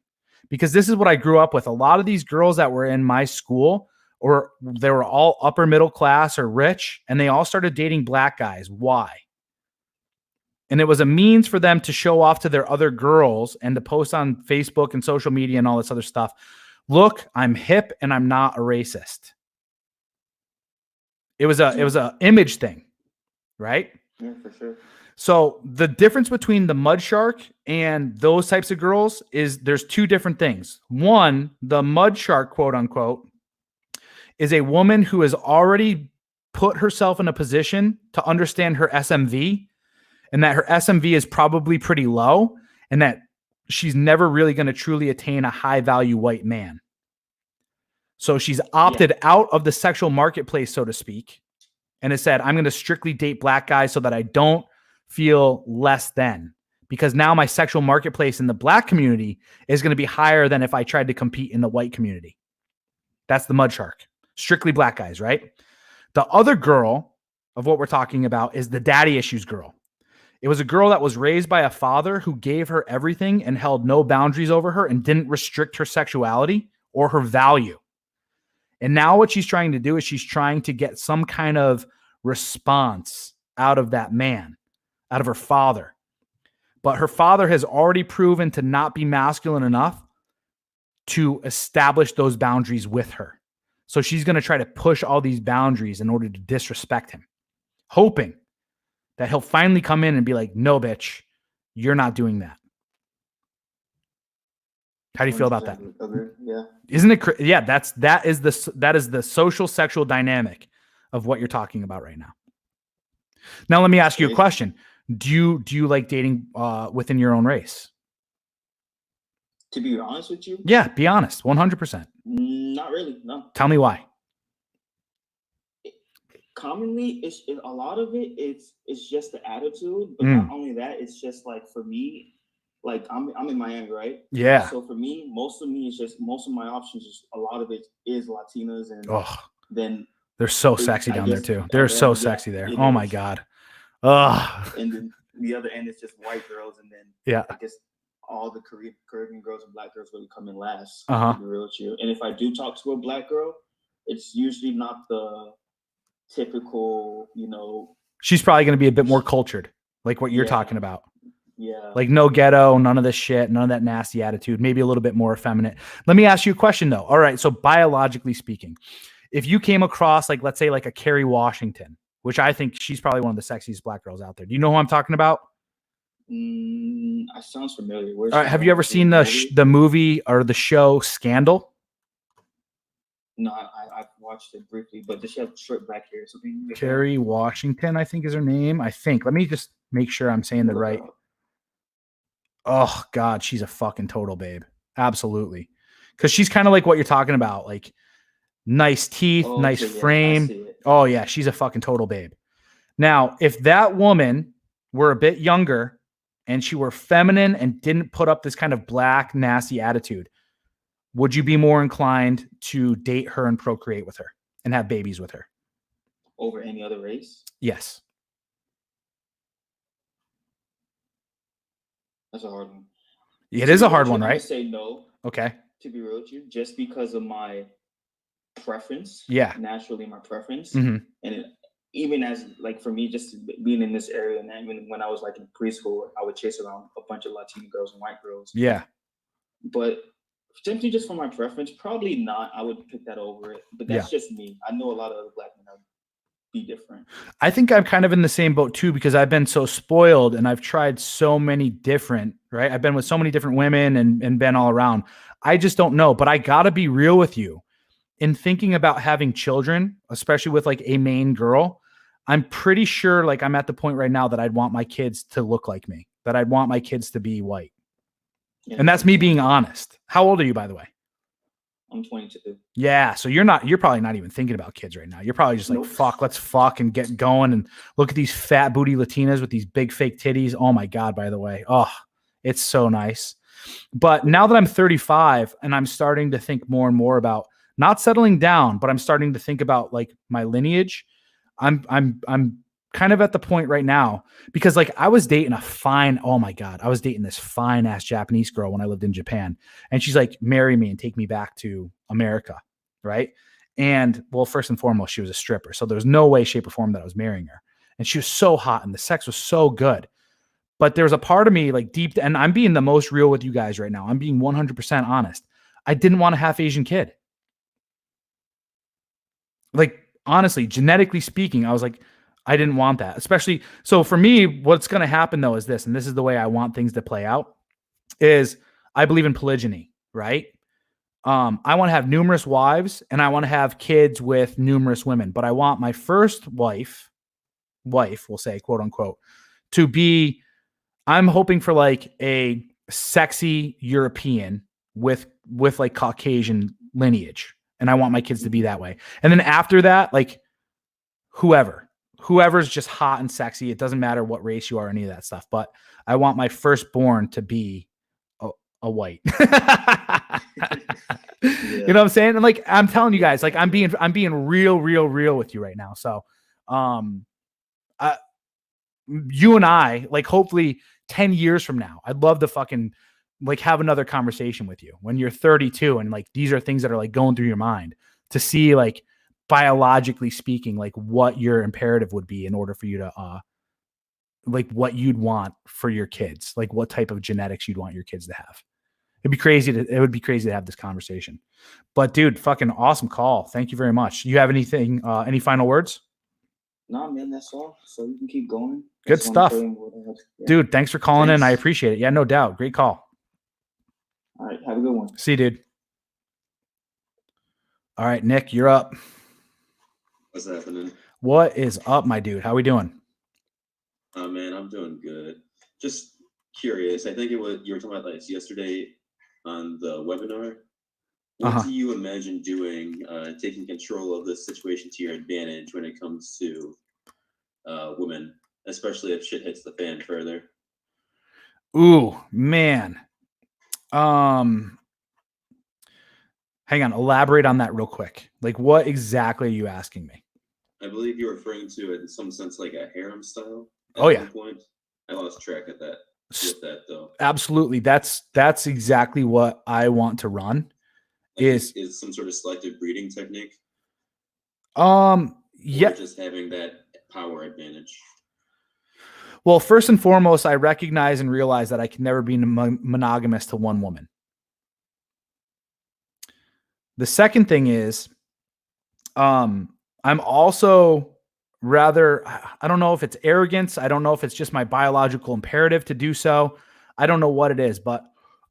[SPEAKER 1] because this is what I grew up with. A lot of these girls that were in my school, or they were all upper middle class or rich, and they all started dating black guys. Why? And it was a means for them to show off to their other girls and to post on Facebook and social media and all this other stuff. Look, I'm hip and I'm not a racist. It was a image thing, right?
[SPEAKER 3] Yeah, for sure.
[SPEAKER 1] So the difference between the mud shark and those types of girls is there's two different things. One, the mud shark, quote unquote, is a woman who has already put herself in a position to understand her SMV, and that her SMV is probably pretty low, and that she's never really going to truly attain a high value white man. So she's opted out of the sexual marketplace, so to speak, and has said, I'm going to strictly date black guys so that I don't feel less than, because now my sexual marketplace in the black community is going to be higher than if I tried to compete in the white community. That's the mud shark. Strictly black guys, right? The other girl of what we're talking about is the daddy issues girl. It was a girl that was raised by a father who gave her everything and held no boundaries over her and didn't restrict her sexuality or her value. And now what she's trying to do is she's trying to get some kind of response out of that man, out of her father. But her father has already proven to not be masculine enough to establish those boundaries with her. So she's going to try to push all these boundaries in order to disrespect him, hoping that he'll finally come in and be like, no, bitch, you're not doing that. How do you feel about that?
[SPEAKER 3] Yeah.
[SPEAKER 1] Isn't it? Yeah, that is the social sexual dynamic of what you're talking about right now. Now, let me ask you a question. Do you like dating within your own race?
[SPEAKER 3] To be honest with you?
[SPEAKER 1] Yeah, be honest. 100%.
[SPEAKER 3] Not really, no.
[SPEAKER 1] Tell me why.
[SPEAKER 3] Commonly, it's a lot of it. It's just the attitude, but not only that. It's just like, for me, like I'm in Miami, right?
[SPEAKER 1] Yeah.
[SPEAKER 3] So for me, most of my options is, a lot of it is Latinas, and then
[SPEAKER 1] they're so sexy down there too. They're so sexy there. Oh my God.
[SPEAKER 3] And then the other end is just white girls, and then I guess all the Caribbean girls and black girls really come in last. To be real with you. And if I do talk to a black girl, it's usually not the typical,
[SPEAKER 1] she's probably going to be a bit more cultured, like what you're talking about.
[SPEAKER 3] Yeah. Like
[SPEAKER 1] no ghetto, none of this shit, none of that nasty attitude, maybe a little bit more effeminate. Let me ask you a question though. All right. So biologically speaking, if you came across, like, let's say like a Kerry Washington, which I think she's probably one of the sexiest black girls out there. Do you know who I'm talking about?
[SPEAKER 3] Sounds familiar.
[SPEAKER 1] All right. Have you ever seen the movie or the show Scandal?
[SPEAKER 3] No, I've watched it briefly, but does she have short black hair or something? Like
[SPEAKER 1] Kerry Washington, I think is her name. I think. Let me just make sure I'm saying the right. Oh God, she's a fucking total babe. Absolutely. Because she's kind of like what you're talking about. Like nice teeth, nice frame. Oh yeah, she's a fucking total babe. Now, if that woman were a bit younger and she were feminine and didn't put up this kind of black, nasty attitude, would you be more inclined to date her and procreate with her and have babies with her?
[SPEAKER 3] Over any other race?
[SPEAKER 1] Yes.
[SPEAKER 3] That's a hard one.
[SPEAKER 1] It is a hard one, right?
[SPEAKER 3] I would say no.
[SPEAKER 1] Okay.
[SPEAKER 3] To be real with you, just because of my preference.
[SPEAKER 1] Yeah.
[SPEAKER 3] Naturally, my preference.
[SPEAKER 1] Mm-hmm.
[SPEAKER 3] And even as, like, for me, just being in this area, and even when I was like in preschool, I would chase around a bunch of Latina girls and white girls.
[SPEAKER 1] Yeah.
[SPEAKER 3] But simply just for my preference, probably not. I would pick that over it. But that's just me. I know a lot of other black men are be different. I
[SPEAKER 1] think I'm kind of in the same boat too, because I've been so spoiled and I've tried so many different, right? I've been with so many different women and been all around. I just don't know, but I gotta be real with you. In thinking about having children, especially with like a main girl, I'm pretty sure like I'm at the point right now that I'd want my kids to look like me, that I'd want my kids to be white. And that's me being honest. How old are you, by the way?
[SPEAKER 3] I'm 22.
[SPEAKER 1] Yeah, so you're probably not even thinking about kids right now. You're probably just like,
[SPEAKER 3] Nope.
[SPEAKER 1] fuck, let's fuck and get going and look at these fat booty Latinas with these big fake titties. Oh my God, by the way. Oh, it's so nice. But now that I'm 35 and I'm starting to think more and more about not settling down, but I'm starting to think about like my lineage, I'm kind of at the point right now because like I was dating oh my God, I was dating this fine ass Japanese girl when I lived in Japan. And she's like, marry me and take me back to America. Right. And well, first and foremost, she was a stripper. So there was no way, shape, or form that I was marrying her. And she was so hot and the sex was so good. But there's a part of me like deep, and I'm being the most real with you guys right now. I'm being 100% honest. I didn't want a half Asian kid. Like, honestly, genetically speaking, I was like, I didn't want that. Especially, so for me, what's going to happen though is this, and this is the way I want things to play out, is I believe in polygyny, right? I want to have numerous wives and I want to have kids with numerous women, but I want my first wife, we'll say, quote unquote, to be, I'm hoping for like a sexy European with like Caucasian lineage. And I want my kids to be that way. And then after that, like whoever's just hot and sexy, it doesn't matter what race you are, any of that stuff. But I want my firstborn to be a white. You know what I'm saying? And like, I'm telling you guys, like I'm being real with you right now. So, you and I, like, hopefully 10 years from now, I'd love to fucking like have another conversation with you when you're 32 and like these are things that are like going through your mind to see like biologically speaking, like what your imperative would be in order for you to like what you'd want for your kids, like what type of genetics you'd want your kids to have. It would be crazy to have this conversation. But dude, fucking awesome call. Thank you very much. You have anything, any final words?
[SPEAKER 3] Nah, man, that's all. So you can keep going.
[SPEAKER 1] Good stuff. Dude, thanks for calling in. I appreciate it. Yeah, no doubt. Great call.
[SPEAKER 3] All right. Have a good one.
[SPEAKER 1] See you, dude. All right, Nick, you're up.
[SPEAKER 4] What's happening?
[SPEAKER 1] What is up, my dude? How we doing?
[SPEAKER 4] Oh, man, I'm doing good. Just curious. I think you were talking about this yesterday on the webinar. What do you imagine doing, taking control of this situation to your advantage when it comes to women, especially if shit hits the fan further?
[SPEAKER 1] Ooh, man. Hang on. Elaborate on that real quick. Like, what exactly are you asking me?
[SPEAKER 4] I believe you're referring to it in some sense like a harem style.
[SPEAKER 1] Oh, yeah.
[SPEAKER 4] One point. I lost track of that. With that though.
[SPEAKER 1] Absolutely. That's exactly what I want to run.
[SPEAKER 4] Like is some sort of selective breeding technique?
[SPEAKER 1] Yeah.
[SPEAKER 4] Or just having that power advantage.
[SPEAKER 1] Well, first and foremost, I recognize and realize that I can never be monogamous to one woman. The second thing is, I'm also rather, I don't know if it's arrogance. I don't know if it's just my biological imperative to do so. I don't know what it is, but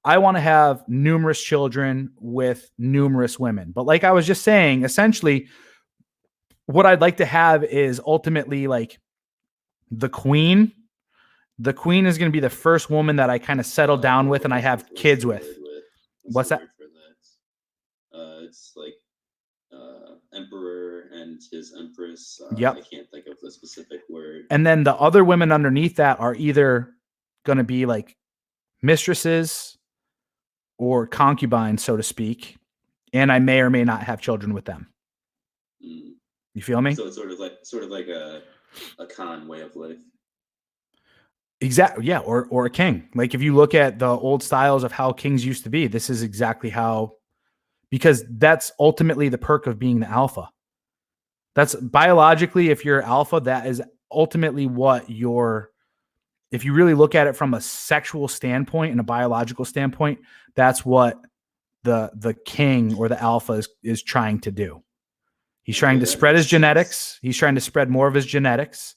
[SPEAKER 1] I want to have numerous children with numerous women. But like I was just saying, essentially, what I'd like to have is ultimately like the queen. The queen is going to be the first woman that I kind of settle down with and I have kids with. What's that?
[SPEAKER 4] It's like emperor and his empress.
[SPEAKER 1] Yep.
[SPEAKER 4] I can't think of the specific word.
[SPEAKER 1] And then the other women underneath that are either going to be like mistresses or concubines, so to speak. And I may or may not have children with them. You feel me?
[SPEAKER 4] So it's sort of like a Khan way of life.
[SPEAKER 1] Exactly. Yeah. Or a king. Like if you look at the old styles of how kings used to be, this is exactly how, because that's ultimately the perk of being the alpha. That's biologically, if you're alpha, that is ultimately what if you really look at it from a sexual standpoint and a biological standpoint, that's what the king or the alpha is trying to do. He's trying to spread his genetics. He's trying to spread more of his genetics.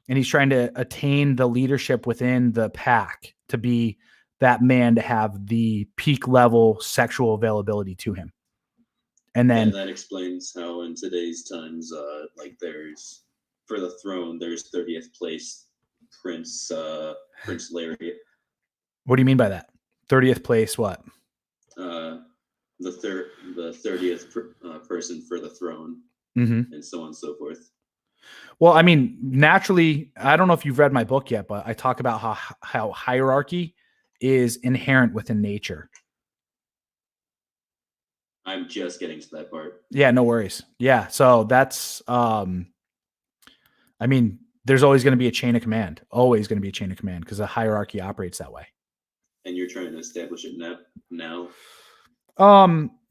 [SPEAKER 1] And he's trying to attain the leadership within the pack to be that man to have the peak level sexual availability to him. And then
[SPEAKER 4] that explains how in today's times, like there's for the throne, there's 30th place Prince Larry.
[SPEAKER 1] What do you mean by that? 30th place, what?
[SPEAKER 4] The 30th person for the throne,
[SPEAKER 1] Mm-hmm.
[SPEAKER 4] and so on and so forth.
[SPEAKER 1] Well, I mean, naturally, I don't know if you've read my book yet, but I talk about how hierarchy is inherent within nature.
[SPEAKER 4] I'm just getting to that part.
[SPEAKER 1] Yeah, no worries. Yeah, so that's, I mean, there's always going to be a chain of command, because the hierarchy operates that way.
[SPEAKER 4] And you're trying to establish it now?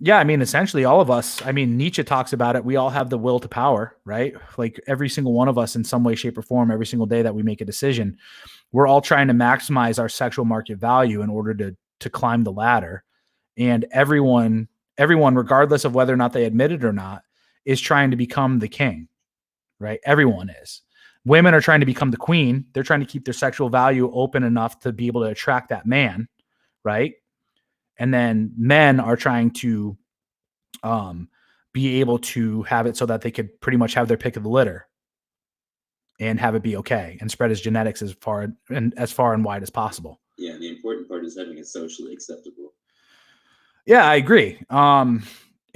[SPEAKER 1] Yeah, I mean, essentially all of us, I mean, Nietzsche talks about it. We all have the will to power, right? Like every single one of us in some way, shape, or form, every single day that we make a decision, we're all trying to maximize our sexual market value in order to climb the ladder. And everyone, regardless of whether or not they admit it or not, is trying to become the king, right? Everyone is. Women are trying to become the queen. They're trying to keep their sexual value open enough to be able to attract that man, right? And then men are trying to be able to have it so that they could pretty much have their pick of the litter and have it be okay and spread his genetics as far and wide as possible.
[SPEAKER 4] Yeah, the important part is having it socially acceptable.
[SPEAKER 1] Yeah, I agree. And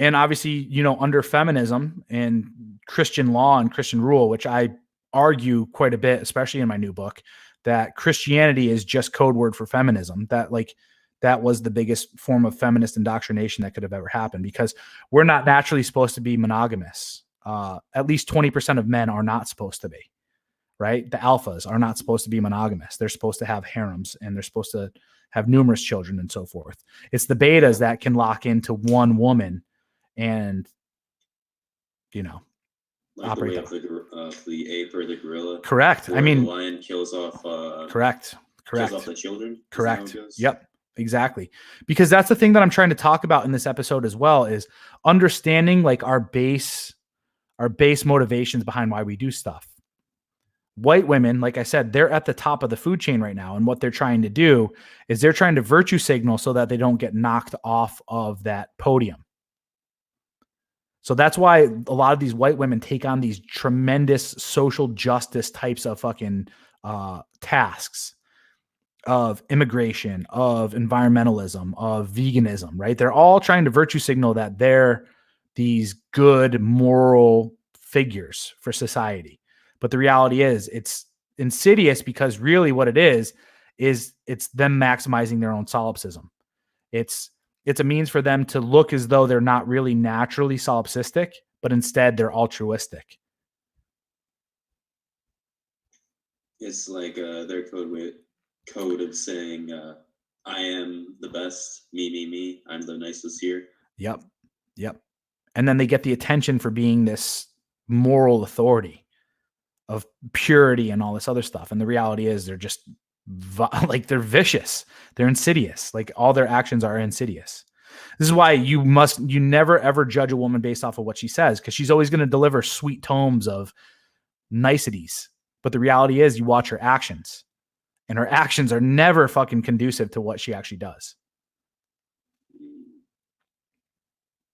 [SPEAKER 1] obviously, you know, under feminism and Christian law and Christian rule, which I argue quite a bit, especially in my new book, that Christianity is just code word for feminism. That was the biggest form of feminist indoctrination that could have ever happened, because we're not naturally supposed to be monogamous. At least 20% of men are not supposed to be, right? The alphas are not supposed to be monogamous. They're supposed to have harems and they're supposed to have numerous children and so forth. It's the betas that can lock into one woman and, you know,
[SPEAKER 4] like
[SPEAKER 1] operate
[SPEAKER 4] the way of the ape or the gorilla.
[SPEAKER 1] Correct. I mean,
[SPEAKER 4] the lion kills off.
[SPEAKER 1] Correct.
[SPEAKER 4] Kills off the children.
[SPEAKER 1] Correct. Yep. Exactly. Because that's the thing that I'm trying to talk about in this episode as well, is understanding like our base motivations behind why we do stuff. White women, like I said, they're at the top of the food chain right now. And what they're trying to do is they're trying to virtue signal so that they don't get knocked off of that podium. So that's why a lot of these white women take on these tremendous social justice types of fucking tasks of immigration, of environmentalism, of veganism, right? They're all trying to virtue signal that they're these good moral figures for society. But the reality is it's insidious, because really what it is it's them maximizing their own solipsism. It's a means for them to look as though they're not really naturally solipsistic, but instead they're altruistic.
[SPEAKER 4] It's like their code of saying, I am the best, me, I'm the nicest here.
[SPEAKER 1] Yep. And then they get the attention for being this moral authority of purity and all this other stuff. And the reality is they're just like, they're vicious. They're insidious. Like all their actions are insidious. This is why you never ever judge a woman based off of what she says, because she's always going to deliver sweet tomes of niceties. But the reality is you watch her actions, and her actions are never fucking conducive to what she actually does.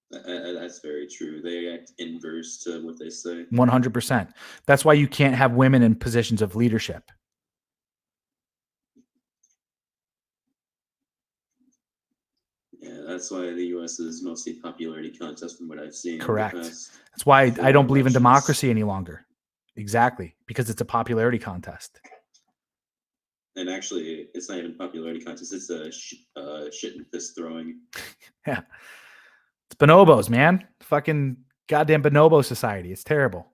[SPEAKER 4] That's very true. They act inverse to what they say.
[SPEAKER 1] 100%. That's why you can't have women in positions of leadership.
[SPEAKER 4] Yeah, that's why the U.S. is mostly popularity contest from what I've seen.
[SPEAKER 1] Correct. That's why I don't believe in democracy any longer. Exactly. Because it's a popularity contest.
[SPEAKER 4] And actually, it's not even popularity contest. It's a shit and piss throwing.
[SPEAKER 1] Yeah. It's bonobos, man. Fucking goddamn bonobo society. It's terrible.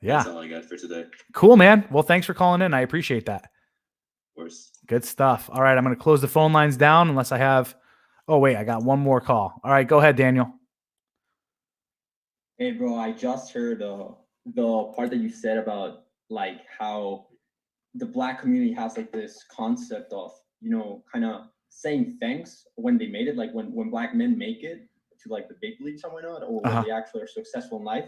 [SPEAKER 1] Yeah.
[SPEAKER 4] That's all I got for today.
[SPEAKER 1] Cool, man. Well, thanks for calling in. I appreciate that.
[SPEAKER 4] Of course.
[SPEAKER 1] Good stuff. All right. I'm going to close the phone lines down unless I have. Oh, wait. I got one more call. All right. Go ahead, Daniel.
[SPEAKER 5] Hey, bro. I just heard the part that you said about like how the Black community has like this concept of, you know, kind of saying thanks when they made it, like when Black men make it to like the big leagues and whatnot, or when they actually are successful in life,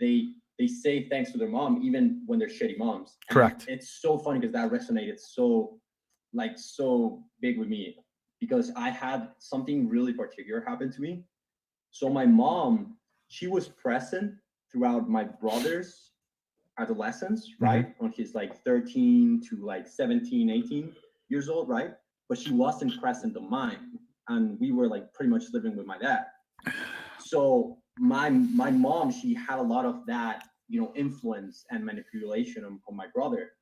[SPEAKER 5] they say thanks to their mom even when they're shitty moms. And
[SPEAKER 1] correct.
[SPEAKER 5] It's so funny because that resonated so big with me, because I had something really particular happen to me. So my mom, she was present throughout my brother's adolescence, right? On his like 13 to like 17, 18 years old, right? but she wasn't present on mine, and we were like pretty much living with my dad. So my mom, she had a lot of that, you know, influence and manipulation on my brother,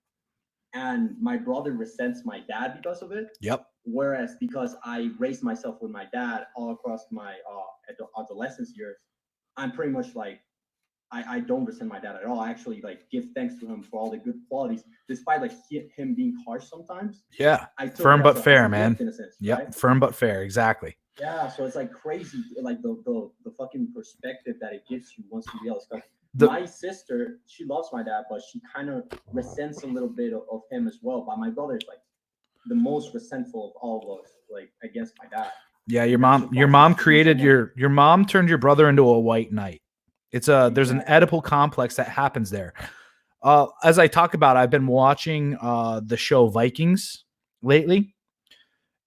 [SPEAKER 5] and my brother resents my dad because of it.
[SPEAKER 1] Yep.
[SPEAKER 5] Whereas because I raised myself with my dad all across my adolescence years, I'm pretty much like, I don't resent my dad at all. I actually like give thanks to him for all the good qualities, despite like him being harsh sometimes.
[SPEAKER 1] Yeah.
[SPEAKER 5] I took
[SPEAKER 1] Firm
[SPEAKER 5] it
[SPEAKER 1] but
[SPEAKER 5] as
[SPEAKER 1] fair,
[SPEAKER 5] a
[SPEAKER 1] man.
[SPEAKER 5] gift in a sense,
[SPEAKER 1] Yep.
[SPEAKER 5] right?
[SPEAKER 1] Firm but fair. Exactly.
[SPEAKER 5] Yeah. So it's like crazy, like the fucking perspective that it gives you once you realize. Like,
[SPEAKER 1] The-
[SPEAKER 5] my sister, she loves my dad, but she kind of resents a little bit of him as well. But my brother is like the most resentful of all of us, like against my dad.
[SPEAKER 1] Yeah, your mom created your mom turned your brother into a white knight. It's there's an Oedipal complex that happens there. As I talk about, I've been watching the show Vikings lately,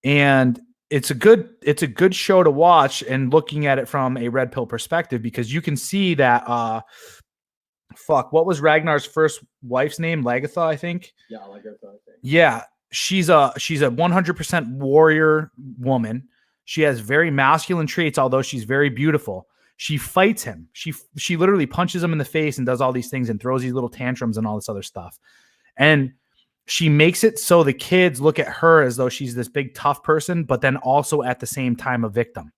[SPEAKER 1] and it's a good show to watch, and looking at it from a red pill perspective, because you can see that what was Ragnar's first wife's name? Lagertha, I think.
[SPEAKER 5] Yeah, Lagertha, I think.
[SPEAKER 1] Yeah, she's a 100% warrior woman. She has very masculine traits, although she's very beautiful. She fights him. She literally punches him in the face and does all these things and throws these little tantrums and all this other stuff. And she makes it so the kids look at her as though she's this big tough person, but then also at the same time a victim.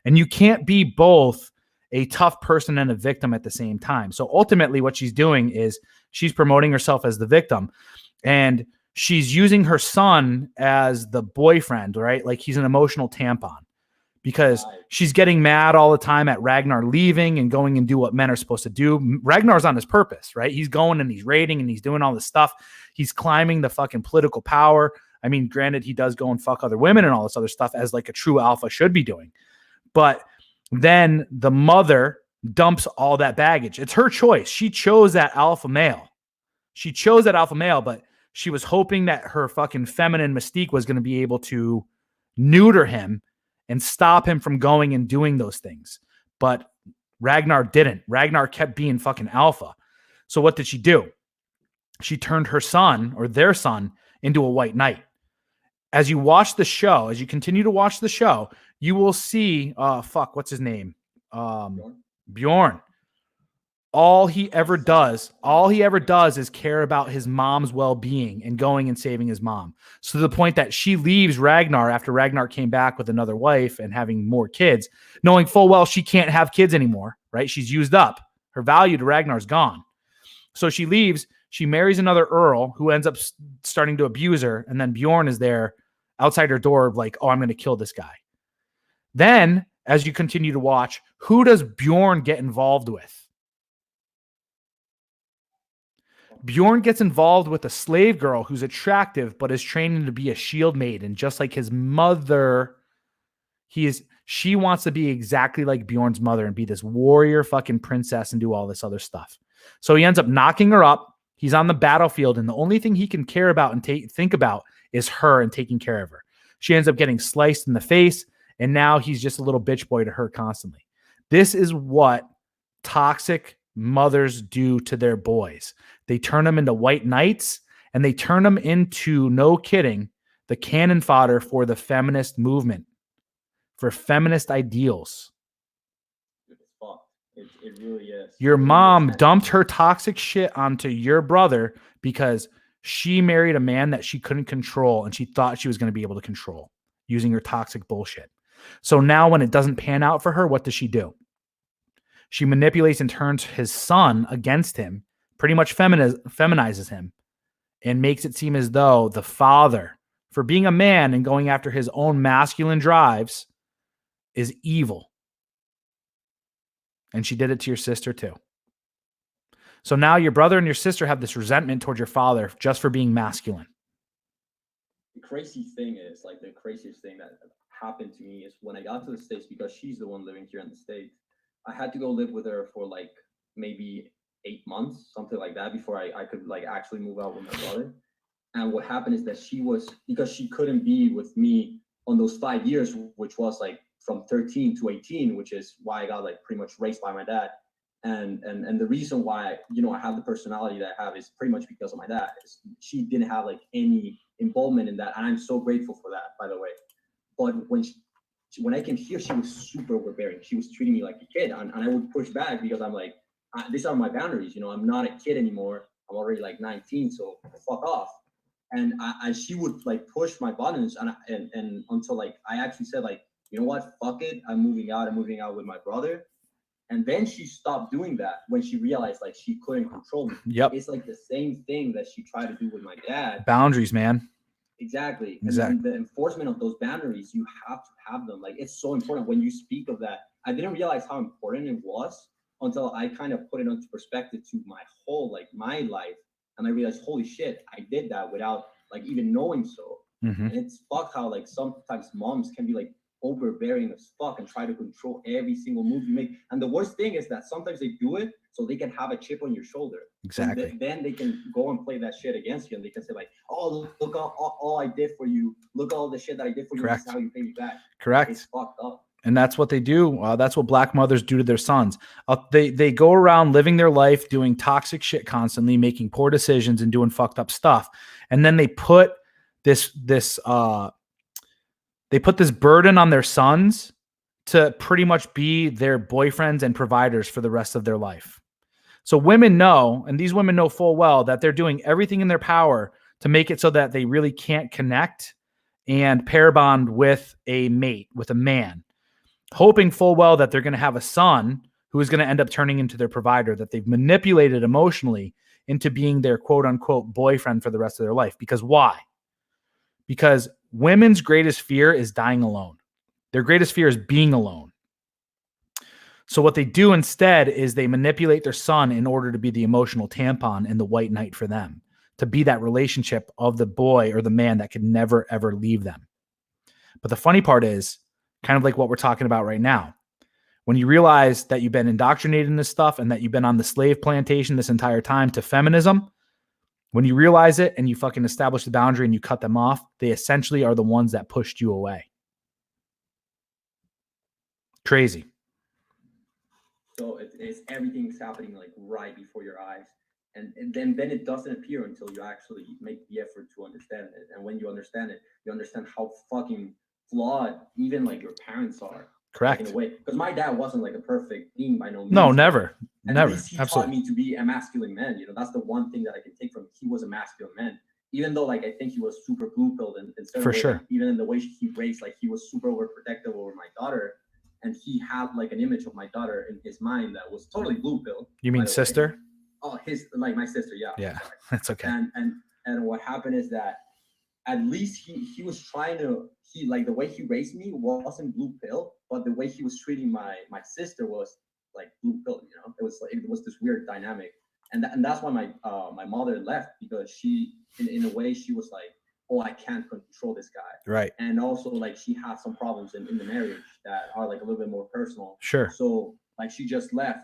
[SPEAKER 1] And you can't be both a tough person and a victim at the same time. So ultimately what she's doing is she's promoting herself as the victim, and she's using her son as the boyfriend, right? Like he's an emotional tampon, because she's getting mad all the time at Ragnar leaving and going and do what men are supposed to do. Ragnar's on his purpose, right? He's going and he's raiding and he's doing all this stuff. He's climbing the fucking political power. I mean, granted, he does go and fuck other women and all this other stuff, as like a true alpha should be doing. But then the mother dumps all that baggage. It's her choice. She chose that alpha male. But she was hoping that her fucking feminine mystique was going to be able to neuter him and stop him from going and doing those things. But Ragnar didn't. Ragnar kept being fucking alpha. So what did she do? She turned her son, or their son, into a white knight. As you watch the show, as you continue to watch the show, you will see, what's his name? Bjorn. All he ever does is care about his mom's well-being and going and saving his mom. So to the point that she leaves Ragnar after Ragnar came back with another wife and having more kids, knowing full well she can't have kids anymore, right? She's used up. Her value to Ragnar's gone. So she leaves, she marries another Earl who ends up starting to abuse her, and then Bjorn is there outside her door like, oh, I'm going to kill this guy. Then, as you continue to watch, who does Bjorn get involved with? Bjorn gets involved with a slave girl who's attractive but is training to be a shield maiden, just like his mother. She wants to be exactly like Bjorn's mother and be this warrior fucking princess and do all this other stuff. So he ends up knocking her up. He's on the battlefield, and the only thing he can care about and think about is her and taking care of her. She ends up getting sliced in the face, and now he's just a little bitch boy to her constantly. This is what toxic mothers do to their boys. They turn them into white knights, and they turn them into, no kidding, the cannon fodder for the feminist movement, for feminist ideals.
[SPEAKER 5] It really is.
[SPEAKER 1] Your mom dumped her toxic shit onto your brother because she married a man that she couldn't control, and she thought she was going to be able to control using her toxic bullshit. So now when it doesn't pan out for her, what does she do? She manipulates and turns his son against him, pretty much feminizes him, and makes it seem as though the father, for being a man and going after his own masculine drives, is evil. And she did it to your sister too. So now your brother and your sister have this resentment towards your father just for being masculine.
[SPEAKER 5] The crazy thing is, like, the craziest thing that happened to me is when I got to the States, because she's the one living here in the States, I had to go live with her for like maybe 8 months, something like that, before I could like actually move out with my brother. And what happened is that because she couldn't be with me on those 5 years, which was like from 13 to 18, which is why I got like pretty much raised by my dad. And the reason why, you know, I have the personality that I have is pretty much because of my dad. She didn't have like any involvement in that, and I'm so grateful for that, by the way. But when I came here, she was super overbearing. She was treating me like a kid, and I would push back because I'm like, these are my boundaries. You know, I'm not a kid anymore. I'm already like 19, so fuck off. And she would like push my buttons, and until like I actually said like, you know what, fuck it, I'm moving out. I'm moving out with my brother. And then she stopped doing that when she realized like she couldn't control me.
[SPEAKER 1] Yep.
[SPEAKER 5] It's like the same thing that she tried to do with my dad.
[SPEAKER 1] Boundaries, man.
[SPEAKER 5] Exactly.
[SPEAKER 1] Exactly.
[SPEAKER 5] And the enforcement of those boundaries, you have to have them. Like, it's so important when you speak of that. I didn't realize how important it was until I kind of put it into perspective to my whole, like, my life. And I realized, holy shit, I did that without like even knowing so.
[SPEAKER 1] Mm-hmm.
[SPEAKER 5] And it's fucked how like sometimes moms can be like overbearing as fuck and try to control every single move you make. And the worst thing is that sometimes they do it so they can have a chip on your shoulder.
[SPEAKER 1] Exactly.
[SPEAKER 5] Then they can go and play that shit against you, and they can say like, oh, look all I did for you. Look all the shit that I did for you.
[SPEAKER 1] Correct.
[SPEAKER 5] This is how you pay me back.
[SPEAKER 1] Correct.
[SPEAKER 5] It's fucked up.
[SPEAKER 1] And that's what they do. That's what black mothers do to their sons. They go around living their life, doing toxic shit constantly, making poor decisions and doing fucked up stuff. And then they put this burden on their sons to pretty much be their boyfriends and providers for the rest of their life. So women know, and these women know full well, that they're doing everything in their power to make it so that they really can't connect and pair bond with a mate, with a man, hoping full well that they're going to have a son who is going to end up turning into their provider, that they've manipulated emotionally into being their quote unquote boyfriend for the rest of their life. Because why? Because women's greatest fear is dying alone. Their greatest fear is being alone. So what they do instead is they manipulate their son in order to be the emotional tampon and the white knight for them, to be that relationship of the boy or the man that could never, ever leave them. But the funny part is, kind of like what we're talking about right now, when you realize that you've been indoctrinated in this stuff and that you've been on the slave plantation this entire time to feminism, when you realize it and you fucking establish the boundary and you cut them off, they essentially are the ones that pushed you away. Crazy.
[SPEAKER 5] So it's everything's happening like right before your eyes. And then it doesn't appear until you actually make the effort to understand it. And when you understand it, you understand how fucking flawed even like your parents are.
[SPEAKER 1] Correct.
[SPEAKER 5] Like, in a way, because my dad wasn't like a perfect being by no means.
[SPEAKER 1] No, never.
[SPEAKER 5] At
[SPEAKER 1] Never.
[SPEAKER 5] least he
[SPEAKER 1] Absolutely.
[SPEAKER 5] taught me to be a masculine man. You know, that's the one thing that I can take from him. He was a masculine man. Even though like I think he was super blue-pilled in certain
[SPEAKER 1] For
[SPEAKER 5] ways,
[SPEAKER 1] sure.
[SPEAKER 5] like, even in the way he raised, like he was super overprotective over my daughter. And he had like an image of my daughter in his mind that was totally blue-pilled.
[SPEAKER 1] You mean sister?
[SPEAKER 5] Oh, like my sister, yeah.
[SPEAKER 1] Yeah, that's okay.
[SPEAKER 5] And what happened is that at least he was trying to, like the way he raised me wasn't blue pill, but the way he was treating my sister was like blue pill. You know, it was this weird dynamic, and that's why my mother left, because she in a way she was like, oh, I can't control this guy.
[SPEAKER 1] Right.
[SPEAKER 5] And also like she had some problems in the marriage that are like a little bit more personal.
[SPEAKER 1] Sure.
[SPEAKER 5] So like she just left.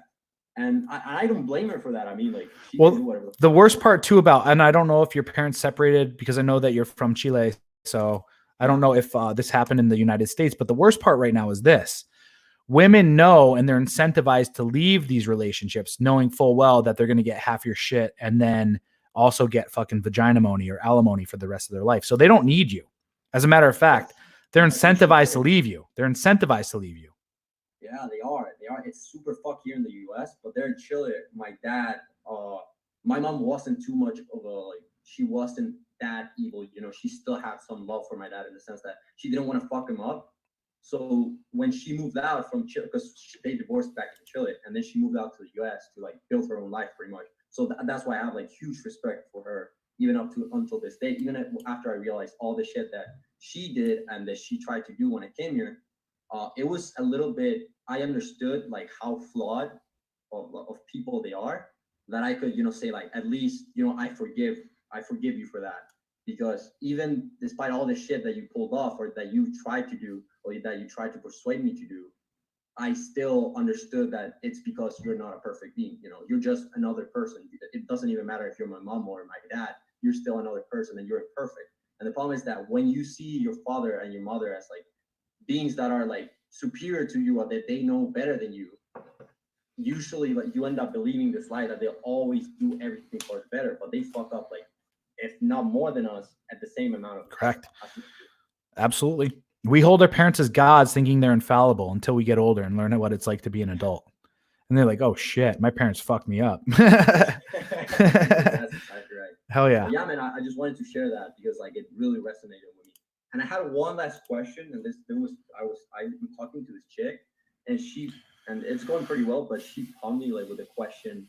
[SPEAKER 5] And I don't blame her for that. I mean, like, she
[SPEAKER 1] well,
[SPEAKER 5] can do whatever.
[SPEAKER 1] The worst part too about, and I don't know if your parents separated, because I know that you're from Chile, so I don't know if this happened in the United States, but the worst part right now is this. Women know, and they're incentivized to leave these relationships knowing full well that they're going to get half your shit and then also get fucking vagina money or alimony for the rest of their life. So they don't need you. As a matter of fact, they're incentivized to leave you. They're incentivized to leave you.
[SPEAKER 5] Yeah, they are. It's super fucked here in the US, but they're in Chile. My dad, my mom wasn't too much of a, like, she wasn't that evil. You know, she still had some love for my dad in the sense that she didn't want to fuck him up. So when she moved out from Chile, because they divorced back in Chile, and then she moved out to the US to like build her own life pretty much. So that's why I have like huge respect for her, even until this day, even after I realized all the shit that she did and that she tried to do when I came here. It was a little bit, I understood like how flawed of people they are, that I could, say like, at least, I forgive you for that. Because even despite all the shit that you pulled off or that you tried to do, or that you tried to persuade me to do, I still understood that it's because you're not a perfect being. You're just another person. It doesn't even matter if you're my mom or my dad, you're still another person and you're imperfect. And the problem is that when you see your father and your mother as like beings that are like superior to you, or that they know better than you, usually like you end up believing this lie that they'll always do everything for the better, but they fuck up like if not more than us at the same amount of
[SPEAKER 1] Correct. Absolutely. We hold our parents as gods thinking they're infallible until we get older and learn what it's like to be an adult. And they're like, oh shit, my parents fucked me up.
[SPEAKER 5] That's exactly right.
[SPEAKER 1] Hell yeah.
[SPEAKER 5] But yeah, man, I just wanted to share that because like it really resonated with me. And I had one last question, and I'm talking to this chick, and it's going pretty well, but she pumped me like with a question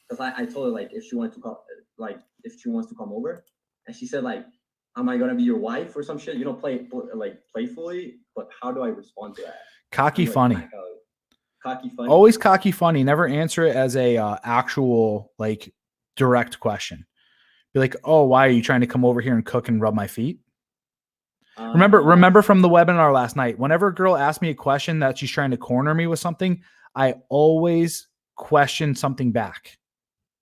[SPEAKER 5] because I told her like if she wanted to come, like if she wants to come over, and she said like, am I gonna be your wife or some shit? You know, playfully, but how do I respond to that?
[SPEAKER 1] Cocky funny.
[SPEAKER 5] Cocky funny.
[SPEAKER 1] Always cocky funny. Never answer it as a actual like direct question. Be like, oh, why are you trying to come over here and cook and rub my feet? Remember from the webinar last night, whenever a girl asks me a question that she's trying to corner me with something, I always question something back.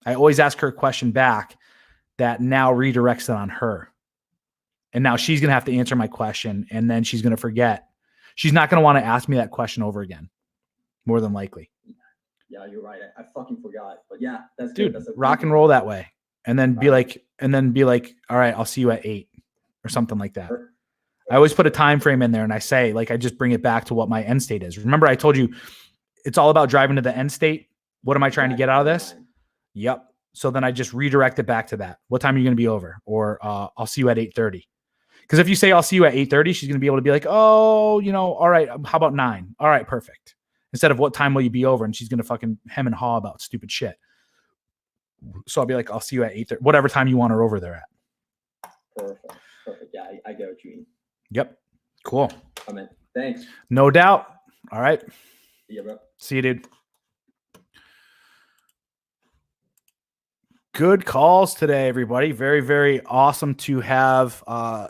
[SPEAKER 1] I always ask her a question back that now redirects it on her. And now she's going to have to answer my question, and then she's going to forget. She's not going to want to ask me that question over again, more than likely.
[SPEAKER 5] Yeah, you're right. I fucking forgot. But yeah, that's
[SPEAKER 1] Dude,
[SPEAKER 5] good. That's
[SPEAKER 1] rock and roll that way. And then be like, all right, I'll see you at 8 or something like that. I always put a time frame in there, and I say, like, I just bring it back to what my end state is. Remember, I told you it's all about driving to the end state. What am I trying to get out of this? Yep. So then I just redirect it back to that. What time are you going to be over? Or I'll see you at 8:30. Because if you say I'll see you at 8:30, she's going to be able to be like, oh, all right, how about 9? All right, perfect. Instead of what time will you be over? And she's going to fucking hem and haw about stupid shit. So I'll be like, I'll see you at 8:30, whatever time you want her over there at.
[SPEAKER 5] Perfect. Yeah, I get what you mean.
[SPEAKER 1] Yep. Cool.
[SPEAKER 5] Amen. Thanks.
[SPEAKER 1] No doubt. All right.
[SPEAKER 5] See ya, bro.
[SPEAKER 1] See you, dude. Good calls today, everybody. Very, very awesome to have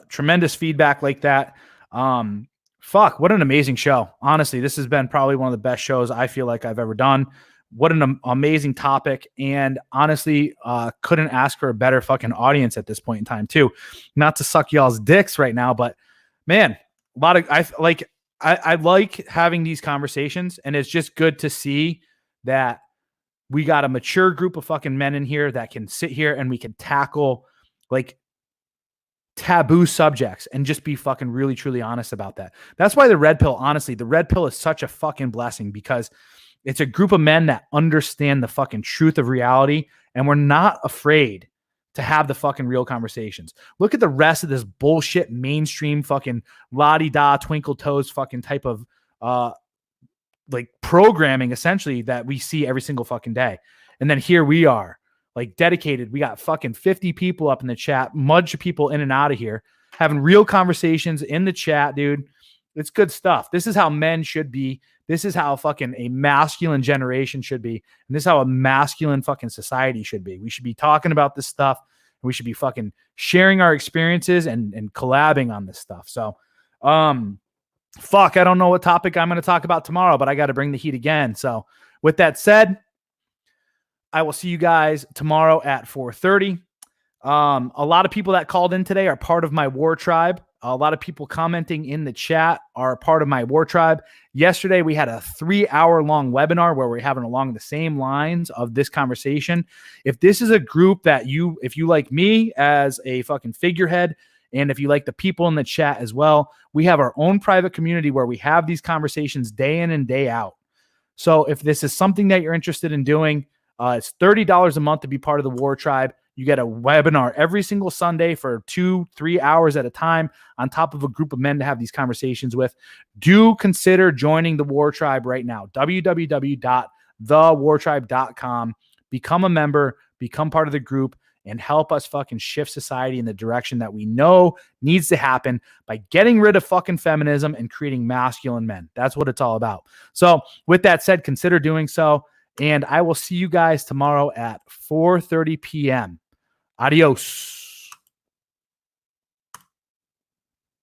[SPEAKER 1] tremendous feedback like that. Fuck, what an amazing show. Honestly, this has been probably one of the best shows I feel like I've ever done. What an amazing topic. And honestly, couldn't ask for a better fucking audience at this point in time too. Not to suck y'all's dicks right now, but man, I like having these conversations, and it's just good to see that we got a mature group of fucking men in here that can sit here and we can tackle like taboo subjects and just be fucking really, truly honest about that. That's why the red pill, honestly, the red pill is such a fucking blessing, because it's a group of men that understand the fucking truth of reality, and we're not afraid to have the fucking real conversations. Look at the rest of this bullshit mainstream fucking la-di-da twinkle toes fucking type of like programming essentially that we see every single fucking day. And then here we are, like dedicated. We got fucking 50 people up in the chat, bunch of people in and out of here, having real conversations in the chat, dude. It's good stuff. This is how men should be. This is how fucking a masculine generation should be. And this is how a masculine fucking society should be. We should be talking about this stuff, and we should be fucking sharing our experiences and collabing on this stuff. So, fuck, I don't know what topic I'm going to talk about tomorrow, but I got to bring the heat again. So with that said, I will see you guys tomorrow at 4:30. A lot of people that called in today are part of my WarTribe. A lot of people commenting in the chat are part of my WarTribe. Yesterday, we had a 3-hour-long webinar where we're having along the same lines of this conversation. If this is a group that if you like me as a fucking figurehead, and if you like the people in the chat as well, we have our own private community where we have these conversations day in and day out. So if this is something that you're interested in doing, it's $30 a month to be part of the WarTribe. You get a webinar every single Sunday for 2-3 hours at a time on top of a group of men to have these conversations with. Do consider joining the WarTribe right now. www.thewartribe.com. Become a member, become part of the group, and help us fucking shift society in the direction that we know needs to happen by getting rid of fucking feminism and creating masculine men. That's what it's all about. So with that said, consider doing so. And I will see you guys tomorrow at 4:30 p.m. Adios.